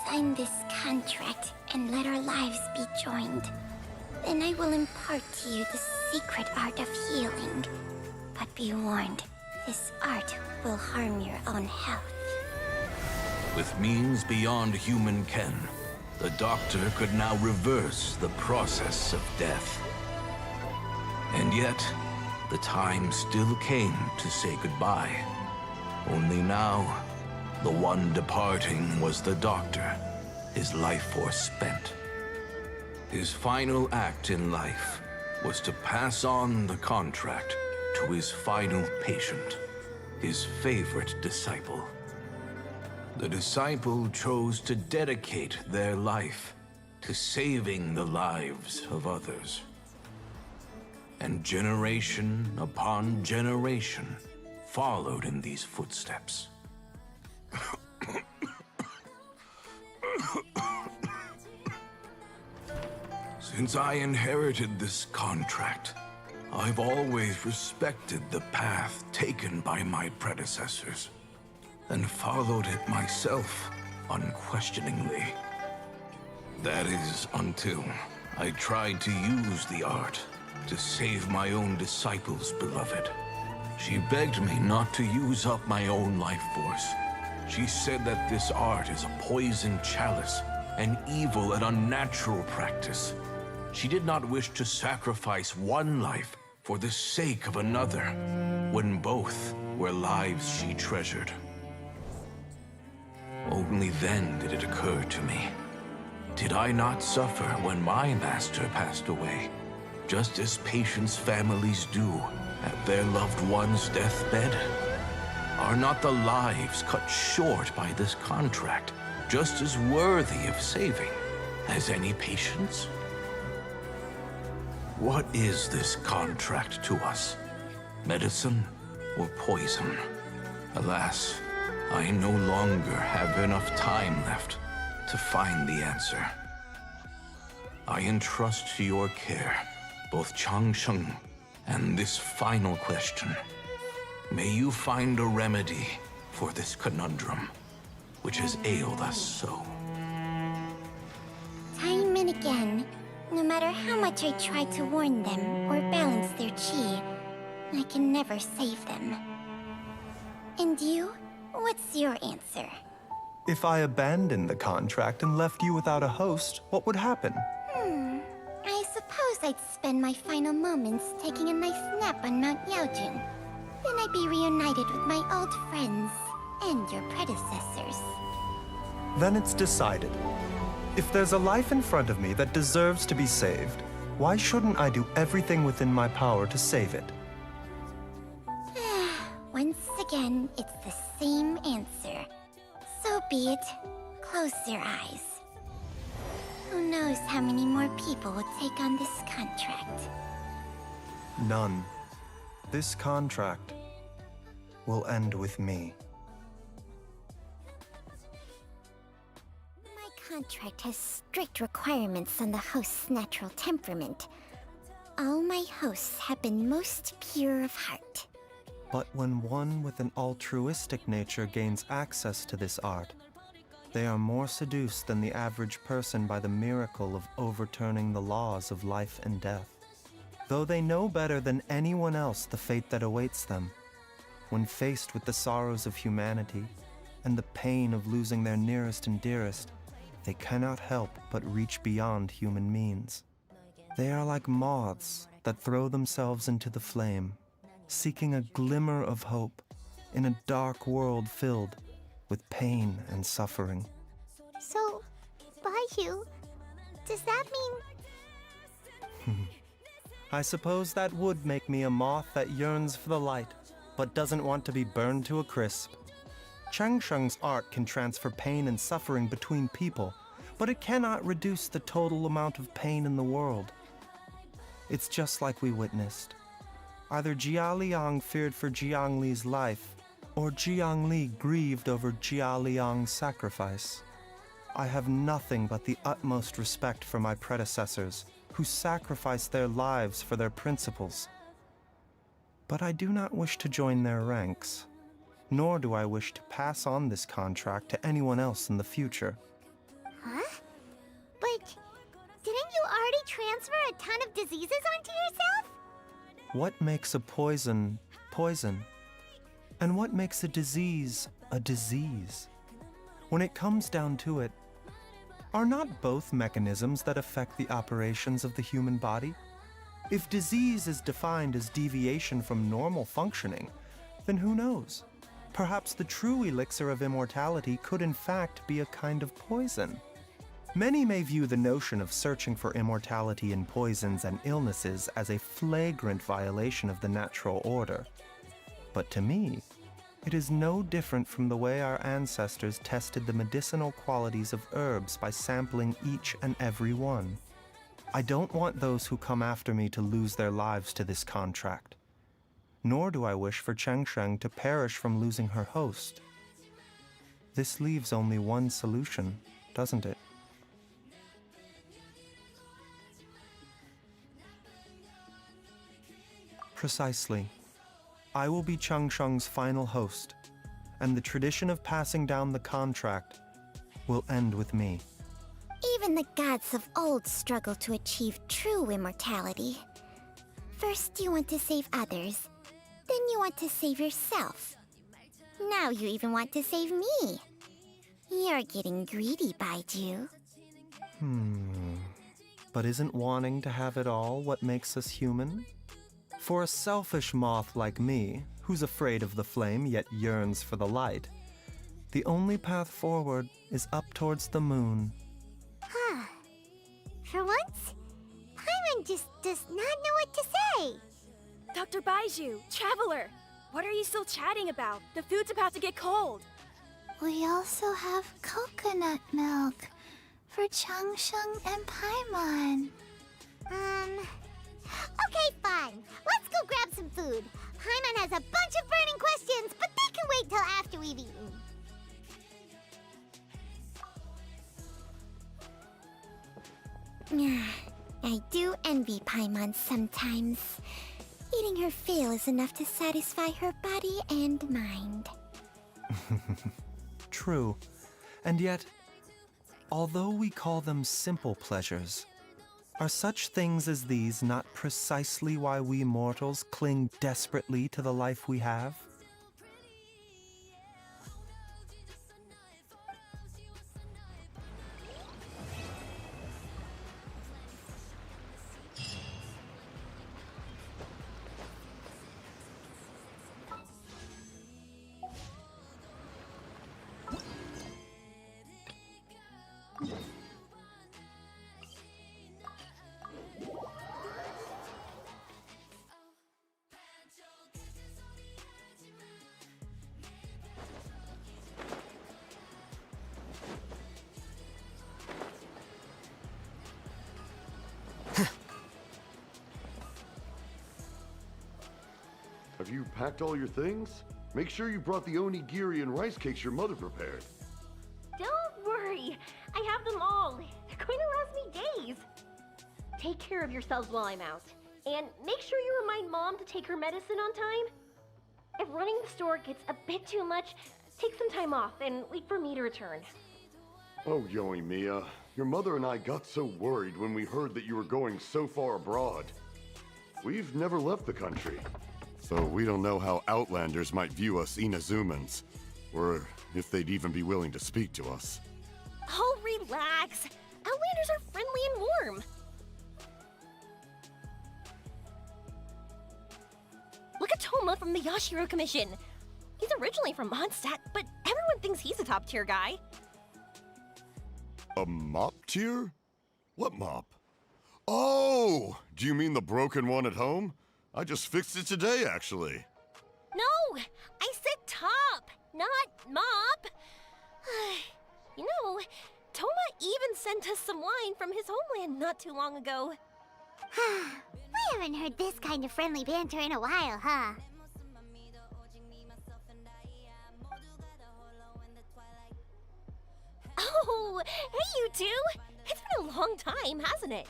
Sign this contract and let our lives be joined. Then I will impart to you the secret art of healing. But be warned, this art will harm your own health. With means beyond human ken, the doctor could now reverse the process of death. And yet, the time still came to say goodbye. Only now, the one departing was the doctor, his life force spent. His final act in life was to pass on the contract to his final patient, his favorite disciple. The disciple chose to dedicate their life to saving the lives of others. And generation upon generation followed in these footsteps. Since I inherited this contract, I've always respected the path taken by my predecessors, and followed it myself unquestioningly. That is until I tried to use the art to save my own disciple's beloved. She begged me not to use up my own life force. She said that this art is a poison chalice, an evil and unnatural practice. She did not wish to sacrifice one life for the sake of another, when both were lives she treasured. Only then did it occur to me. Did I not suffer when my master passed away, just as patients' families do at their loved one's deathbed? Are not the lives cut short by this contract just as worthy of saving as any patients? What is this contract to us? Medicine or poison? Alas, I no longer have enough time left to find the answer. I entrust to your care both Changsheng and this final question. May you find a remedy for this conundrum, which has ailed us so. Time and again, no matter how much I try to warn them or balance their chi, I can never save them. And you? What's your answer? If I abandoned the contract and left you without a host, what would happen? I suppose I'd spend my final moments taking a nice nap on Mount Yaojun. Then I'd be reunited with my old friends and your predecessors. Then it's decided. If there's a life in front of me that deserves to be saved, why shouldn't I do everything within my power to save it? Once again, it's the same answer. So be it. Close your eyes. Who knows how many more people will take on this contract? None. This contract will end with me. My contract has strict requirements on the host's natural temperament. All my hosts have been most pure of heart. But when one with an altruistic nature gains access to this art, they are more seduced than the average person by the miracle of overturning the laws of life and death. Though they know better than anyone else the fate that awaits them, when faced with the sorrows of humanity and the pain of losing their nearest and dearest, they cannot help but reach beyond human means. They are like moths that throw themselves into the flame, seeking a glimmer of hope in a dark world filled with pain and suffering. So, Baihu, does that mean... I suppose that would make me a moth that yearns for the light, but doesn't want to be burned to a crisp. Changsheng's art can transfer pain and suffering between people, but it cannot reduce the total amount of pain in the world. It's just like we witnessed. Either Jia Liang feared for Jiang Li's life, or Jiangli grieved over Jia Liang's sacrifice. I have nothing but the utmost respect for my predecessors, who sacrificed their lives for their principles. But I do not wish to join their ranks, nor do I wish to pass on this contract to anyone else in the future. Huh? But didn't you already transfer a ton of diseases onto yourself? What makes a poison, poison? And what makes a disease, a disease? When it comes down to it, are not both mechanisms that affect the operations of the human body? If disease is defined as deviation from normal functioning, then who knows? Perhaps the true elixir of immortality could in fact be a kind of poison. Many may view the notion of searching for immortality in poisons and illnesses as a flagrant violation of the natural order. But to me, it is no different from the way our ancestors tested the medicinal qualities of herbs by sampling each and every one. I don't want those who come after me to lose their lives to this contract. Nor do I wish for Chengsheng to perish from losing her host. This leaves only one solution, doesn't it? Precisely. I will be Chengsheng's final host, and the tradition of passing down the contract will end with me. Even the gods of old struggle to achieve true immortality. First you want to save others, then you want to save yourself. Now you even want to save me. You're getting greedy, Baiju. But isn't wanting to have it all what makes us human? For a selfish moth like me, who's afraid of the flame yet yearns for the light, the only path forward is up towards the moon. Huh. For once, Paimon just does not know what to say. Dr. Baiju, Traveler, what are you still chatting about? The food's about to get cold. We also have coconut milk for Changsheng and Paimon. Okay, fine. Let's go grab some food. Paimon has a bunch of burning questions, but they can wait till after we've eaten. I do envy Paimon sometimes. Eating her fill is enough to satisfy her body and mind. True. And yet, although we call them simple pleasures, are such things as these not precisely why we mortals cling desperately to the life we have? Have you packed all your things? Make sure you brought the onigiri and rice cakes your mother prepared. Don't worry. I have them all. They're going to last me days. Take care of yourselves while I'm out. And make sure you remind Mom to take her medicine on time. If running the store gets a bit too much, take some time off and wait for me to return. Oh, Yoimiya, your mother and I got so worried when we heard that you were going so far abroad. We've never left the country, so we don't know how Outlanders might view us Inazumans, or if they'd even be willing to speak to us. Oh, relax. Outlanders are friendly and warm. Look at Toma from the Yashiro Commission. He's originally from Mondstadt, but everyone thinks he's a top-tier guy. A mop tier? What mop? Oh! Do you mean the broken one at home? I just fixed it today, actually. No! I said top, not mop. You know, Toma even sent us some wine from his homeland not too long ago. We haven't heard this kind of friendly banter in a while, huh? Oh, hey you two! It's been a long time, hasn't it?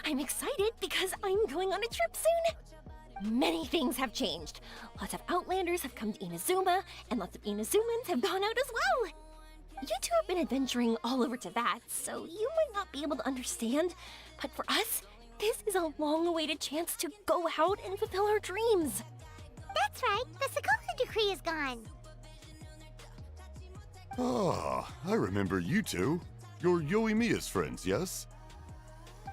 I'm excited because I'm going on a trip soon. Many things have changed. Lots of Outlanders have come to Inazuma, and lots of Inazumans have gone out as well. You two have been adventuring all over to that, so you might not be able to understand, but for us, this is a long-awaited chance to go out and fulfill our dreams. That's right, the Sakoku decree is gone. Ah, I remember you two. You're Yoimiya's friends, yes?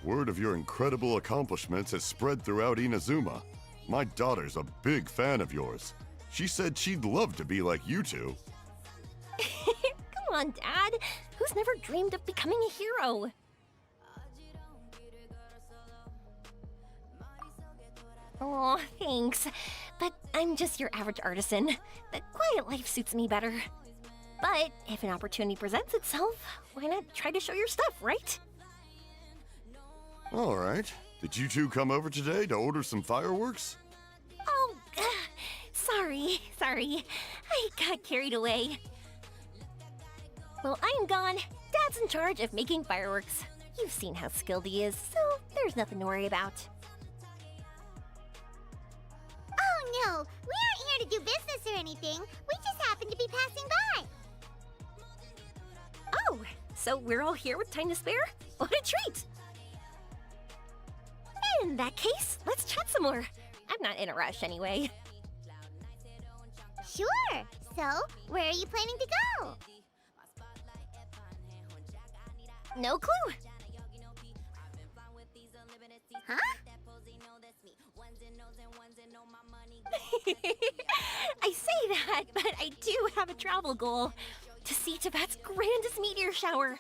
Word of your incredible accomplishments has spread throughout Inazuma. My daughter's a big fan of yours. She said she'd love to be like you two. Come on, Dad. Who's never dreamed of becoming a hero? Oh, thanks. But I'm just your average artisan. The quiet life suits me better. But if an opportunity presents itself, why not try to show your stuff, right? All right. Did you two come over today to order some fireworks? Oh, sorry. I got carried away. Well, I'm gone. Dad's in charge of making fireworks. You've seen how skilled he is, so there's nothing to worry about. Oh no, we aren't here to do business or anything. We just happen to be passing by. Oh, so we're all here with time to spare? What a treat! In that case, let's chat some more. I'm not in a rush anyway. Sure. So, where are you planning to go? No clue. Huh? I say that, but I do have a travel goal. To see Tibet's grandest meteor shower.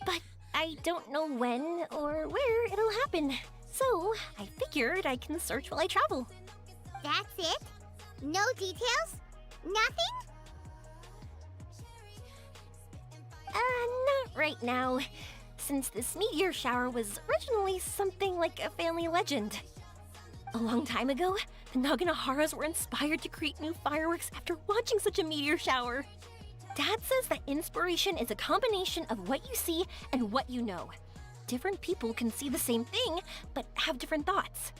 But I don't know when or where it'll happen. So, I figured I can search while I travel. That's it? No details? Nothing? Not right now. Since this meteor shower was originally something like a family legend. A long time ago, the Naganaharas were inspired to create new fireworks after watching such a meteor shower. Dad says that inspiration is a combination of what you see and what you know. Different people can see the same thing, but have different thoughts.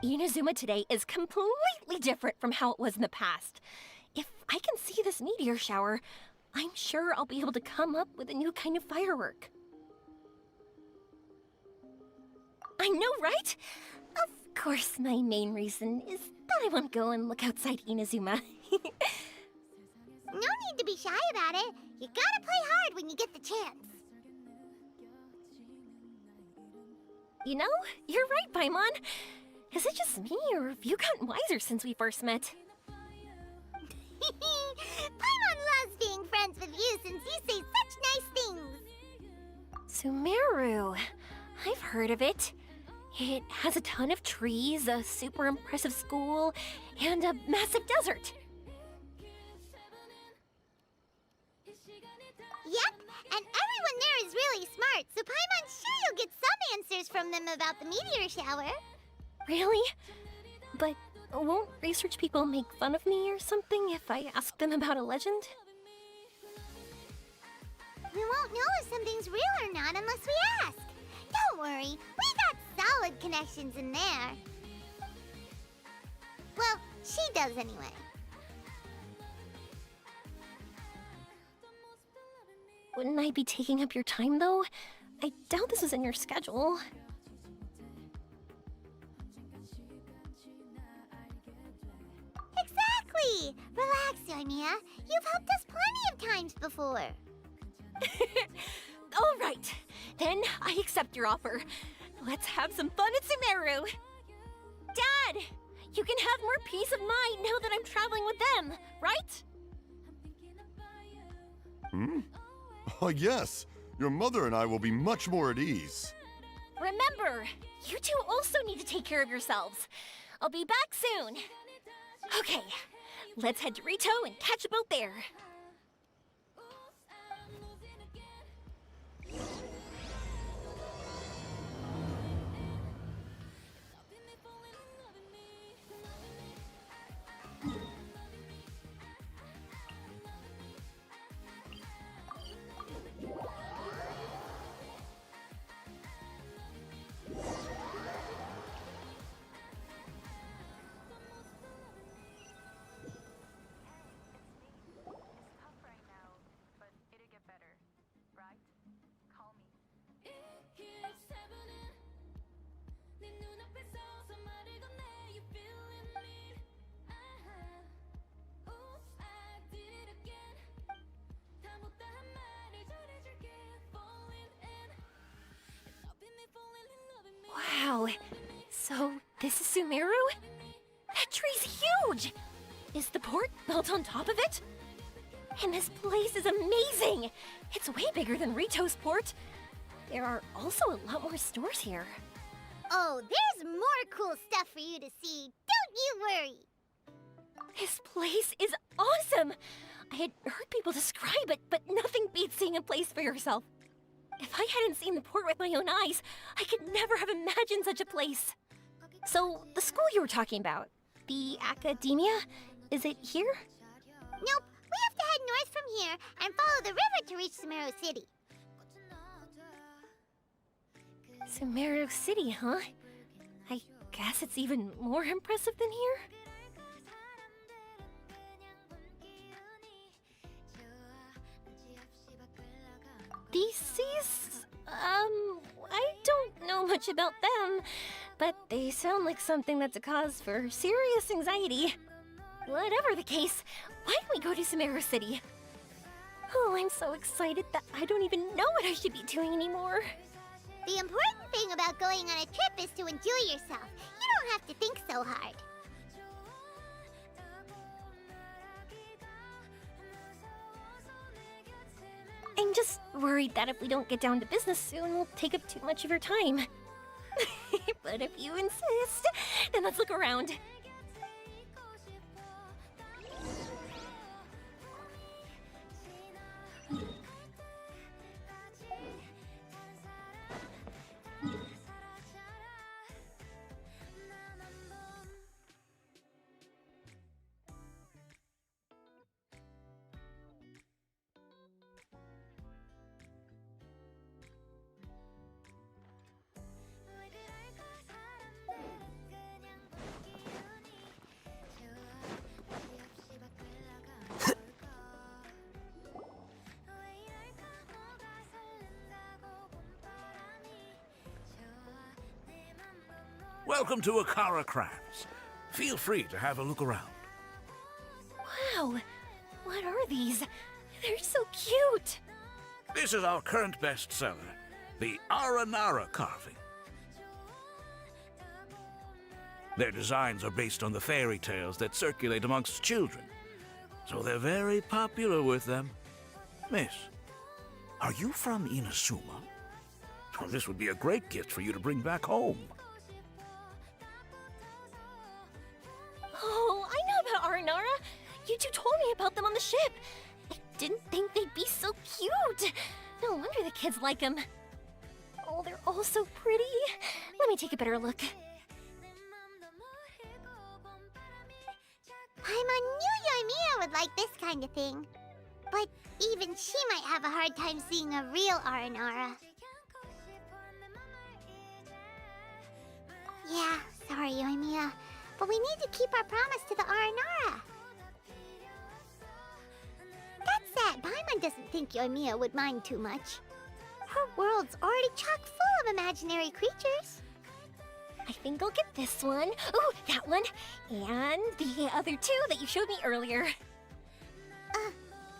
Inazuma today is completely different from how it was in the past. If I can see this meteor shower, I'm sure I'll be able to come up with a new kind of firework. I know, right? Of course, my main reason is that I want to go and look outside Inazuma. No need to be shy about it. You gotta play hard when you get the chance. You know, you're right, Paimon. Is it just me, or have you gotten wiser since we first met? Paimon loves being friends with you since you say such nice things. Sumeru. I've heard of it. It has a ton of trees, a super impressive school, and a massive desert. Yep, and everyone there is really smart, so Paimon's sure you'll get some answers from them about the meteor shower. Really? But won't research people make fun of me or something if I ask them about a legend? We won't know if something's real or not unless we ask. Don't worry, we got solid connections in there. Well, she does anyway. Wouldn't I be taking up your time, though? I doubt this is in your schedule. Exactly! Relax, Yoimiya. You've helped us plenty of times before. All right, then I accept your offer. Let's have some fun at Sumeru. Dad, you can have more peace of mind now that I'm traveling with them, right? Yes. Your mother and I will be much more at ease. Remember, you two also need to take care of yourselves. I'll be back soon. Okay, let's head to Rito and catch a boat there. So, this is Sumeru? That tree's huge! Is the port built on top of it? And this place is amazing! It's way bigger than Rito's port. There are also a lot more stores here. Oh, there's more cool stuff for you to see. Don't you worry. This place is awesome! I had heard people describe it, but nothing beats seeing a place for yourself. If I hadn't seen the port with my own eyes, I could never have imagined such a place. So, the school you were talking about, the academia, is it here? Nope, we have to head north from here and follow the river to reach Sumeru City. Sumeru City, huh? I guess it's even more impressive than here. These seas, I don't know much about them, but they sound like something that's a cause for serious anxiety. Whatever the case, why don't we go to Sumeru City? Oh, I'm so excited that I don't even know what I should be doing anymore. The important thing about going on a trip is to enjoy yourself. You don't have to think so hard. I'm just worried that if we don't get down to business soon, we'll take up too much of your time. But if you insist, then let's look around. Welcome to Akara Crafts. Feel free to have a look around. Wow, what are these? They're so cute. This is our current bestseller, the Aranara carving. Their designs are based on the fairy tales that circulate amongst children, so they're very popular with them. Miss, are you from Inazuma? Well, this would be a great gift for you to bring back home. Oh, I know about Aranara. You two told me about them on the ship. I didn't think they'd be so cute. No wonder the kids like them. Oh, they're all so pretty. Let me take a better look. Paimon knew Yoimiya would like this kind of thing. But even she might have a hard time seeing a real Aranara. Yeah, sorry, Yoimiya. But we need to keep our promise to the Aranara. That said, Paimon doesn't think Yoimiya would mind too much. Her world's already chock full of imaginary creatures. I think I'll get this one. Ooh, that one. And the other two that you showed me earlier.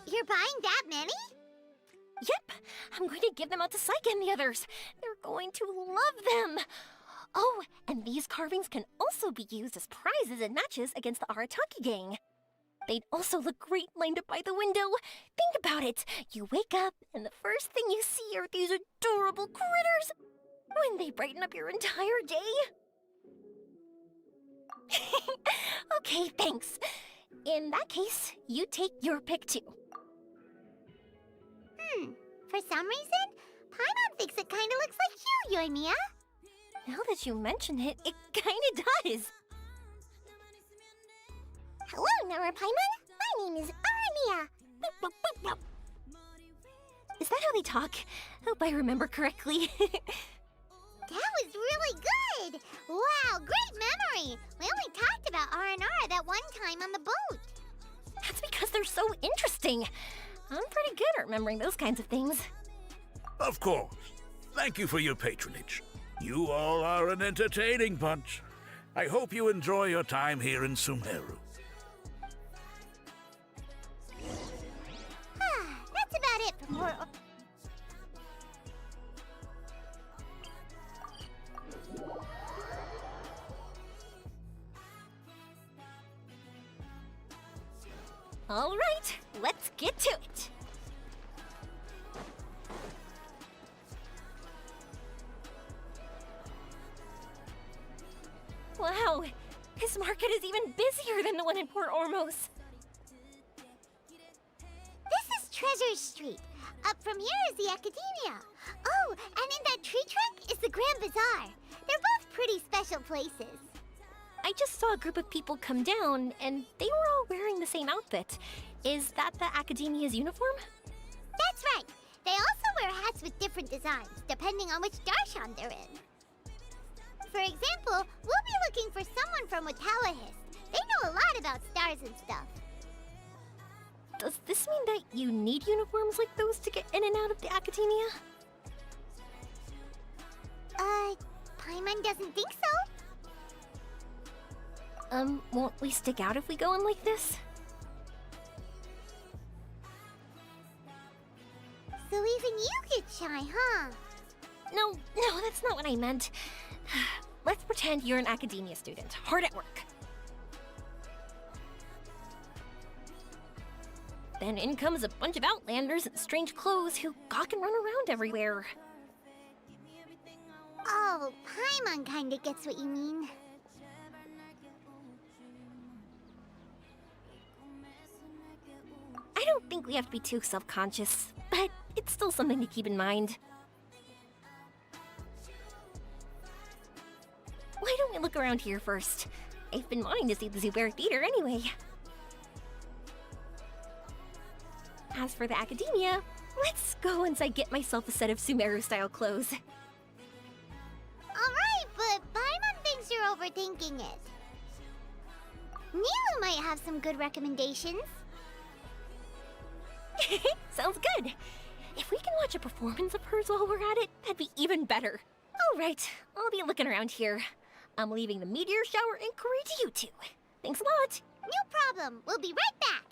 You're buying that many? Yep. I'm going to give them out to Saika and the others. They're going to love them. Oh, and these carvings can also be used as prizes in matches against the Arataki gang. They'd also look great lined up by the window. Think about it. You wake up, and the first thing you see are these adorable critters. Wouldn't they brighten up your entire day? Okay, thanks. In that case, you take your pick too. For some reason, Paimon thinks it kinda looks like you, Yoimiya. Now that you mention it, it kinda does. Hello, Nara Paimon. My name is Armia. Is that how they talk? Hope I remember correctly. That was really good! Wow, great memory! We only talked about Aranara that one time on the boat. That's because they're so interesting. I'm pretty good at remembering those kinds of things. Of course. Thank you for your patronage. You all are an entertaining bunch. I hope you enjoy your time here in Sumeru. That's about it for more... All right, let's get to it. Wow, this market is even busier than the one in Port Ormos. This is Treasure Street. Up from here is the Academia. Oh, and in that tree trunk is the Grand Bazaar. They're both pretty special places. I just saw a group of people come down, and they were all wearing the same outfit. Is that the Academia's uniform? That's right. They also wear hats with different designs, depending on which Darshan they're in. For example, we'll be looking for someone from Watawahist. They know a lot about stars and stuff. Does this mean that you need uniforms like those to get in and out of the Academia? Paimon doesn't think so. Won't we stick out if we go in like this? So even you get shy, huh? No, that's not what I meant. Let's pretend you're an Academia student, hard at work. Then in comes a bunch of Outlanders in strange clothes who gawk and run around everywhere. Oh, Paimon kinda gets what you mean. I don't think we have to be too self-conscious, but it's still something to keep in mind. Why don't we look around here first? I've been wanting to see the Zubair Theater anyway. As for the Academia, let's go once I get myself a set of Sumeru-style clothes. Alright, but Paimon thinks you're overthinking it. Nilu might have some good recommendations. Sounds good. If we can watch a performance of hers while we're at it, that'd be even better. Alright, I'll be looking around here. I'm leaving the meteor shower inquiry to you two. Thanks a lot. No problem. We'll be right back.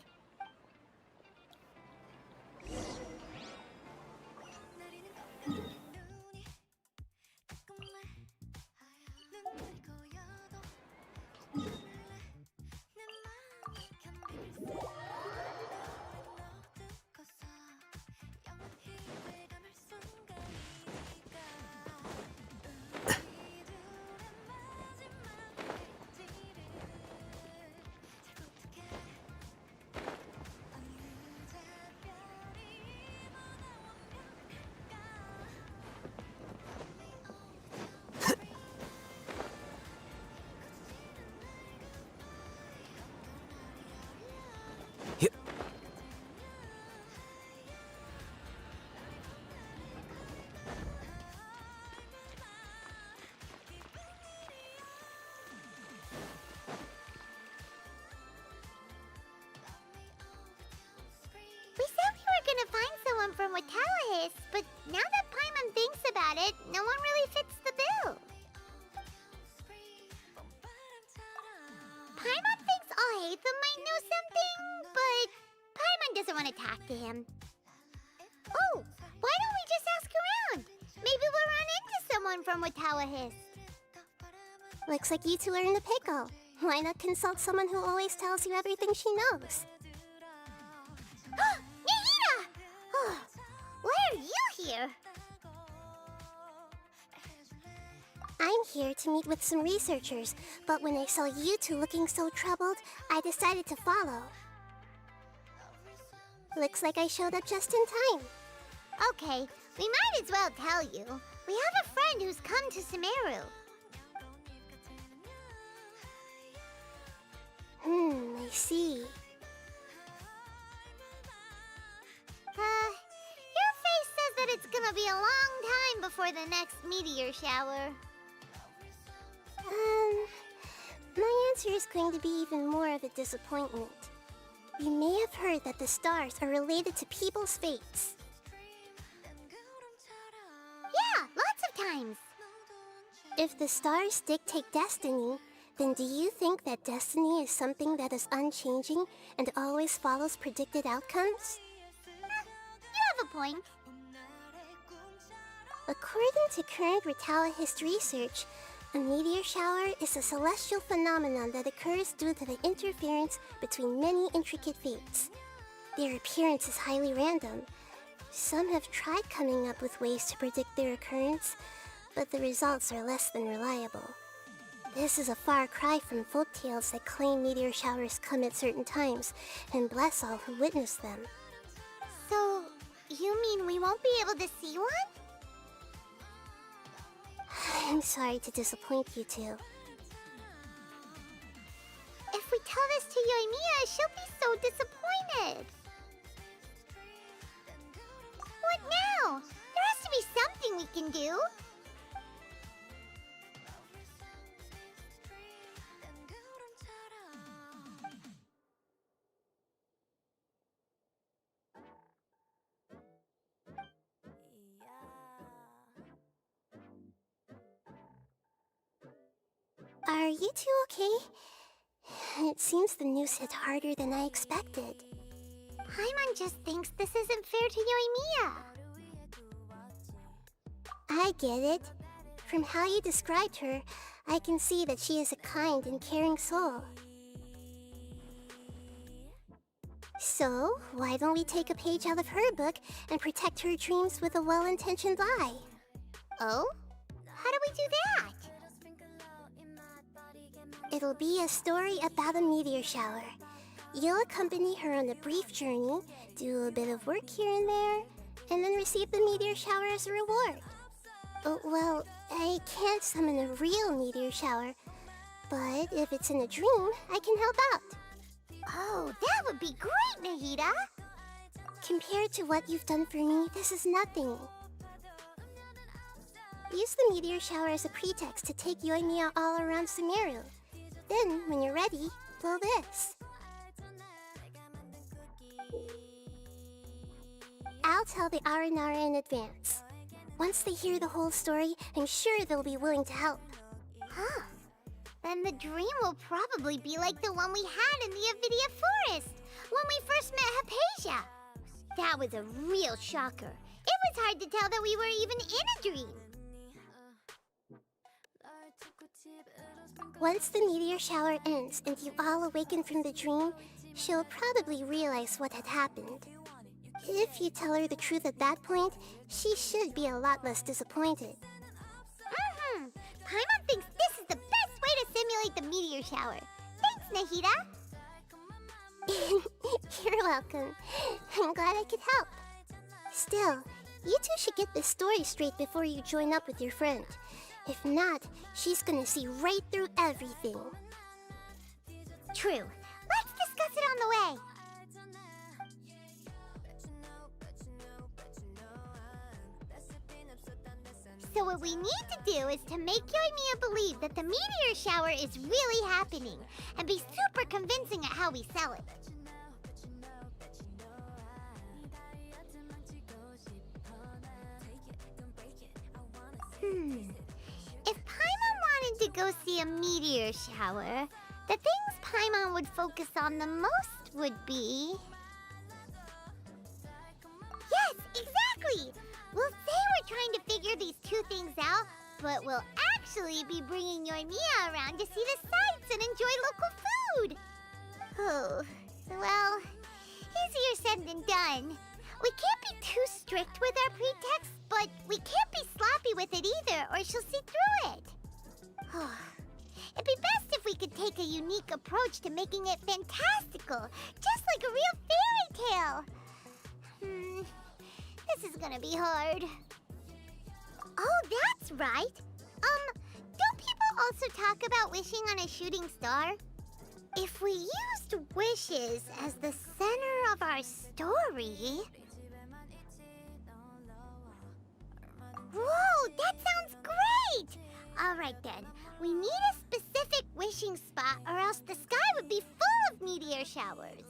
From Watawahist, but now that Paimon thinks about it, no one really fits the bill. Paimon thinks Alhaitham might know something, but Paimon doesn't want to talk to him. Oh, why don't we just ask around? Maybe we'll run into someone from Watawahist. Looks like you two are in a pickle. Why not consult someone who always tells you everything she knows? Why are you here? I'm here to meet with some researchers, but when I saw you two looking so troubled, I decided to follow. Looks like I showed up just in time. Okay, we might as well tell you. We have a friend who's come to Sumeru. I see. Your face says that it's gonna be a long time before the next meteor shower. My answer is going to be even more of a disappointment. You may have heard that the stars are related to people's fates. Yeah, lots of times. If the stars dictate destiny, then do you think that destiny is something that is unchanging and always follows predicted outcomes? You have a point. According to current Watawahist research, A meteor shower is a celestial phenomenon that occurs due to the interference between many intricate fates. Their appearance is highly random. Some have tried coming up with ways to predict their occurrence, but the results are less than reliable. This is a far cry from folktales that claim meteor showers come at certain times and bless all who witness them. So, you mean we won't be able to see one? I'm sorry to disappoint you two. If we tell this to Yoimiya, she'll be so disappointed. What now? There has to be something we can do. Are you two okay? It seems the news hit harder than I expected. Paimon just thinks this isn't fair to Yoimiya. I get it. From how you described her, I can see that she is a kind and caring soul. So, why don't we take a page out of her book and protect her dreams with a well-intentioned lie? Oh? How do we do that? It'll be a story about a meteor shower. You'll accompany her on a brief journey, do a bit of work here and there, and then receive the meteor shower as a reward. Oh, well, I can't summon a real meteor shower, but if it's in a dream, I can help out. Oh, that would be great, Nahida! Compared to what you've done for me, this is nothing. Use the meteor shower as a pretext to take Yoimiya all around Sumeru. Then, when you're ready, blow this. I'll tell the Aranara in advance. Once they hear the whole story, I'm sure they'll be willing to help. Huh. Then the dream will probably be like the one we had in the Avidia Forest, when we first met Hypatia. That was a real shocker. It was hard to tell that we were even in a dream. Once the meteor shower ends and you all awaken from the dream, she'll probably realize what had happened. If you tell her the truth at that point, she should be a lot less disappointed. Paimon thinks this is the best way to simulate the meteor shower. Thanks, Nahida. You're welcome. I'm glad I could help. Still, you two should get this story straight before you join up with your friend. If not, she's gonna see right through everything. True. Let's discuss it on the way. So what we need to do is to make Yoimiya believe that the meteor shower is really happening, and be super convincing at how we sell it. If Paimon wanted to go see a meteor shower, the things Paimon would focus on the most would be... Yes, exactly! We'll say we're trying to figure these two things out, but we'll actually be bringing Yoimiya around to see the sights and enjoy local food! Oh, well, easier said than done. We can't be too strict with our pretext, but we can't be sloppy with it either, or she'll see through it. It'd be best if we could take a unique approach to making it fantastical, just like a real fairy tale. This is gonna be hard. Oh, that's right. Don't people also talk about wishing on a shooting star? If we used wishes as the center of our story... Whoa, that sounds great! Alright then, we need a specific wishing spot or else the sky would be full of meteor showers.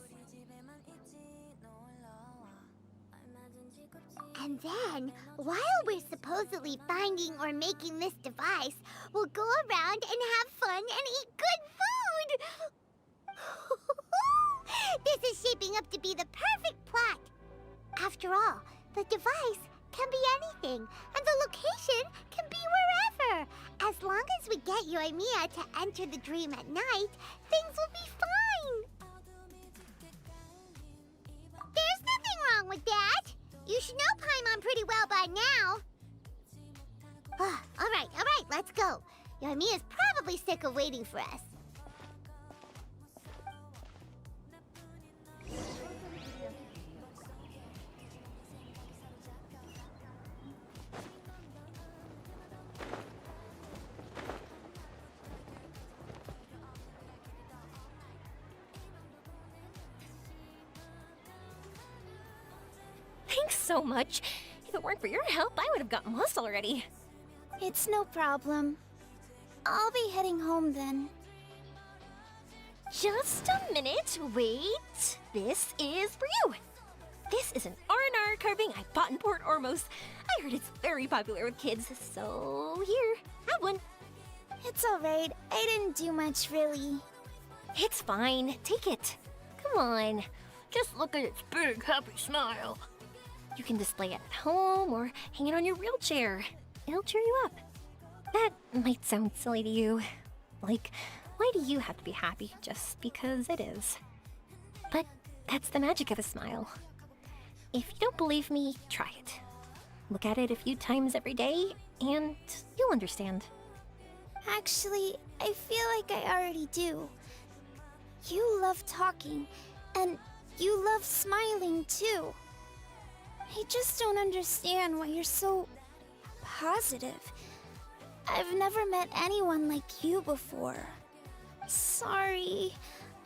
And then, while we're supposedly finding or making this device, we'll go around and have fun and eat good food! This is shaping up to be the perfect plot. After all, the device can be anything, and the location can be wherever, As long as we get Yoimiya to enter the dream at night, things will be fine. There's nothing wrong with that. You should know Paimon pretty well by now. All right, let's go. Yoimiya's probably sick of waiting for us. Thanks so much. If it weren't for your help, I would have gotten lost already. It's no problem. I'll be heading home then. Just a minute, wait. This is for you. This is an R&R carving I bought in Port Ormos. I heard it's very popular with kids, so here, have one. It's alright. I didn't do much, really. It's fine. Take it. Come on. Just look at its big, happy smile. You can display it at home or hang it on your wheelchair. It'll cheer you up. That might sound silly to you. Like, why do you have to be happy just because it is? But that's the magic of a smile. If you don't believe me, try it. Look at it a few times every day, and you'll understand. Actually, I feel like I already do. You love talking, and you love smiling too. I just don't understand why you're so positive. I've never met anyone like you before. Sorry,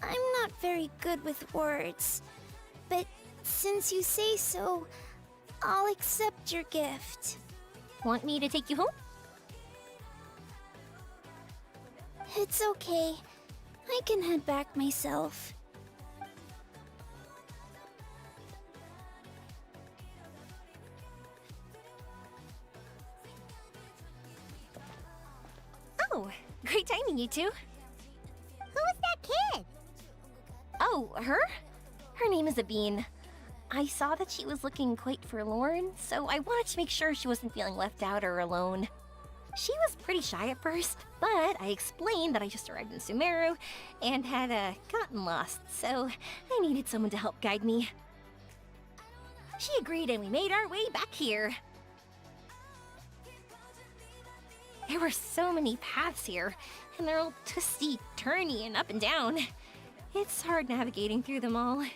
I'm not very good with words. But since you say so, I'll accept your gift. Want me to take you home? It's okay. I can head back myself. Oh, great timing, you two. Who was that kid? Oh, her? Her name is Abine. I saw that she was looking quite forlorn, so I wanted to make sure she wasn't feeling left out or alone. She was pretty shy at first, but I explained that I just arrived in Sumeru and had gotten lost, so I needed someone to help guide me. She agreed and we made our way back here. There were so many paths here, and they're all twisty, turny, and up and down. It's hard navigating through them all.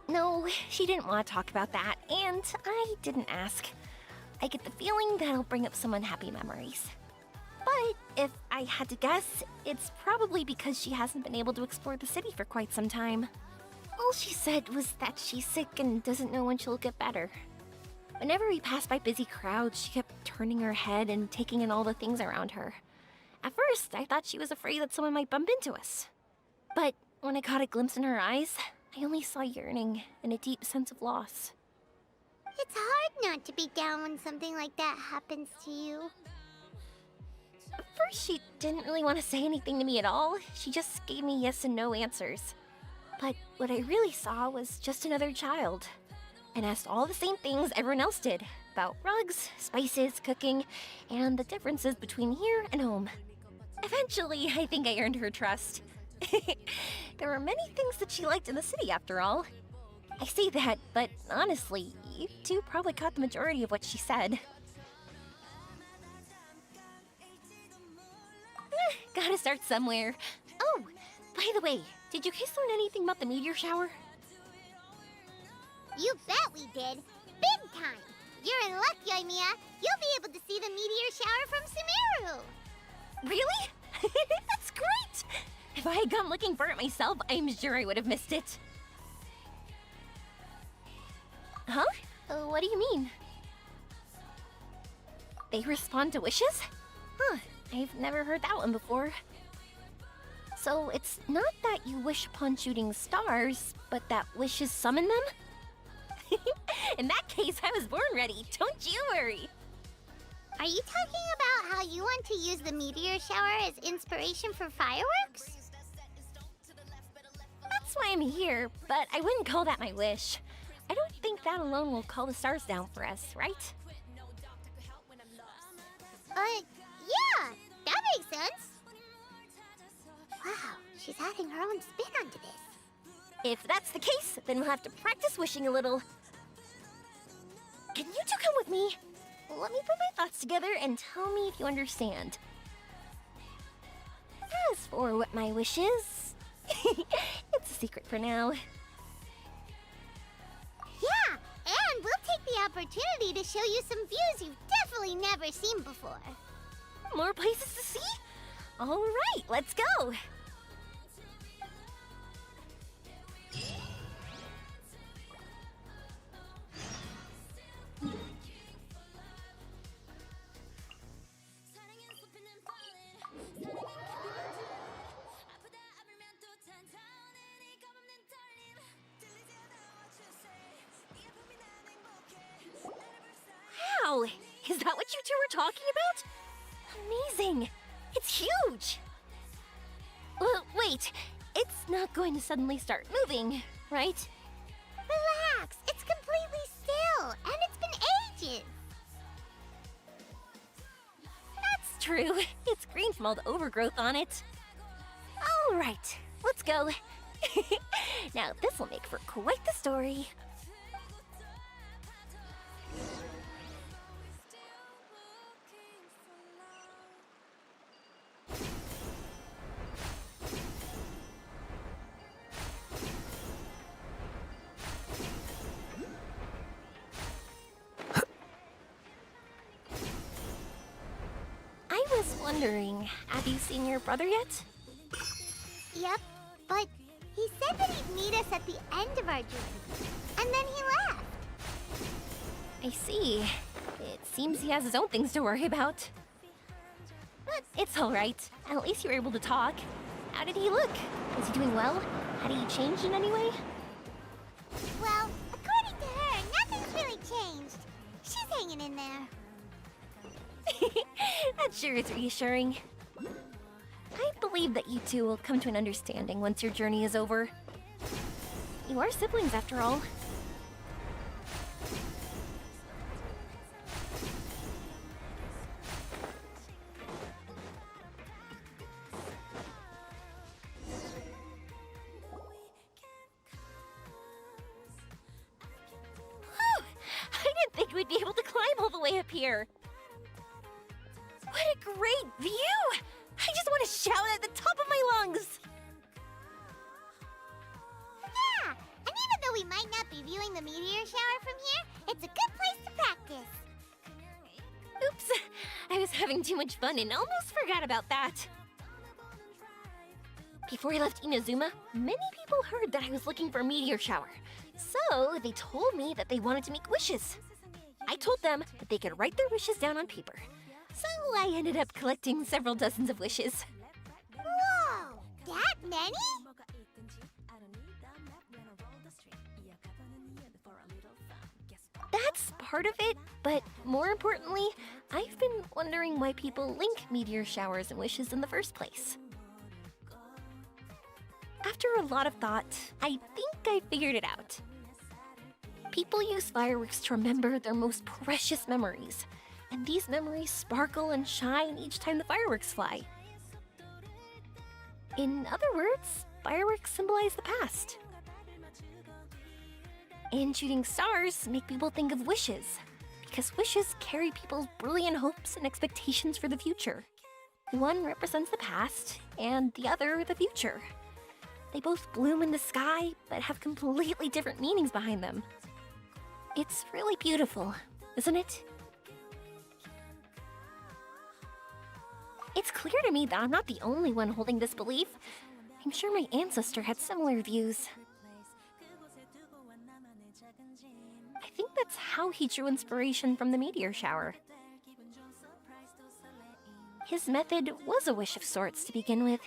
No, she didn't want to talk about that, and I didn't ask. I get the feeling that'll bring up some unhappy memories. But if I had to guess, it's probably because she hasn't been able to explore the city for quite some time. All she said was that she's sick and doesn't know when she'll get better. Whenever we passed by busy crowds, she kept turning her head and taking in all the things around her. At first, I thought she was afraid that someone might bump into us. But when I caught a glimpse in her eyes, I only saw yearning and a deep sense of loss. It's hard not to be down when something like that happens to you. At first, she didn't really want to say anything to me at all. She just gave me yes and no answers. But what I really saw was just another child. And asked all the same things everyone else did about rugs, spices, cooking, and the differences between here and home. Eventually, I think I earned her trust. There were many things that she liked in the city, after all. I say that, but honestly, you two probably caught the majority of what she said. Gotta start somewhere. Oh, by the way, did you guys learn anything about the meteor shower? You bet we did. Big time. You're in luck, Yoimiya. You'll be able to see the meteor shower from Sumeru. Really? That's great! If I had gone looking for it myself, I'm sure I would have missed it. Huh? What do you mean? They respond to wishes? Huh, I've never heard that one before. So it's not that you wish upon shooting stars, but that wishes summon them? In that case, I was born ready. Don't you worry. Are you talking about how you want to use the meteor shower as inspiration for fireworks? That's why I'm here, but I wouldn't call that my wish. I don't think that alone will call the stars down for us, right? Yeah, that makes sense. Wow, she's adding her own spin onto this. If that's the case, then we'll have to practice wishing a little. Can you two come with me? Let me put my thoughts together and tell me if you understand. As for what my wish is, it's a secret for now. Yeah, and we'll take the opportunity to show you some views you've definitely never seen before. More places to see? All right, let's go. Wow! Is that what you two were talking about? Amazing! It's huge! Wait, it's not going to suddenly start moving, right? Relax, it's completely still, and it's been ages. That's true. It's green from all the overgrowth on it. All right, let's go. Now this will make for quite the story. I was wondering, have you seen your brother yet? Yep, but he said that he'd meet us at the end of our journey, and then he left. I see. It seems he has his own things to worry about. But it's all right. At least you were able to talk. How did he look? Was he doing well? Had he changed in any way? Well, according to her, nothing's really changed. She's hanging in there. That sure is reassuring. I believe that you two will come to an understanding once your journey is over. You are siblings, after all. Whew! I didn't think we'd be able to climb all the way up here. What a great view! I just want to shout at the top of my lungs! Yeah, and even though we might not be viewing the meteor shower from here, it's a good place to practice. Oops, I was having too much fun and almost forgot about that. Before I left Inazuma, many people heard that I was looking for a meteor shower. So they told me that they wanted to make wishes. I told them that they could write their wishes down on paper. So I ended up collecting several dozens of wishes. Whoa, that many? That's part of it, but more importantly, I've been wondering why people link meteor showers and wishes in the first place. After a lot of thought, I think I figured it out. People use fireworks to remember their most precious memories, and these memories sparkle and shine each time the fireworks fly. In other words, fireworks symbolize the past. And shooting stars make people think of wishes, because wishes carry people's brilliant hopes and expectations for the future. One represents the past, and the other the future. They both bloom in the sky, but have completely different meanings behind them. It's really beautiful, isn't it? It's clear to me that I'm not the only one holding this belief. I'm sure my ancestor had similar views. I think that's how he drew inspiration from the meteor shower. His method was a wish of sorts to begin with,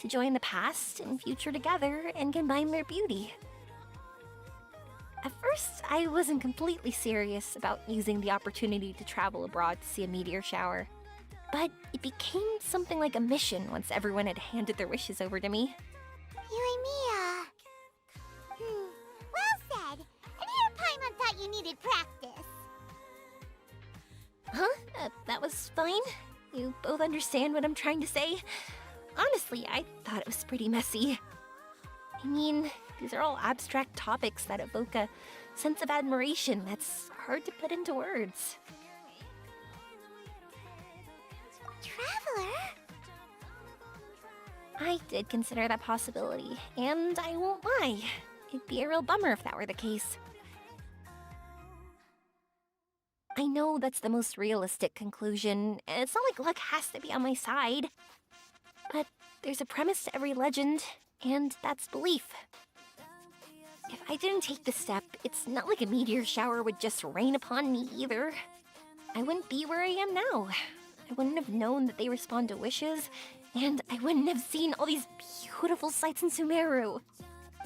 to join the past and future together and combine their beauty. At first, I wasn't completely serious about using the opportunity to travel abroad to see a meteor shower. But it became something like a mission once everyone had handed their wishes over to me. Mia. Well said. And here Paimon thought you needed practice. Huh? That was fine? You both understand what I'm trying to say? Honestly, I thought it was pretty messy. I mean, these are all abstract topics that evoke a sense of admiration that's hard to put into words. Traveler? I did consider that possibility, and I won't lie. It'd be a real bummer if that were the case. I know that's the most realistic conclusion, and it's not like luck has to be on my side. But there's a premise to every legend, and that's belief. If I didn't take this step, it's not like a meteor shower would just rain upon me either. I wouldn't be where I am now. I wouldn't have known that they respond to wishes, and I wouldn't have seen all these beautiful sights in Sumeru.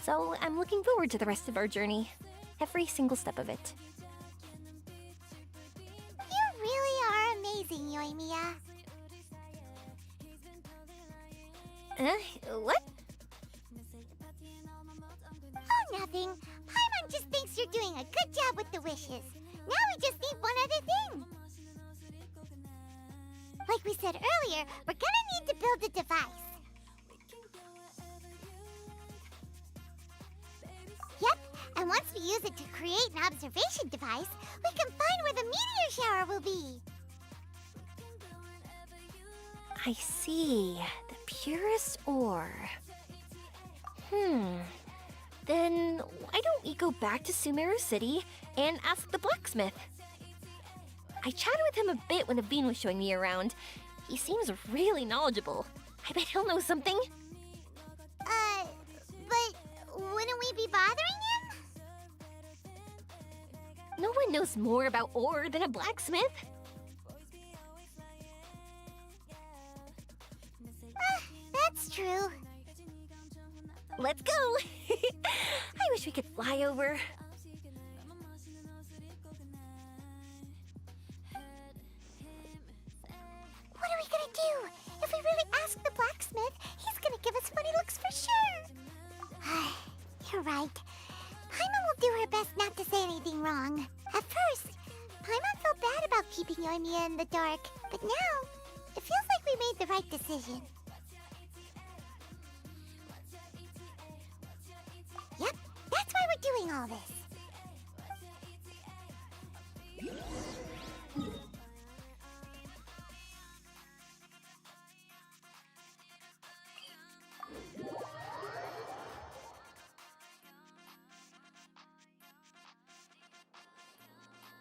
So I'm looking forward to the rest of our journey. Every single step of it. You really are amazing, Yoimiya. What? Oh, nothing. Paimon just thinks you're doing a good job with the wishes. Now we just need one other thing. Like we said earlier, we're gonna need to build a device. Yep, and once we use it to create an observation device, we can find where the meteor shower will be. I see. The purest ore. Then why don't we go back to Sumeru City and ask the blacksmith? I chatted with him a bit when Aveen was showing me around. He seems really knowledgeable. I bet he'll know something. But wouldn't we be bothering him? No one knows more about ore than a blacksmith. That's true. Let's go! I wish we could fly over. What are we gonna do? If we really ask the blacksmith, he's gonna give us funny looks for sure. You're right. Paimon will do her best not to say anything wrong. At first, Paimon felt bad about keeping Yoimiya in the dark, but now, it feels like we made the right decision. Yep, that's why we're doing all this.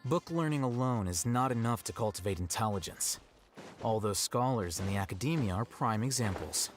Book learning alone is not enough to cultivate intelligence. All those scholars in the academia are prime examples.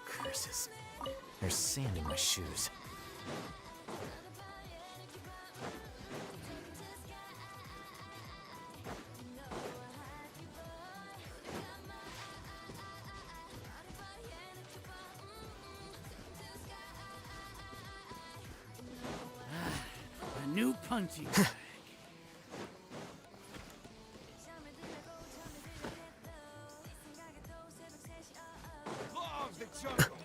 Curses. There's sand in my shoes. A new punching bag. Law of the jungle.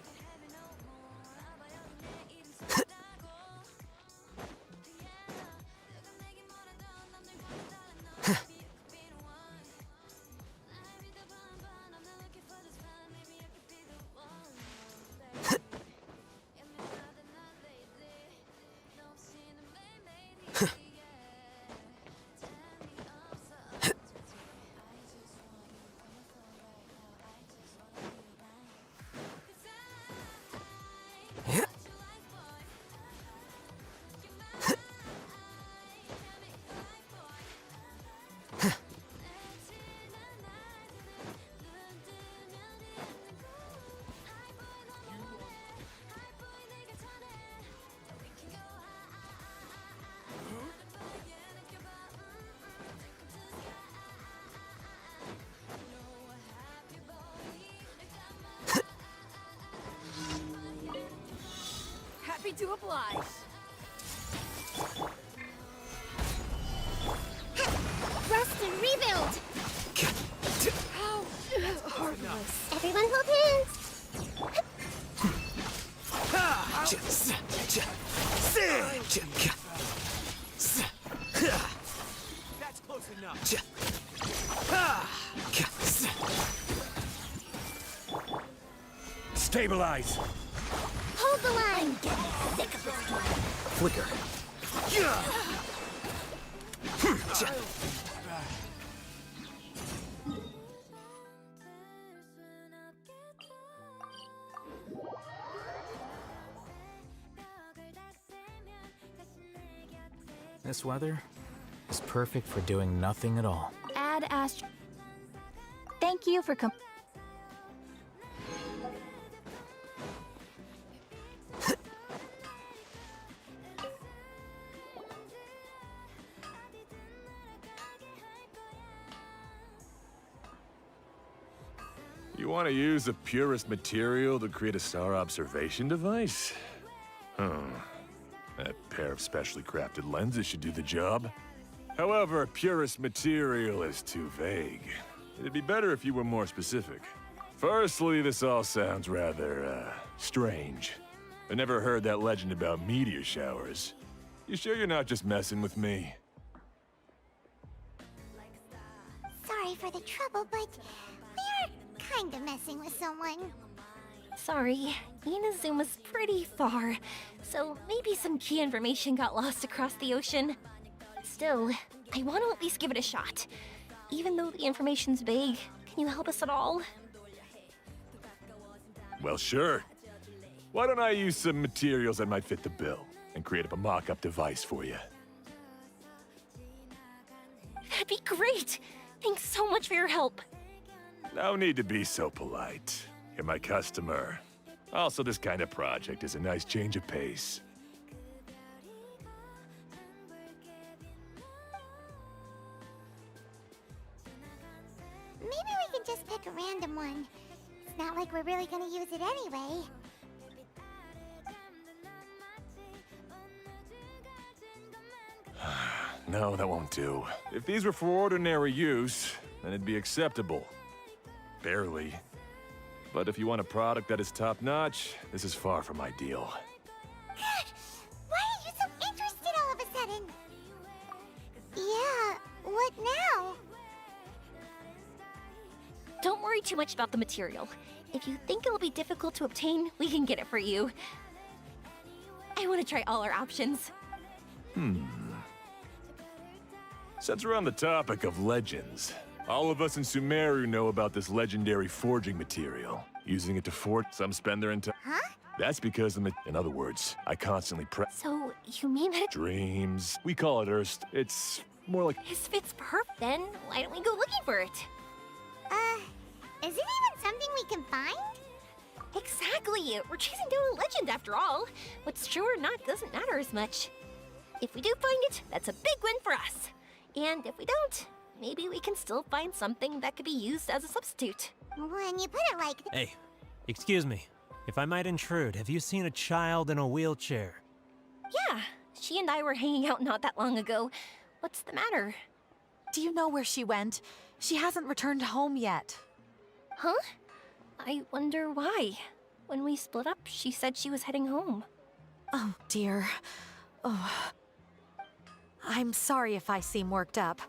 to oblige. Rest and rebuild! How heartless. Everyone hold hands! That's close enough. Stabilize! Hold the line! Sick of this game. Flicker. This weather is perfect for doing nothing at all. Add Ast. Thank you for You want to use the purest material to create a star observation device? That pair of specially crafted lenses should do the job. However, purest material is too vague. It'd be better if you were more specific. Firstly, this all sounds rather, strange. I never heard that legend about meteor showers. You sure you're not just messing with me? Sorry for the trouble, but we are kind of messing with someone. Sorry, Inazuma's pretty far, so maybe some key information got lost across the ocean. Still, I want to at least give it a shot. Even though the information's vague, can you help us at all? Well, sure. Why don't I use some materials that might fit the bill and create up a mock-up device for you? That'd be great! Thanks so much for your help. No need to be so polite. You're my customer. Also, this kind of project is a nice change of pace. Maybe we can just pick a random one. It's not like we're really gonna use it anyway. No, that won't do. If these were for ordinary use, then it'd be acceptable. Barely. But if you want a product that is top-notch, this is far from ideal. Why are you so interested all of a sudden? Yeah, what now? Don't worry too much about the material. If you think it'll be difficult to obtain, we can get it for you. I want to try all our options. Since we're on the topic of legends, all of us in Sumeru know about this legendary forging material. Using it to forge, some spend their entire... Huh? That's because in other words, I constantly So, you mean that dreams. We call it Erst. It's more like... this fits perfect then? Why don't we go looking for it? Is it even something we can find? Exactly! We're chasing down a legend after all. What's true or not doesn't matter as much. If we do find it, that's a big win for us. And if we don't, maybe we can still find something that could be used as a substitute. When you put it like Hey, excuse me. If I might intrude, have you seen a child in a wheelchair? Yeah, she and I were hanging out not that long ago. What's the matter? Do you know where she went? She hasn't returned home yet. Huh? I wonder why. When we split up, she said she was heading home. Oh, dear. Oh. I'm sorry if I seem worked up.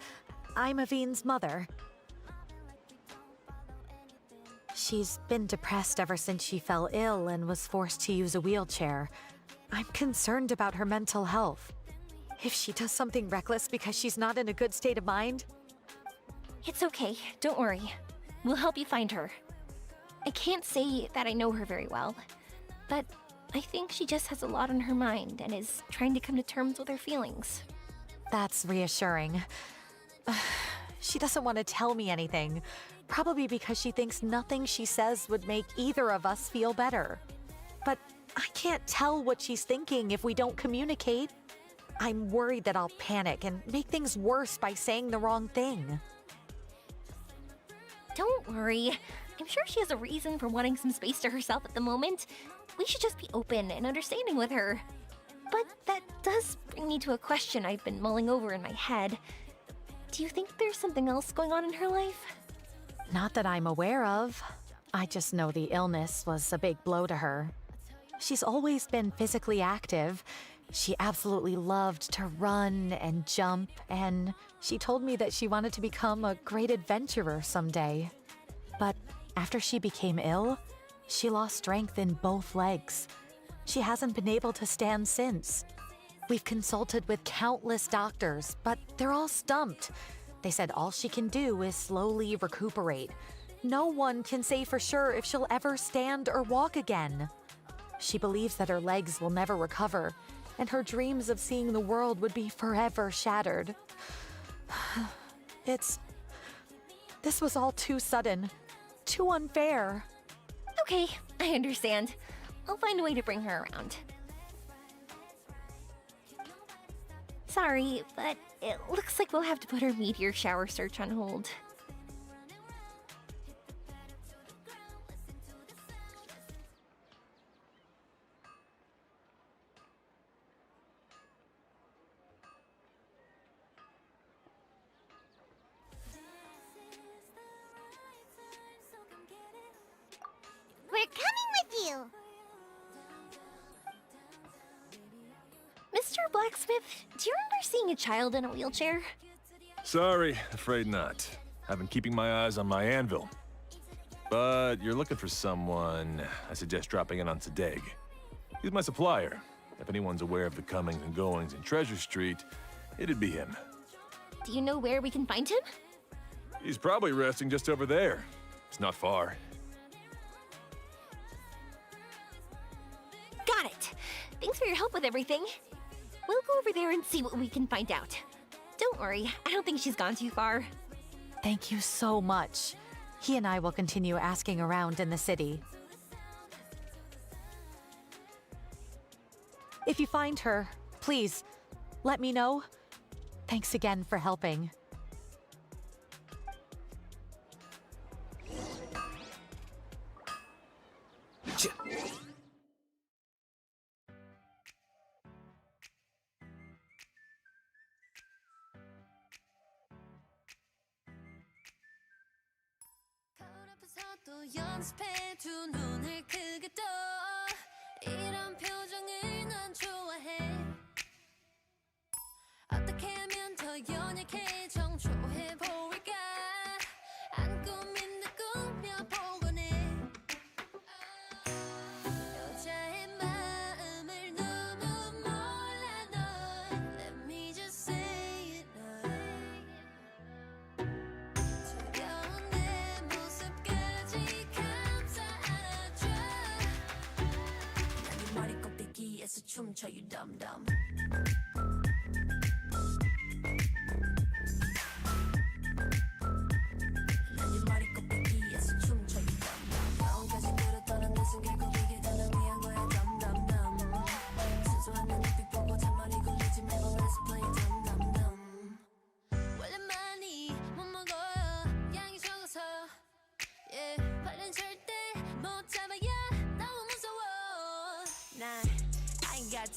I'm Avine's mother. She's been depressed ever since she fell ill and was forced to use a wheelchair. I'm concerned about her mental health. If she does something reckless because she's not in a good state of mind... It's okay, don't worry. We'll help you find her. I can't say that I know her very well, but I think she just has a lot on her mind and is trying to come to terms with her feelings. That's reassuring. She doesn't want to tell me anything, probably because she thinks nothing she says would make either of us feel better. But I can't tell what she's thinking if we don't communicate. I'm worried that I'll panic and make things worse by saying the wrong thing. Don't worry. I'm sure she has a reason for wanting some space to herself at the moment. We should just be open and understanding with her. But that does bring me to a question I've been mulling over in my head. Do you think there's something else going on in her life? Not that I'm aware of. I just know the illness was a big blow to her. She's always been physically active. She absolutely loved to run and jump, and she told me that she wanted to become a great adventurer someday. But after she became ill, she lost strength in both legs. She hasn't been able to stand since. We've consulted with countless doctors, but they're all stumped. They said all she can do is slowly recuperate. No one can say for sure if she'll ever stand or walk again. She believes that her legs will never recover, and her dreams of seeing the world would be forever shattered. This was all too sudden, too unfair. Okay, I understand. I'll find a way to bring her around. Sorry, but it looks like we'll have to put our meteor shower search on hold. We're coming with you! Mr. Blacksmith, do you remember seeing a child in a wheelchair? Sorry, afraid not. I've been keeping my eyes on my anvil. But you're looking for someone, I suggest dropping in on Sadeg. He's my supplier. If anyone's aware of the comings and goings in Treasure Street, it'd be him. Do you know where we can find him? He's probably resting just over there. It's not far. Got it! Thanks for your help with everything. We'll go over there and see what we can find out. Don't worry, I don't think she's gone too far. Thank you so much. He and I will continue asking around in the city. If you find her, please, let me know. Thanks again for helping. 연습해 두 눈을 크게 떠 이런 표정을 난 좋아해 어떻게 하면 더 연약해 정초해 보일까 안 꾸민 듯 꾸며보곤 해 여자의 마음을 너무 몰라 넌 Let me just say it 두려운 내 모습까지 감싸 안아줘 난 네 머리 꼭대기에서 춤춰 you dumb dumb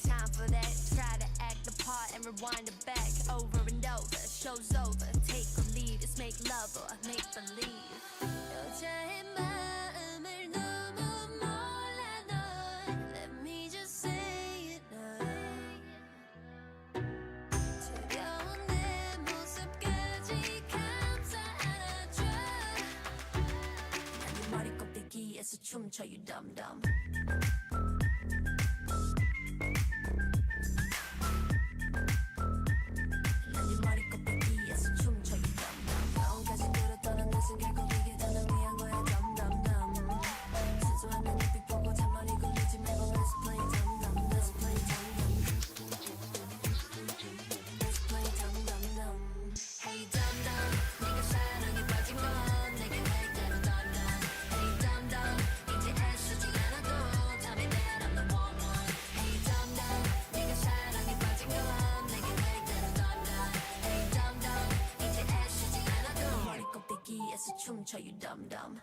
time for that. Try to act the part and rewind it back over and over. Show's over. Take a lead. It's make love or make believe. 여자의 마음을 너무 몰라 넌 Let me just say it 두려운 내 모습까지 감싸 안아줘 난 네 머리 꼭대기에서 춤춰 you dumb dumb 춤춰 you dumb dumb